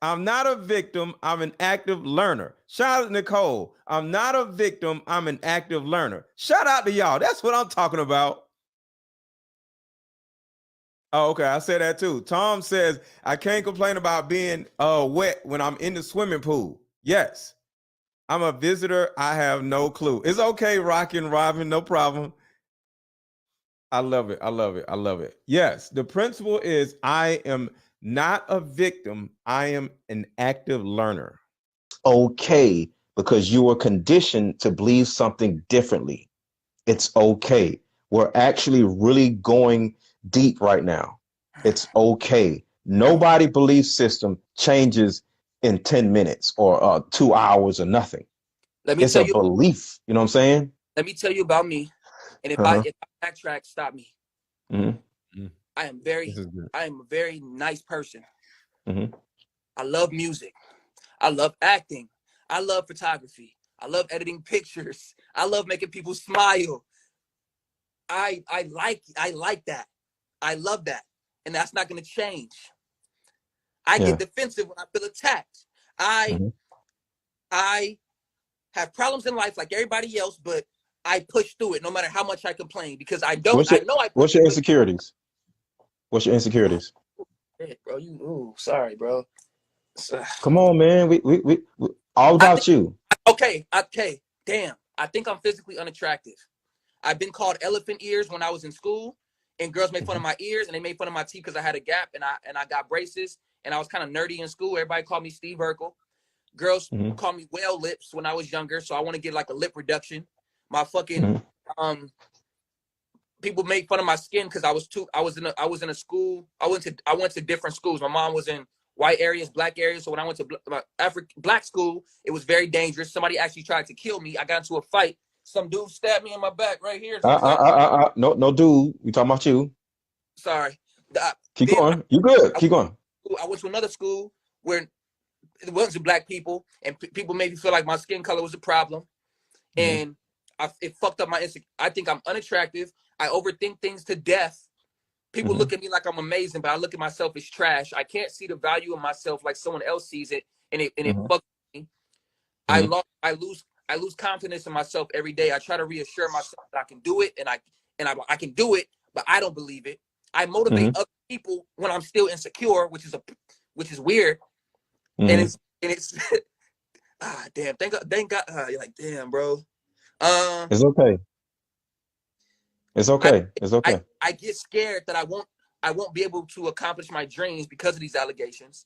I'm not a victim. I'm an active learner. Shout out to Nicole. I'm not a victim. I'm an active learner. Shout out to y'all. That's what I'm talking about. Oh, okay. I said that too. Tom says, I can't complain about being wet when I'm in the swimming pool. Yes. I'm a visitor. I have no clue. It's okay, Rockin' Robin. No problem. I love it. Yes, the principle is I am not a victim. I am an active learner. Okay, because you were conditioned to believe something differently. It's okay. We're actually really going deep right now. It's okay. Nobody belief system changes in 10 minutes or 2 hours or nothing. It's a belief. You know what I'm saying? Let me tell you about me. And if I backtrack, stop me. Mm-hmm. I am a very nice person. Mm-hmm. I love music. I love acting. I love photography. I love editing pictures. I love making people smile. I like that. I love that. And that's not going to change. I get defensive when I feel attacked. I have problems in life like everybody else, but I push through it no matter how much I complain because What's your insecurities? What's your insecurities? Bro, sorry, bro. Come on, man. We all about you. Okay. Damn. I think I'm physically unattractive. I've been called elephant ears when I was in school, and girls made fun of my ears, and they made fun of my teeth because I had a gap, and I got braces, and I was kind of nerdy in school. Everybody called me Steve Urkel. Girls call me whale lips when I was younger, so I want to get like a lip reduction. My fucking people make fun of my skin because I was in a school. I went to different schools. My mom was in white areas, black areas. So when I went to black school, it was very dangerous. Somebody actually tried to kill me. I got into a fight. Some dude stabbed me in my back right here. No, dude. We talking about you. Sorry. Keep going. You good. Keep going. I went to another school where it wasn't black people, and people made me feel like my skin color was a problem. And it fucked up my insecurity. I think I'm unattractive. I overthink things to death. People look at me like I'm amazing, but I look at myself as trash. I can't see the value of myself like someone else sees it, and it fucks me. I lose confidence in myself every day. I try to reassure myself that I can do it, and I can do it, but I don't believe it. I motivate other people when I'm still insecure, which is weird. And it's damn. Thank God. You're like, damn, bro. It's okay. It's okay. It's okay. I get scared that I won't be able to accomplish my dreams because of these allegations.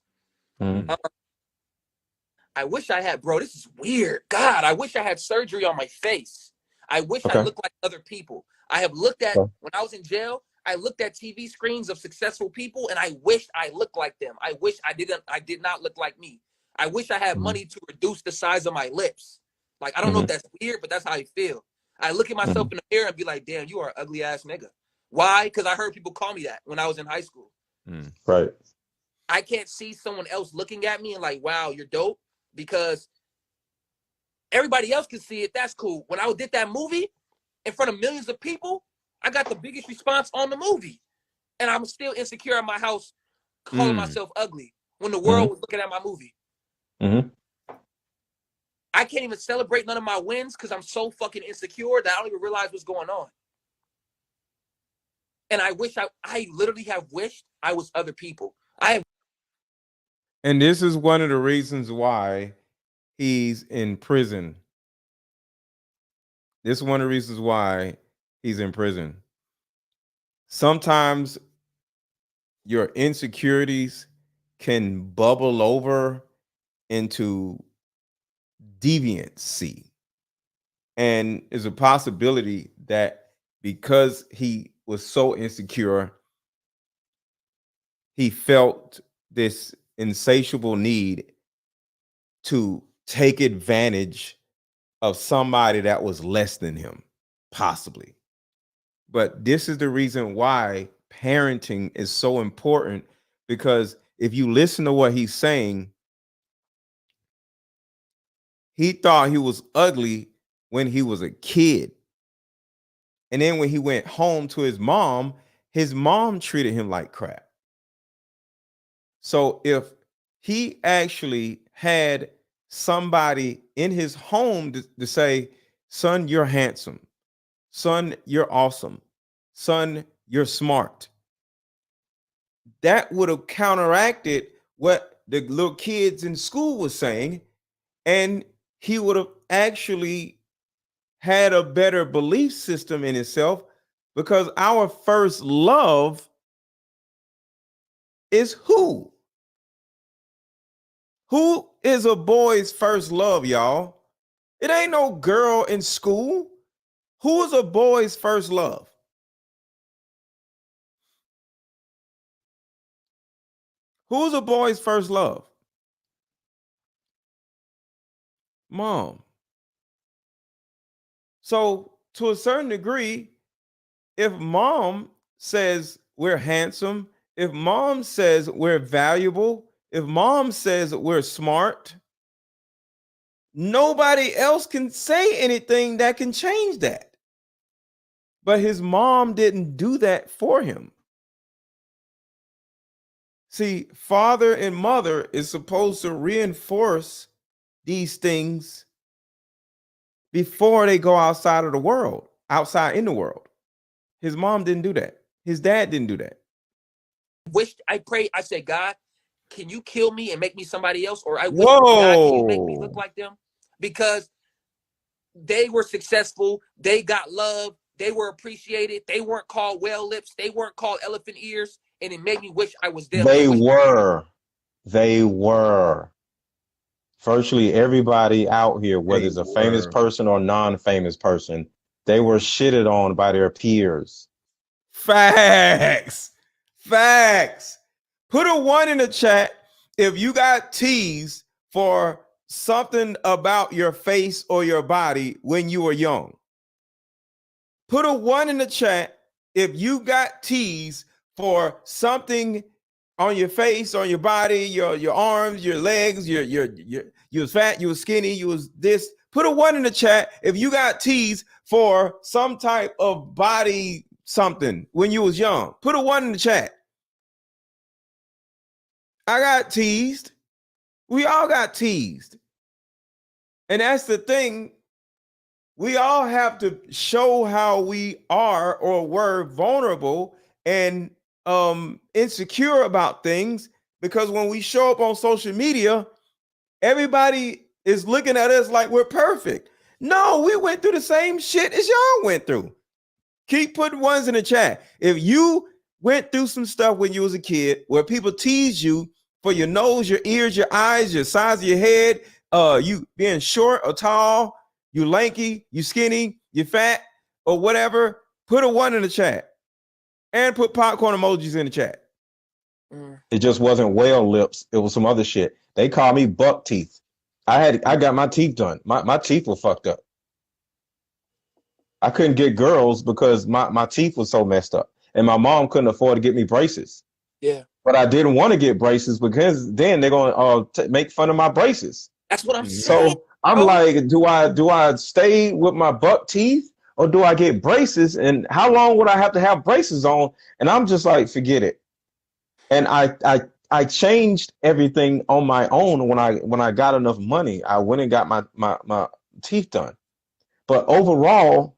I wish I had, bro. This is weird. God, I wish I had surgery on my face. I wish I looked like other people. I have looked at when I was in jail. I looked at TV screens of successful people, and I wished I looked like them. I wish I did not look like me. I wish I had money to reduce the size of my lips. Like, I don't know if that's weird, but that's how I feel. I look at myself in the mirror and be like, damn, you are an ugly ass nigga. Why? Because I heard people call me that when I was in high school. Right. I can't see someone else looking at me and like, wow, you're dope, because everybody else can see it. That's cool. When I did that movie in front of millions of people, I got the biggest response on the movie. And I'm still insecure in my house, calling myself ugly when the world was looking at my movie. I can't even celebrate none of my wins because I'm so fucking insecure that I don't even realize what's going on. And I wish I literally have wished I was other people. And this is one of the reasons why he's in prison. This is one of the reasons why he's in prison. Sometimes your insecurities can bubble over into deviancy. And there's a possibility that because he was so insecure, he felt this insatiable need to take advantage of somebody that was less than him, possibly. But this is the reason why parenting is so important, because if you listen to what he's saying, he thought he was ugly when he was a kid. And then when he went home to his mom treated him like crap. So if he actually had somebody in his home to say, son, you're handsome. Son, you're awesome. Son, you're smart. That would have counteracted what the little kids in school was saying. And he would have actually had a better belief system in himself, because our first love is who? Who is a boy's first love, y'all? It ain't no girl in school. Who is a boy's first love? Who's a boy's first love? Mom. So to a certain degree, if mom says we're handsome, if mom says we're valuable, if mom says we're smart, nobody else can say anything that can change that. But his mom didn't do that for him. See, father and mother is supposed to reinforce these things before they go outside of the world, outside in the world. His mom didn't do that. His dad didn't do that. I prayed, I said, God, can you kill me and make me somebody else? Or I wish, God, can you make me look like them? Because they were successful. They got love. They were appreciated. They weren't called whale lips. They weren't called elephant ears. And it made me wish I was them. They were. Virtually everybody out here, whether it's a famous person or non-famous person, they were shitted on by their peers. Facts. Put a 1 in the chat if you got teased for something about your face or your body when you were young. Put a 1 in the chat if you got teased for something on your face, on your body, your arms, your legs, you was fat, you was skinny, you was this. Put a 1 in the chat if you got teased for some type of body something when you was young. Put a 1 in the chat. I got teased. We all got teased. And that's the thing. We all have to show how we are or were vulnerable and insecure about things, because when we show up on social media, everybody is looking at us like we're perfect. No, we went through the same shit as y'all went through. Keep putting 1s in the chat. If you went through some stuff when you was a kid where people teased you for your nose, your ears, your eyes, your size of your head, you being short or tall, you lanky, you skinny, you fat, or whatever, put a 1 in the chat. And put popcorn emojis in the chat. It just wasn't whale lips. It was some other shit. They call me buck teeth. I got my teeth done. My teeth were fucked up. I couldn't get girls because my teeth was so messed up. And my mom couldn't afford to get me braces. Yeah. But I didn't want to get braces because then they're going to make fun of my braces. That's what I'm saying. So I'm like, do I stay with my buck teeth or do I get braces? And how long would I have to have braces on? And I'm just like, forget it. And I changed everything on my own when I got enough money. I went and got my teeth done. But overall,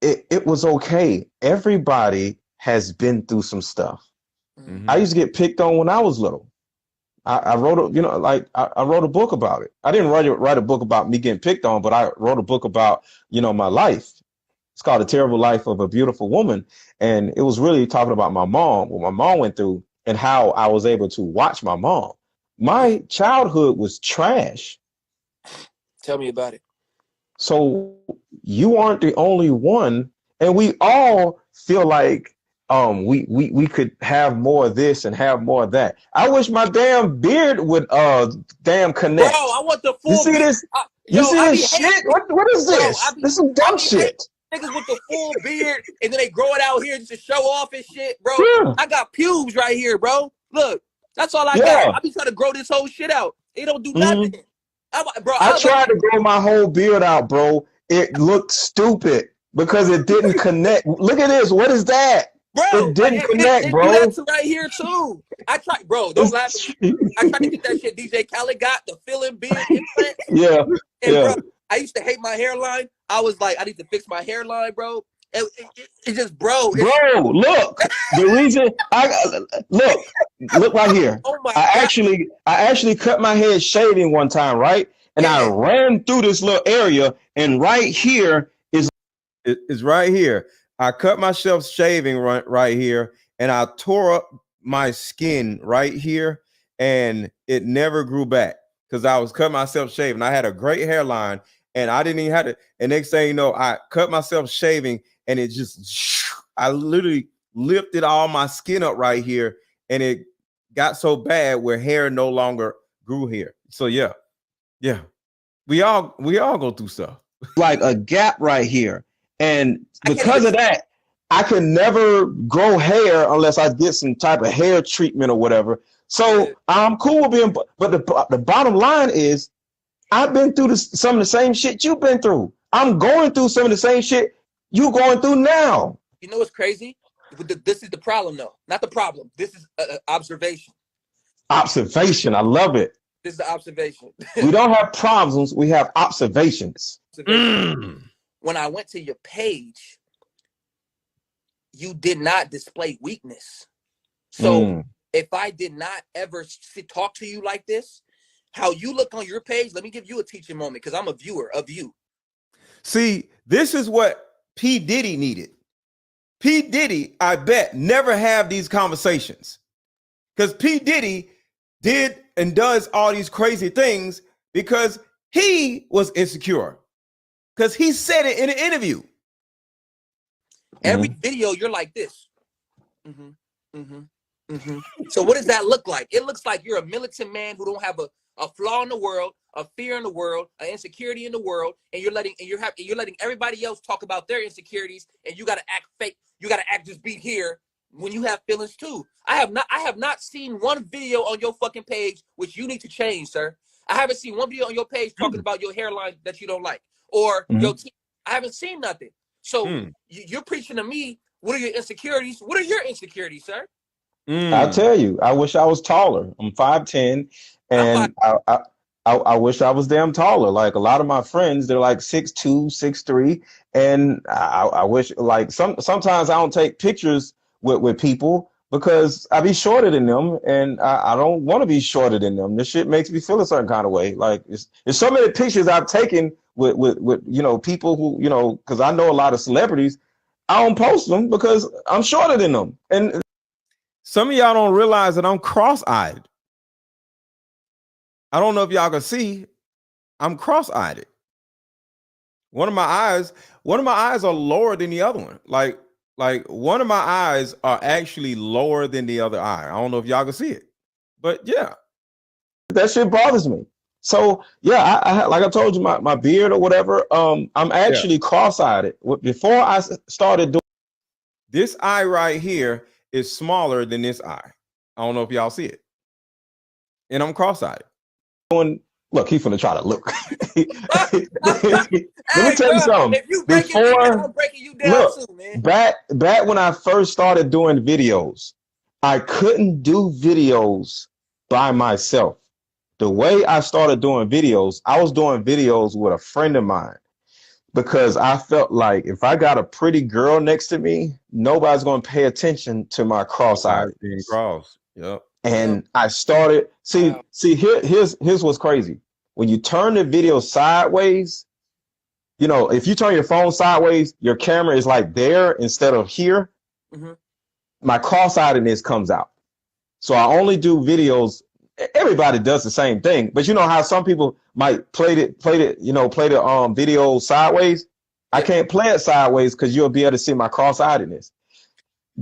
it was okay. Everybody has been through some stuff. Mm-hmm. I used to get picked on when I was little. I wrote I wrote a book about it. I didn't write a book about me getting picked on, but I wrote a book about, my life. It's called The Terrible Life of a Beautiful Woman. And it was really talking about my mom, what my mom went through, and how I was able to watch my mom. My childhood was trash. Tell me about it. So you aren't the only one. And we all feel like we could have more of this and have more of that. I wish my damn beard would damn connect. Bro, I want the full You see beard. this? You see this shit? What is this? This is some dumb shit. Niggas with the full beard and then they grow it out here just to show off and shit, bro. Yeah. I got pubes right here, bro. Look, that's all I got. I be trying to grow this whole shit out. It don't do nothing. I tried to grow my whole beard out, bro. It looked stupid because it didn't connect. Look at this. What is that? Bro, it didn't connect, it bro. do that to right here too. I tried, bro. Don't laugh at me. I tried to get that shit DJ Khaled got, the filling beard implant. Yeah. And yeah. bro, I used to hate my hairline. I was like, I need to fix my hairline, bro. It just, bro. Look. The reason look right here. Oh my I God. actually cut my head shaving one time, right? And I ran through this little area, and right here is right here. I cut myself shaving right here, and I tore up my skin right here, and it never grew back because I was cutting myself shaving. I had a great hairline, and I didn't even have to. And next thing you know, I cut myself shaving, and it just, I literally lifted all my skin up right here, and it got so bad where hair no longer grew here. So yeah, we all go through stuff. Like a gap right here. And because of that, I can never grow hair unless I get some type of hair treatment or whatever. So I'm cool with being, but the bottom line is I've been through some of the same shit you've been through. I'm going through some of the same shit you're going through now. You know what's crazy? This is the problem, though. Not the problem. This is observation. Observation. I love it. This is the observation. We don't have problems. We have observations. When I went to your page, you did not display weakness. So if I did not ever talk to you like this, how you look on your page, let me give you a teaching moment because I'm a viewer of you. See, this is what P. Diddy needed. P. Diddy, I bet, never have these conversations because P. Diddy did and does all these crazy things because he was insecure. Because he said it in an interview. Every video, you're like this. So what does that look like? It looks like you're a militant man who don't have a flaw in the world, a fear in the world, an insecurity in the world, and you're letting everybody else talk about their insecurities, and you gotta act fake. You gotta act just be here when you have feelings too. I have not seen one video on your fucking page which you need to change, sir. I haven't seen one video on your page talking about your hairline that you don't like or your teeth. I haven't seen nothing. So you're preaching to me. What are your insecurities? What are your insecurities, sir? I'll tell you, I wish I was taller. I'm 5'10", and I wish I was damn taller. Like a lot of my friends, they're like 6'2", 6'3", and I wish like sometimes I don't take pictures with people because I be shorter than them, and I don't want to be shorter than them. This shit makes me feel a certain kind of way. Like it's so many pictures I've taken with you know, people who, you know, because I know a lot of celebrities. I don't post them because I'm shorter than them, and some of y'all don't realize that I'm cross-eyed. I don't know if y'all can see. I'm cross-eyed. One of my eyes are lower than the other one. Like one of my eyes are actually lower than the other eye. I don't know if y'all can see it, but yeah, that shit bothers me. So yeah, I like I told you, my beard or whatever. I'm actually cross-eyed. Before I started doing this eye right here is smaller than this eye. I don't know if y'all see it. And I'm cross-eyed. Look, he's gonna try to look. Let me tell you something. If you break it, I'm breaking you down too, man. Back when I first started doing videos, I couldn't do videos by myself. The way I started doing videos, I was doing videos with a friend of mine because I felt like if I got a pretty girl next to me, nobody's going to pay attention to my cross-eyed. Yep. And I started here's what's crazy. When you turn the video sideways, you know, if you turn your phone sideways, your camera is like there instead of here. My cross-eyedness comes out. So I only do videos. Everybody does the same thing, but you know how some people might play the video sideways. I can't play it sideways because you'll be able to see my cross-eyedness.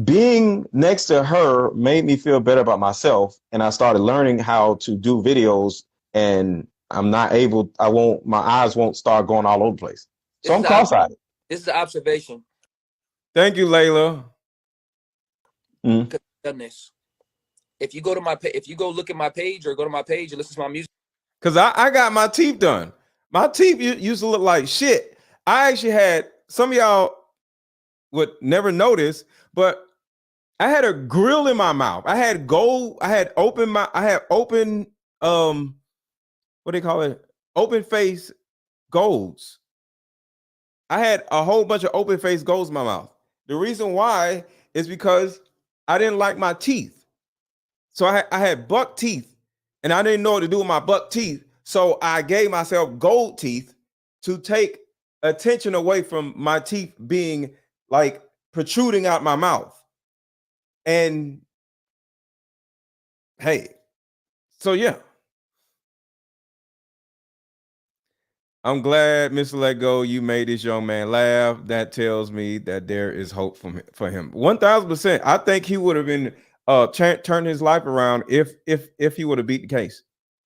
Being next to her made me feel better about myself, and I started learning how to do videos, and my eyes won't start going all over the place. So I'm cross-eyed. This is an observation. Thank you, Layla. Done this. If you go to if you go look at my page or go to my page and listen to my music. Because I got my teeth done. My teeth used to look like shit. I actually had, some of y'all would never notice, but I had a grill in my mouth. I had open, what do they call it? Open face golds. I had a whole bunch of open face golds in my mouth. The reason why is because I didn't like my teeth. So I had buck teeth, and I didn't know what to do with my buck teeth. So I gave myself gold teeth to take attention away from my teeth being like protruding out my mouth. And hey, so yeah. I'm glad, Mr. Let Go, you made this young man laugh. That tells me that there is hope for him. 1000%. I think he would have been turn his life around if he would have beat the case,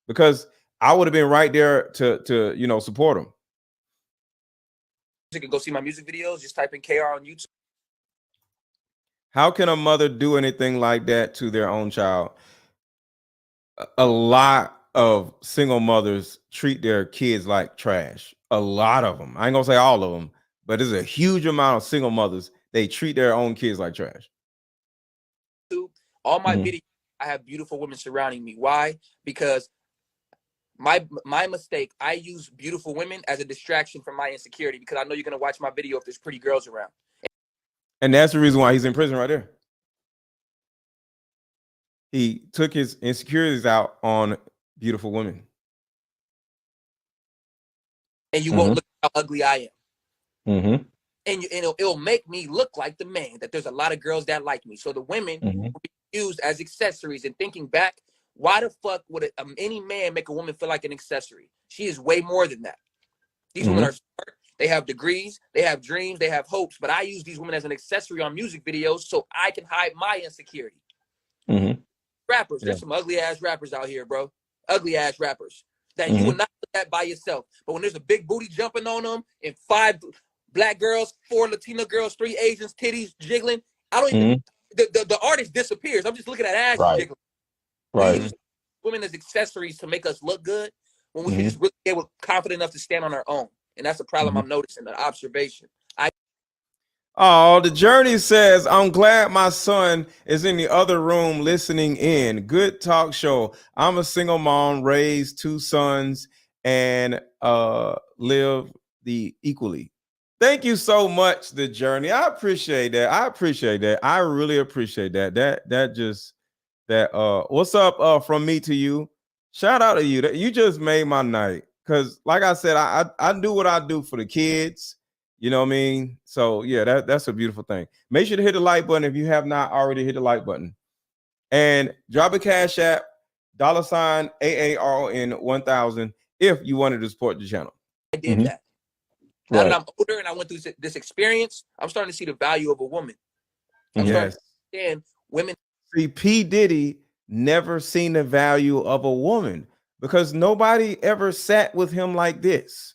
because I would have been right there to you know, support him. You can go see my music videos. Just type in KR on YouTube. How can a mother do anything like that to their own child? A lot of single mothers treat their kids like trash. A lot of them. I ain't gonna say all of them, but there's a huge amount of single mothers. They treat their own kids like trash. All my videos, I have beautiful women surrounding me. Why? Because my mistake, I use beautiful women as a distraction from my insecurity, because I know you're gonna watch my video if there's pretty girls around. And that's the reason why he's in prison right there. He took his insecurities out on beautiful women. And you won't look how ugly I am. And it'll make me look like the man, that there's a lot of girls that like me. So the women will be used as accessories. And thinking back, Why the fuck would any man make a woman feel like an accessory? She is way more than that. These women are smart. They have degrees. They have dreams. They have hopes. But I use these women as an accessory on music videos so I can hide my insecurity. Rappers, there's some ugly ass rappers out here, bro. Ugly ass rappers that you would not look at by yourself. But when there's a big booty jumping on them and 5 black girls, 4 Latina girls, 3 Asians, titties jiggling, I don't even. The artist disappears. I'm just looking at ass jiggling. We use women as accessories to make us look good when we should just really be able, confident enough to stand on our own. And that's the problem I'm noticing, the observation. Oh, the journey says, I'm glad my son is in the other room listening in. Good talk show. I'm a single mom, raised 2 sons, and live the equally. Thank you so much, the journey. I appreciate that. I appreciate that. I really appreciate that. What's up from me to you? Shout out to you. You just made my night. Because like I said, I do what I do for the kids. You know what I mean? So yeah, that's a beautiful thing. Make sure to hit the like button if you have not already hit the like button. And drop a cash app, $ AARON 1000 if you wanted to support the channel. I did that. Now that I'm older and I went through this experience, I'm starting to see the value of a woman. I'm starting to understand women. See, P. Diddy never seen the value of a woman because nobody ever sat with him like this.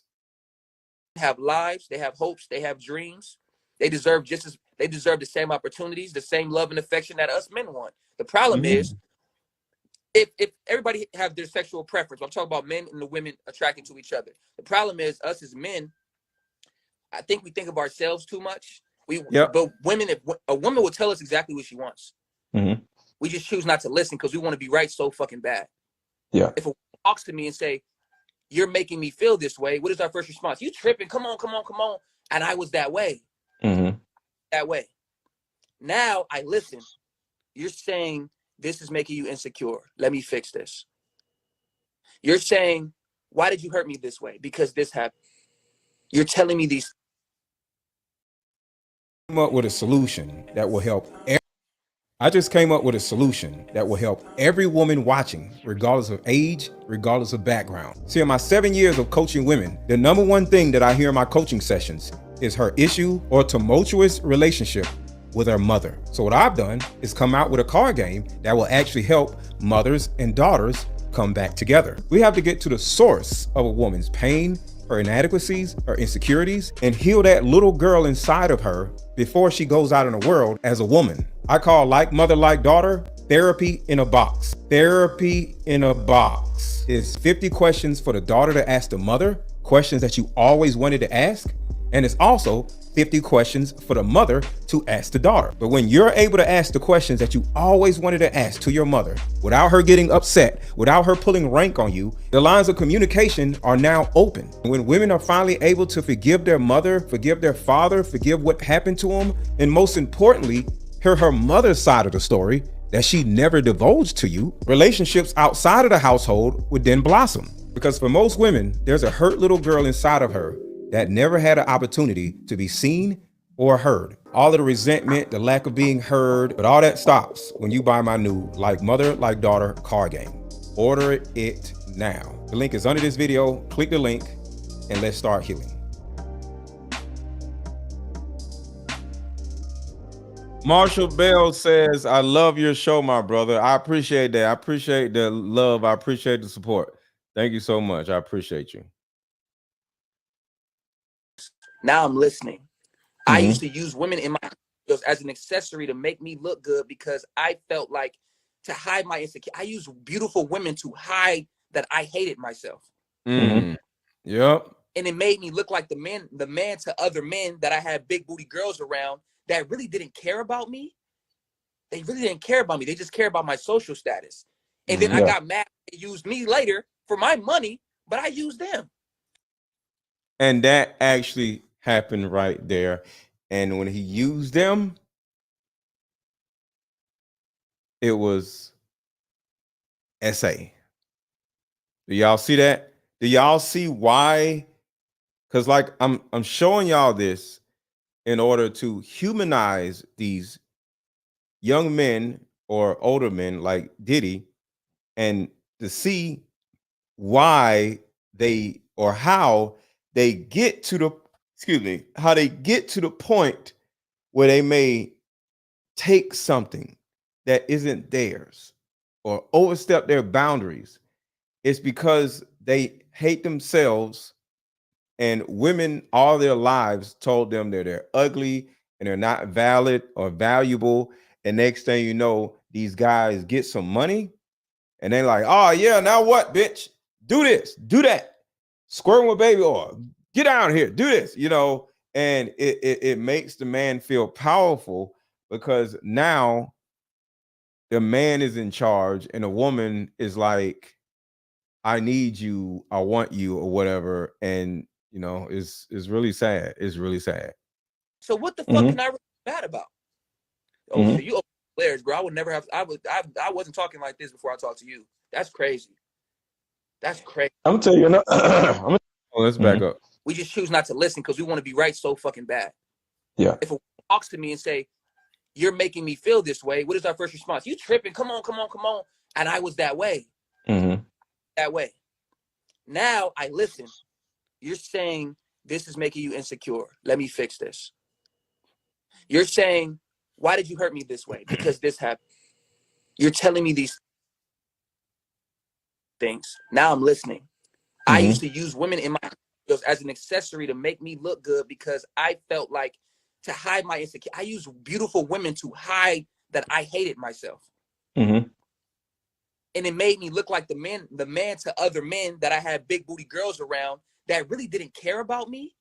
Have lives, they have hopes, they have dreams. They deserve the same opportunities, the same love and affection that us men want. The problem is if everybody have their sexual preference, I'm talking about men and the women attracting to each other. The problem is us as men, I think we think of ourselves too much. But women, if a woman will tell us exactly what she wants, we just choose not to listen because we want to be right so fucking bad. Yeah. If a woman talks to me and say, you're making me feel this way, what is our first response? You tripping, come on. And I was that way. That way. Now I listen. You're saying this is making you insecure. Let me fix this. You're saying, why did you hurt me this way? Because this happened. You're telling me these. Came up with a solution that will help. I just came up with a solution that will help every woman watching, regardless of age, regardless of background. See, in my 7 years of coaching women, the number one thing that I hear in my coaching sessions is her issue or tumultuous relationship with her mother. So what I've done is come out with a card game that will actually help mothers and daughters come back together. We have to get to the source of a woman's pain, her inadequacies, her insecurities, and heal that little girl inside of her before she goes out in the world as a woman. I call Like Mother, Like Daughter, therapy in a box. Therapy in a box is 50 questions for the daughter to ask the mother, questions that you always wanted to ask. And it's also 50 questions for the mother to ask the daughter. But when you're able to ask the questions that you always wanted to ask to your mother without her getting upset, without her pulling rank on you, the lines of communication are now open. When women are finally able to forgive their mother, forgive their father, forgive what happened to them, and most importantly, hear her mother's side of the story that she never divulged to you, relationships outside of the household would then blossom. Because for most women, there's a hurt little girl inside of her that never had an opportunity to be seen or heard. All of the resentment, the lack of being heard, but all that stops when you buy my new Like Mother, Like Daughter card game. Order it now. The link is under this video. Click the link and let's start healing. Marshall Bell says, I love your show, my brother. I appreciate that. I appreciate the love. I appreciate the support. Thank you so much. I appreciate you. Now I'm listening. I used to use women in my videos as an accessory to make me look good because I felt like to hide my insecurity. I used beautiful women to hide that I hated myself. Yep. And it made me look like the man to other men that I had big booty girls around that really didn't care about me. They really didn't care about me. They just care about my social status. And then I got mad. They used me later for my money, but I used them. And that actually happened right there. And when he used them, it was SA. Do y'all see that? Do y'all see why? Because like I'm showing y'all this in order to humanize these young men or older men like Diddy and to see why they or how they get to the how they get to the point where they may take something that isn't theirs or overstep their boundaries. It's because they hate themselves, and women all their lives told them that they're ugly and they're not valid or valuable. And next thing you know, these guys get some money and they're like, oh yeah, now what, bitch? Do this, do that. Squirting with baby oil. Get out here, do this, and it makes the man feel powerful because now the man is in charge and the woman is like, I need you, I want you, or whatever. And it's really sad. It's really sad. So what the fuck can I really be mad about? Oh shit, you open players, bro. I would never have. I wasn't talking like this before I talked to you. That's crazy. That's crazy. I'm gonna tell you another. Let's back up. We just choose not to listen because we want to be right so fucking bad. Yeah. If a woman talks to me and say, "You're making me feel this way," what is our first response? You tripping? Come on, come on, come on. And I was that way. That way. Now I listen. You're saying this is making you insecure. Let me fix this. You're saying, why did you hurt me this way? Because this happened. You're telling me these things. Now I'm listening. I used to use women in my videos as an accessory to make me look good because I felt like to hide my insecurity. I used beautiful women to hide that I hated myself. And it made me look like the man to other men that I had big booty girls around that really didn't care about me.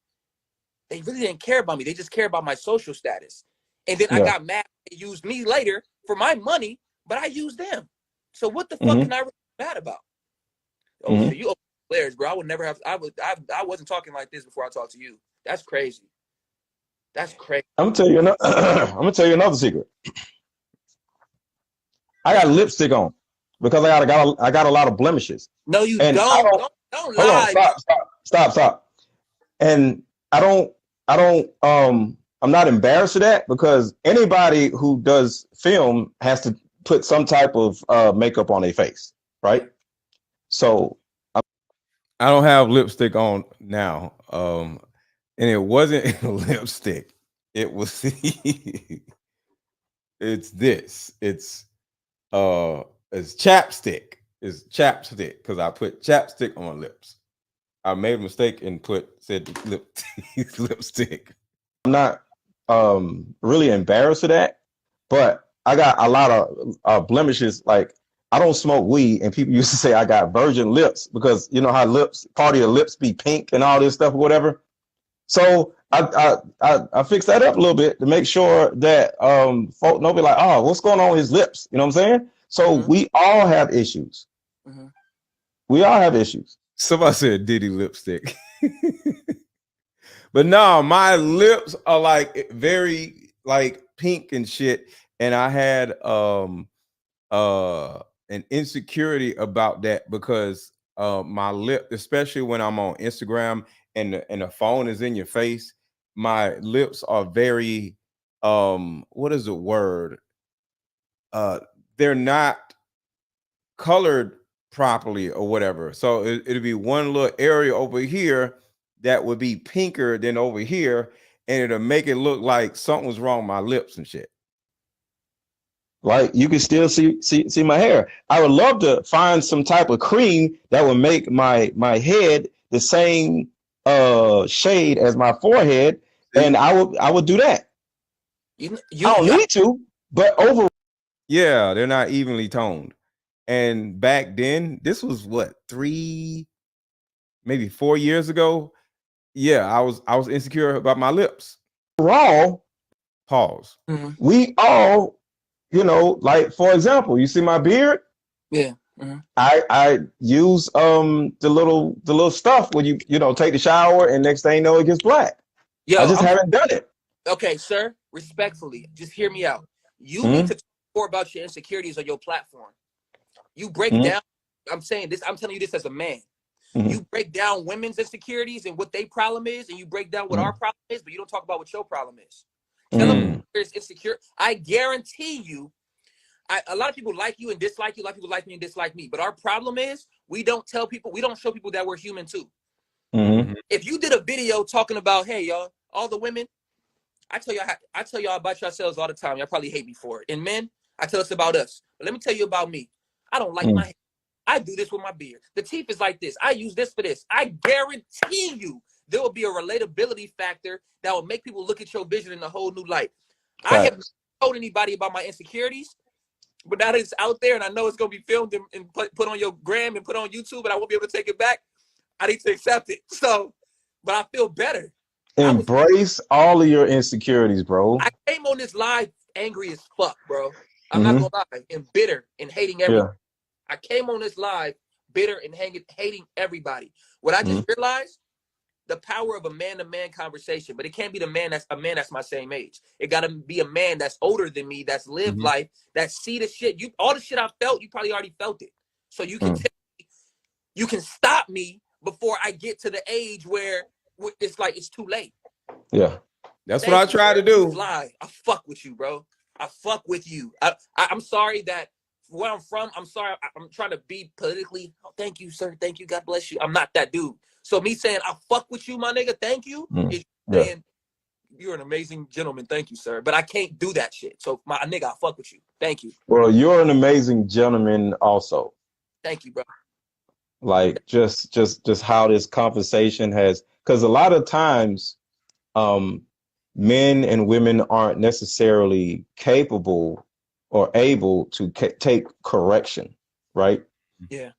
They really didn't care about me. They just care about my social status. And then I got mad. They used me later for my money, but I used them. So what the fuck can I really be mad about? Oh, so you open players, bro. I would never have. I wasn't talking like this before I talked to you. That's crazy. That's crazy. I'm gonna tell you another. I'm gonna tell you another secret. I got lipstick on because I got a lot of blemishes. No, you and don't. Don't lie. Stop. And I'm not embarrassed of that because anybody who does film has to put some type of makeup on their face, right? So I don't have lipstick on now. And it wasn't lipstick. It was it's this. It's chapstick. It's chapstick because I put chapstick on my lips. I made a mistake and said lipstick. I'm not really embarrassed of that, but I got a lot of blemishes. Like I don't smoke weed, and people used to say I got virgin lips because you know how part of your lips be pink and all this stuff or whatever. So I fixed that up a little bit to make sure that folk don't be like, oh, what's going on with his lips? You know what I'm saying? So we all have issues. We all have issues. Somebody said Diddy lipstick. But no, my lips are like very like pink and shit. And I had an insecurity about that because my lip, especially when I'm on Instagram and the phone is in your face, my lips are very what is the word? They're not colored properly or whatever. So it'll be one little area over here that would be pinker than over here, and it'll make it look like something was wrong with my lips and shit. Like you can still see my hair. I would love to find some type of cream that would make my head the same shade as my forehead, and I would do that. I don't need to, but over. Yeah, they're not evenly toned. And back then, this was what, 3, maybe 4 years ago. Yeah, I was insecure about my lips. Raw. Pause. We all, you know, like for example, you see my beard. Yeah. I use the little stuff when you take the shower and next thing you know it gets black. Yo, I just haven't done it. Okay, sir. Respectfully, just hear me out. You need to talk more about your insecurities on your platform. You break down. I'm saying this. I'm telling you this as a man. You break down women's insecurities and what their problem is, and you break down what our problem is, but you don't talk about what your problem is. Tell them it's insecure. I guarantee you, a lot of people like you and dislike you. A lot of people like me and dislike me. But our problem is we don't tell people, we don't show people that we're human too. Mm-hmm. If you did a video talking about, hey, y'all, all the women, I tell y'all about yourselves all the time. Y'all probably hate me for it. And men, I tell us about us. But let me tell you about me. I don't like my hair. I do this with my beard. The teeth is like this. I use this for this. I guarantee you there will be a relatability factor that will make people look at your vision in a whole new light. Facts. I haven't told anybody about my insecurities, but now that it's out there and I know it's going to be filmed and put on your gram and put on YouTube and I won't be able to take it back, I need to accept it. So, but I feel better. Embrace all of your insecurities, bro. I came on this live angry as fuck, bro. I'm not going to lie, and bitter and hating everyone. I came on this live bitter and hating everybody. What I just realized, the power of a man-to-man conversation, but it can't be the man that's my same age. It got to be a man that's older than me, that's lived life, that see the shit. All the shit I felt, you probably already felt it. So you can tell me, you can stop me before I get to the age where it's like it's too late. Yeah, that's what I try to do. Fly, I fuck with you, bro. I fuck with you. I'm sorry that where I'm from, I'm sorry. I'm trying to be politically. Oh, thank you, sir. Thank you. God bless you. I'm not that dude. So me saying I fuck with you, my nigga, thank you, is saying you're an amazing gentleman. Thank you, sir. But I can't do that shit. So my nigga, I fuck with you. Thank you. Well, you're an amazing gentleman also. Thank you, bro. Like just how this conversation has, because a lot of times men and women aren't necessarily capable or able to take correction, right? Yeah.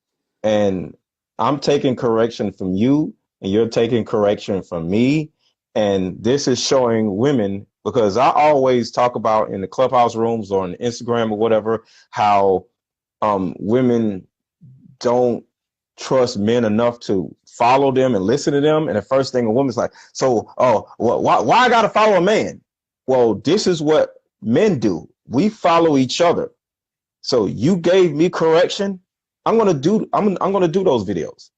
And I'm taking correction from you and you're taking correction from me. And this is showing women, because I always talk about in the clubhouse rooms or on Instagram or whatever, how women don't trust men enough to follow them and listen to them. And the first thing a woman's like, so, why I got to follow a man? Well, this is what men do. We follow each other. So you gave me correction. I'm going to do those videos.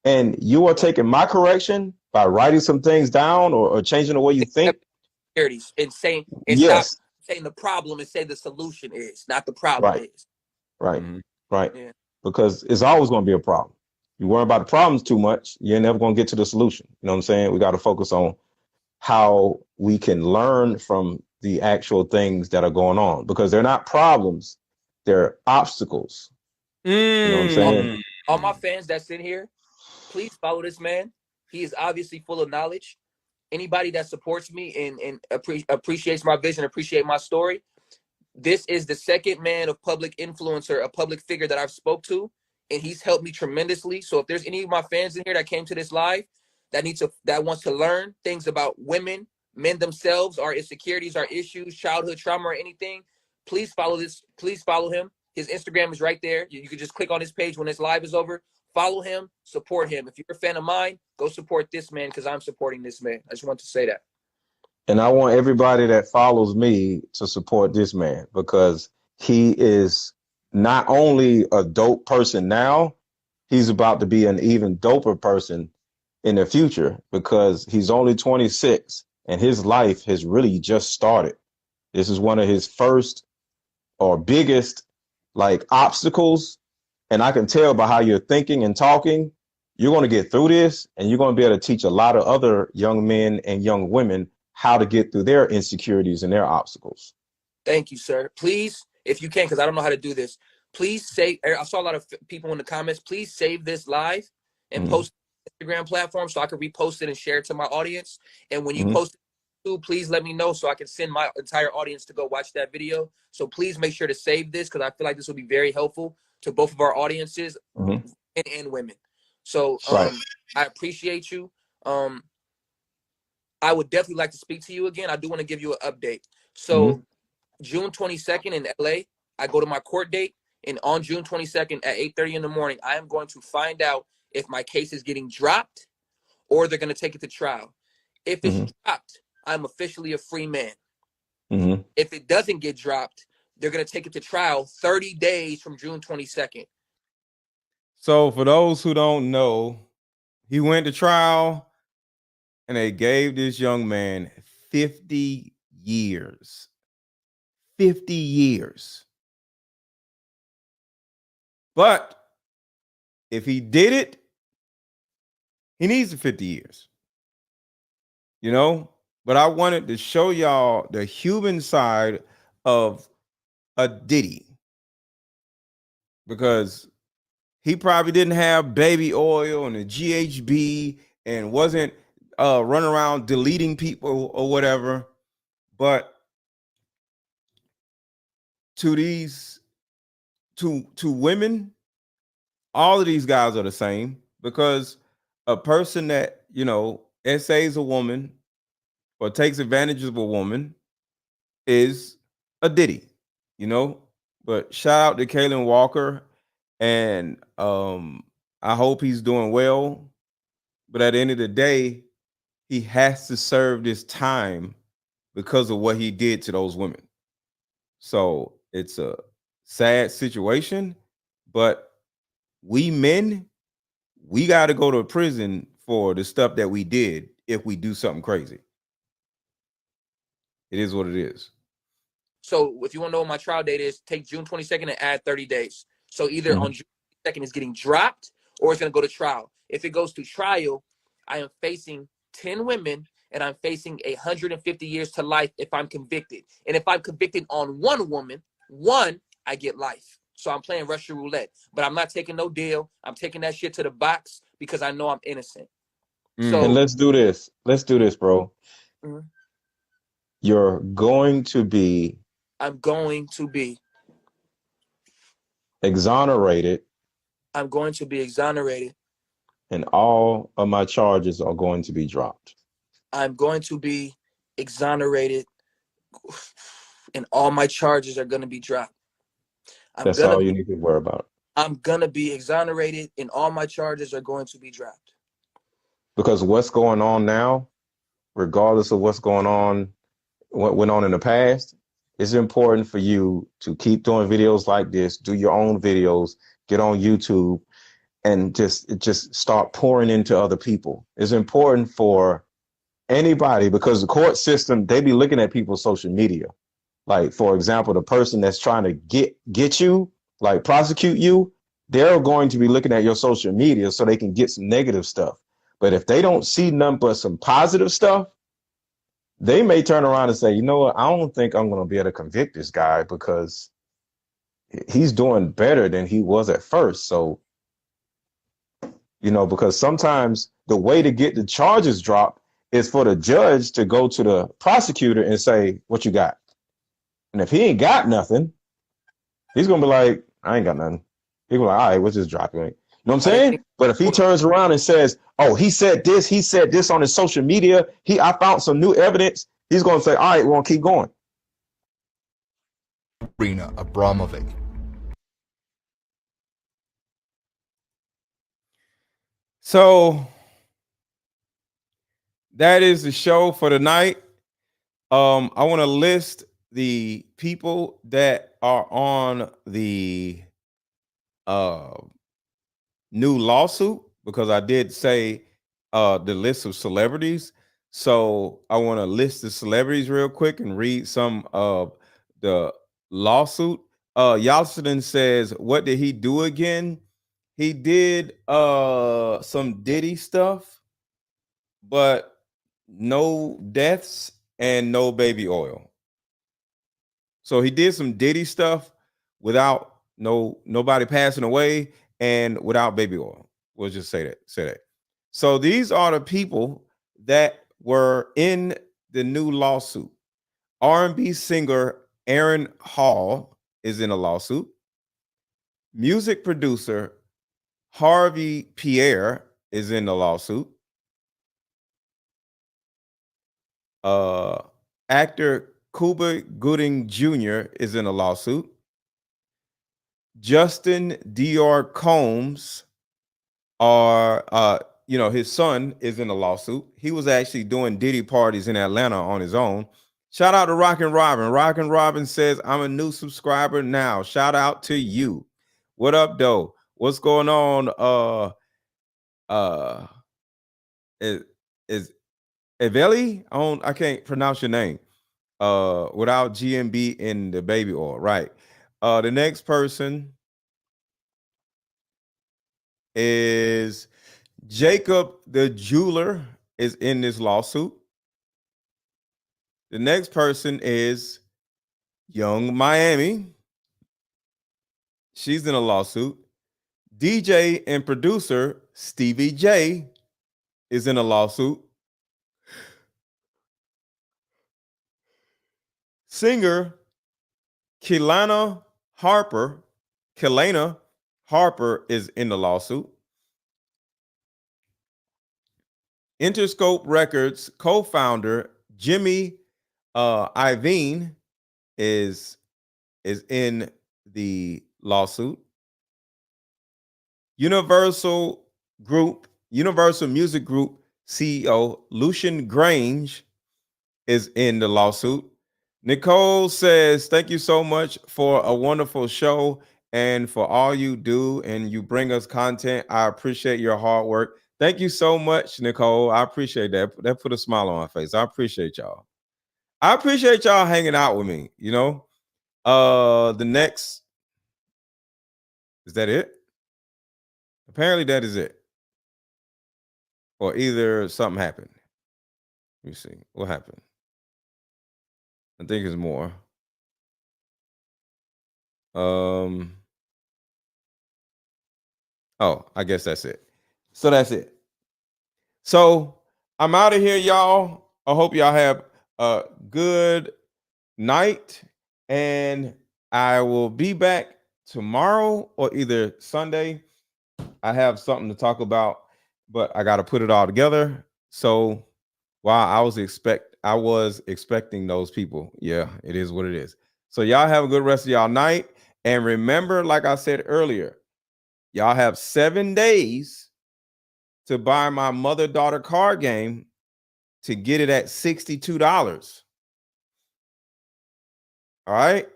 And you are taking my correction by writing some things down or changing the way you think. And saying, and yes. Stop saying the problem and say the solution is, not the problem is. Right. Right. Yeah. Because it's always going to be a problem. You worry about the problems too much, you're never going to get to the solution. You know what I'm saying? We got to focus on how we can learn from the actual things that are going on, because they're not problems, they're obstacles. You know what I'm saying? All my fans that's in here, please follow this man. He is obviously full of knowledge. Anybody that supports me and appreciates my vision, appreciate my story, this is the second man of public influencer, a public figure that I've spoke to, and he's helped me tremendously. So if there's any of my fans in here that came to this live that wants to learn things about women, men themselves, our insecurities, our issues, childhood trauma, or anything, please follow this. Please follow him. His Instagram is right there. You can just click on his page when this live is over. Follow him, support him. If you're a fan of mine, go support this man, because I'm supporting this man. I just want to say that. And I want everybody that follows me to support this man, because he is not only a dope person now, he's about to be an even doper person in the future, because he's only 26 and his life has really just started. This is one of his first or biggest obstacles. And I can tell by how you're thinking and talking, you're going to get through this, and you're going to be able to teach a lot of other young men and young women how to get through their insecurities and their obstacles. Thank you, sir. Please, if you can, because I don't know how to do this, please save. I saw a lot of people in the comments. Please save this live and post it on Instagram platform so I can repost it and share it to my audience. And when you post it too, please let me know so I can send my entire audience to go watch that video. So please make sure to save this, because I feel like this will be very helpful to both of our audiences, men and women. So I appreciate you. I would definitely like to speak to you again. I do want to give you an update. So June 22nd in LA, I go to my court date. And on June 22nd at 8:30 in the morning, I am going to find out if my case is getting dropped or they're going to take it to trial. If it's dropped, I'm officially a free man. If it doesn't get dropped, they're going to take it to trial 30 days from June 22nd. So for those who don't know, he went to trial and they gave this young man 50 years. 50 years. But if he did it, he needs the 50 years. You know? But I wanted to show y'all the human side of a Diddy. Because he probably didn't have baby oil and a GHB and wasn't running around deleting people or whatever. But to these to women, all of these guys are the same, because a person that, you know, essays a woman or takes advantage of a woman is a Diddy, you know. But shout out to Kaylin Walker, and I hope he's doing well. But at the end of the day, he has to serve this time because of what he did to those women. So it's a sad situation, but we men, we got to go to prison for the stuff that we did if we do something crazy. It is what it is. So if you want to know what my trial date is, take June 22nd and add 30 days. So either on June 2nd it's getting dropped or it's going to go to trial. If it goes to trial, I am facing 10 women and I'm facing 150 years to life if I'm convicted. And if I'm convicted on one woman, I get life. So I'm playing Russian roulette. But I'm not taking no deal. I'm taking that shit to the box because I know I'm innocent. So And let's do this. Let's do this, bro. You're going to be I'm going to be exonerated. I'm going to be exonerated. And all of my charges are going to be dropped. I'm going to be exonerated and all my charges are going to be dropped. That's all you need to worry about. I'm going to be exonerated and all my charges are going to be dropped. Because what's going on now, regardless of what's going on, what went on in the past, it's important for you to keep doing videos like this, do your own videos, get on YouTube, and just start pouring into other people. It's important for anybody, because the court system, they be looking at people's social media. Like, for example, the person that's trying to get you, like prosecute you, they're going to be looking at your social media so they can get some negative stuff. But if they don't see nothing but some positive stuff, they may turn around and say, you know what, I don't think I'm going to be able to convict this guy because he's doing better than he was at first. So, you know, because sometimes the way to get the charges dropped is for the judge to go to the prosecutor and say, what you got? And if he ain't got nothing, he's going to be like, I ain't got nothing. He's going to be like, all right, we'll just drop it. You know what I'm saying? But if he turns around and says, oh, he said this on his social media, I found some new evidence, he's going to say, all right, we're going to keep going. Rina Abramovic. So that is the show for tonight. I want to list the people that are on the new lawsuit, because I did say the list of celebrities. So I want to list the celebrities real quick and read some of the lawsuit. Yalcin says, what did he do again? He did some Diddy stuff, but no deaths and no baby oil. So he did some Diddy stuff without nobody passing away and without baby oil. We'll just say that. So these are the people that were in the new lawsuit. R&B singer Aaron Hall is in a lawsuit. Music producer Harvey Pierre is in the lawsuit. Actor Cuba Gooding Jr. is in a lawsuit. Justin Dior Combs, his son, is in a lawsuit. He was actually doing Diddy parties in Atlanta on his own. Shout out to Rockin' Robin. Rockin' Robin says, I'm a new subscriber now. Shout out to you. What up, though? What's going on? Is Eveli? I can't pronounce your name. Without GMB in the baby oil, right? The next person is Jacob the jeweler is in this lawsuit. The next person is Young Miami. She's in a lawsuit. DJ and producer Stevie J is in a lawsuit. Singer Kaylin Harper is in the lawsuit. Interscope Records co-founder Jimmy Iovine is in the lawsuit. Universal Music Group CEO Lucian Grange is in the lawsuit. Nicole says, thank you so much for a wonderful show and for all you do, and you bring us content. I appreciate your hard work. Thank you so much, Nicole. I appreciate that. That put a smile on my face. I appreciate y'all. I appreciate y'all hanging out with me, you know. The next, is that it? Apparently that is it. Or either something happened. Let me see. What happened? I think it's more. Oh, I guess that's it. So that's it. So I'm out of here, y'all. I hope y'all have a good night, and I will be back tomorrow or either Sunday. I have something to talk about, but I got to put it all together. So while I was expecting those people, yeah, it is what it is. So y'all have a good rest of y'all night, and remember, like I said earlier, y'all have 7 days to buy my mother-daughter card game to get it at $62. All right?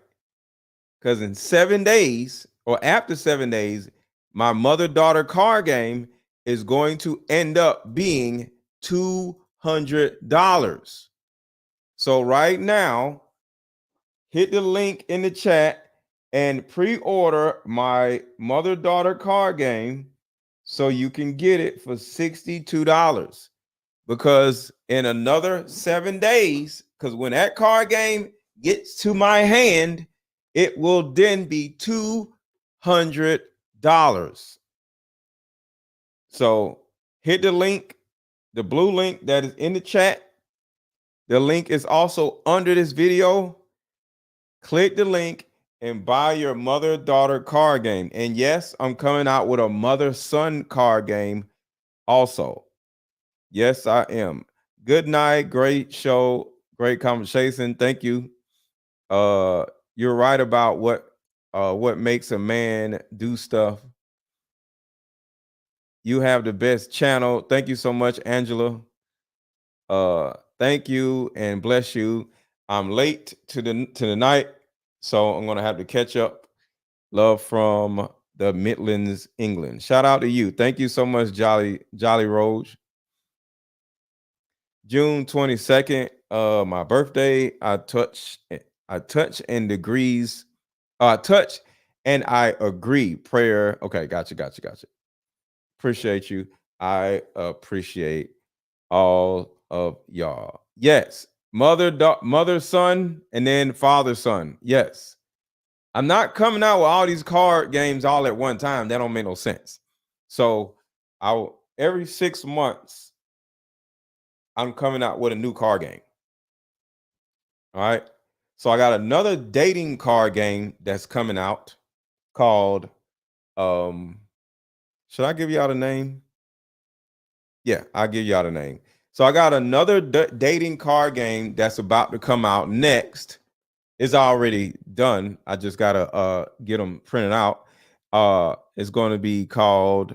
Because in 7 days or after 7 days, my mother-daughter card game is going to end up being $200. So right now, hit the link in the chat and pre-order my mother-daughter card game so you can get it for $62. Because in another 7 days, because when that card game gets to my hand, it will then be $200. So hit the link, the blue link that is in the chat. The link is also under this video. Click the link and buy your mother-daughter card game. And yes, I'm coming out with a mother-son card game also. Yes, I am. Good night. Great show. Great conversation. Thank you. You're right about what makes a man do stuff. You have the best channel. Thank you so much, Angela. Thank you and bless you. I'm late to the night, so I'm gonna have to catch up. Love from the Midlands, England. Shout out to you. Thank you so much, Jolly Roge. June 22nd, my birthday. I touch and degrees. Touch and I agree. Prayer. Okay, gotcha. Appreciate you. I appreciate all of y'all. Yes, mother, son, and then father, son. Yes. I'm not coming out with all these card games all at one time. That don't make no sense. So every 6 months, I'm coming out with a new card game. All right. So I got another dating card game that's coming out called should I give y'all the name? Yeah, I'll give y'all the name. So I got another dating card game that's about to come out next. It's already done. I just gotta get them printed out. It's going to be called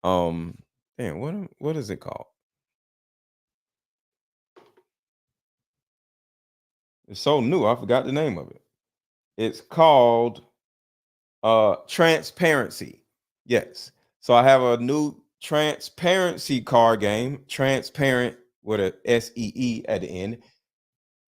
what is it called? It's so new, I forgot the name of it. It's called Transparency. Yes. So I have a new Transparency card game, Transparent with a SEE at the end.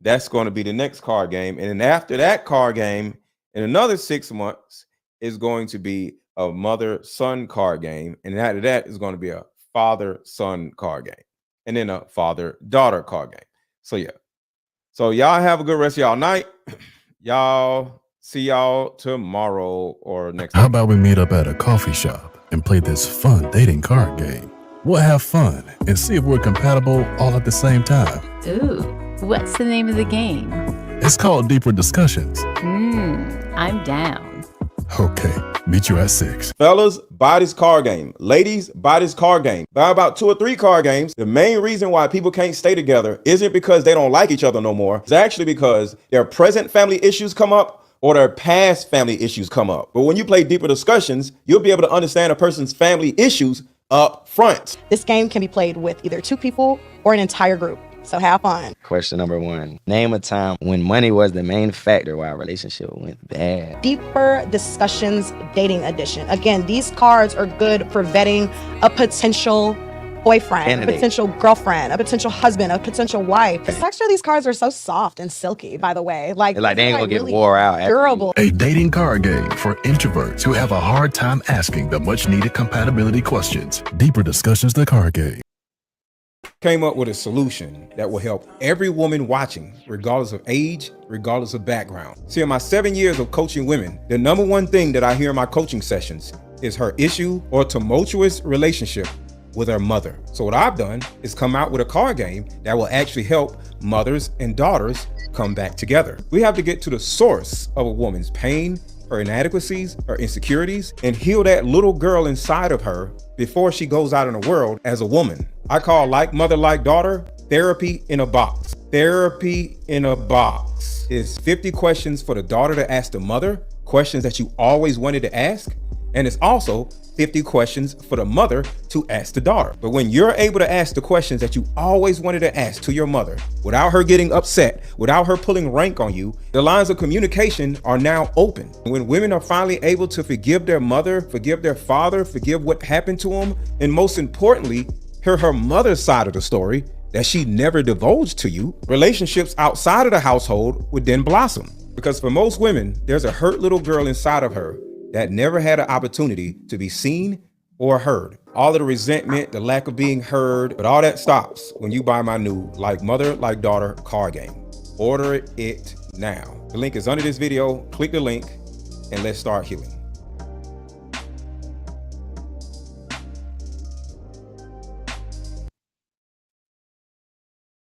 That's going to be the next card game. And then after that card game, in another 6 months, is going to be a mother-son card game. And after that is going to be a father-son card game. And then a father-daughter card game. So yeah. So y'all have a good rest of y'all night. Y'all see y'all tomorrow or next How week. about we meet up at a coffee shop and play this fun dating card game? We'll have fun and see if we're compatible all at the same time. Ooh, what's the name of the game? It's called Deeper Discussions. I'm down. Okay, meet you at 6. Fellas, buy this card game. Ladies, buy this card game. Buy about 2 or 3 card games. The main reason why people can't stay together isn't because they don't like each other no more. It's actually because their present family issues come up or their past family issues come up. But when you play Deeper Discussions, you'll be able to understand a person's family issues up front. This game can be played with either 2 people or an entire group. So have fun. Question number 1. Name a time when money was the main factor why a relationship went bad. Deeper Discussions Dating Edition. Again, these cards are good for vetting a potential boyfriend, Candidate. a potential girlfriend, a potential husband, a potential wife. The texture of these cards are so soft and silky, by the way. Like They ain't gonna get really wore out. durable. A dating card game for introverts who have a hard time asking the much needed compatibility questions. Deeper Discussions, the card game. Came up with a solution that will help every woman watching, regardless of age, regardless of background. See, in my 7 years of coaching women, the number one thing that I hear in my coaching sessions is her issue or tumultuous relationship with her mother. So what I've done is come out with a card game that will actually help mothers and daughters come back together. We have to get to the source of a woman's pain, her inadequacies, her insecurities, and heal that little girl inside of her before she goes out in the world as a woman. I call Like Mother, Like Daughter therapy in a box. Therapy in a box is 50 questions for the daughter to ask the mother, questions that you always wanted to ask. And it's also 50 questions for the mother to ask the daughter. But when you're able to ask the questions that you always wanted to ask to your mother without her getting upset, without her pulling rank on you, the lines of communication are now open. When women are finally able to forgive their mother, forgive their father, forgive what happened to them, and most importantly, hear her mother's side of the story that she never divulged to you, relationships outside of the household would then blossom. Because for most women, there's a hurt little girl inside of her that never had an opportunity to be seen or heard. All of the resentment, the lack of being heard, but all that stops when you buy my new Like Mother, Like Daughter card game. Order it now. The link is under this video. Click the link and let's start healing.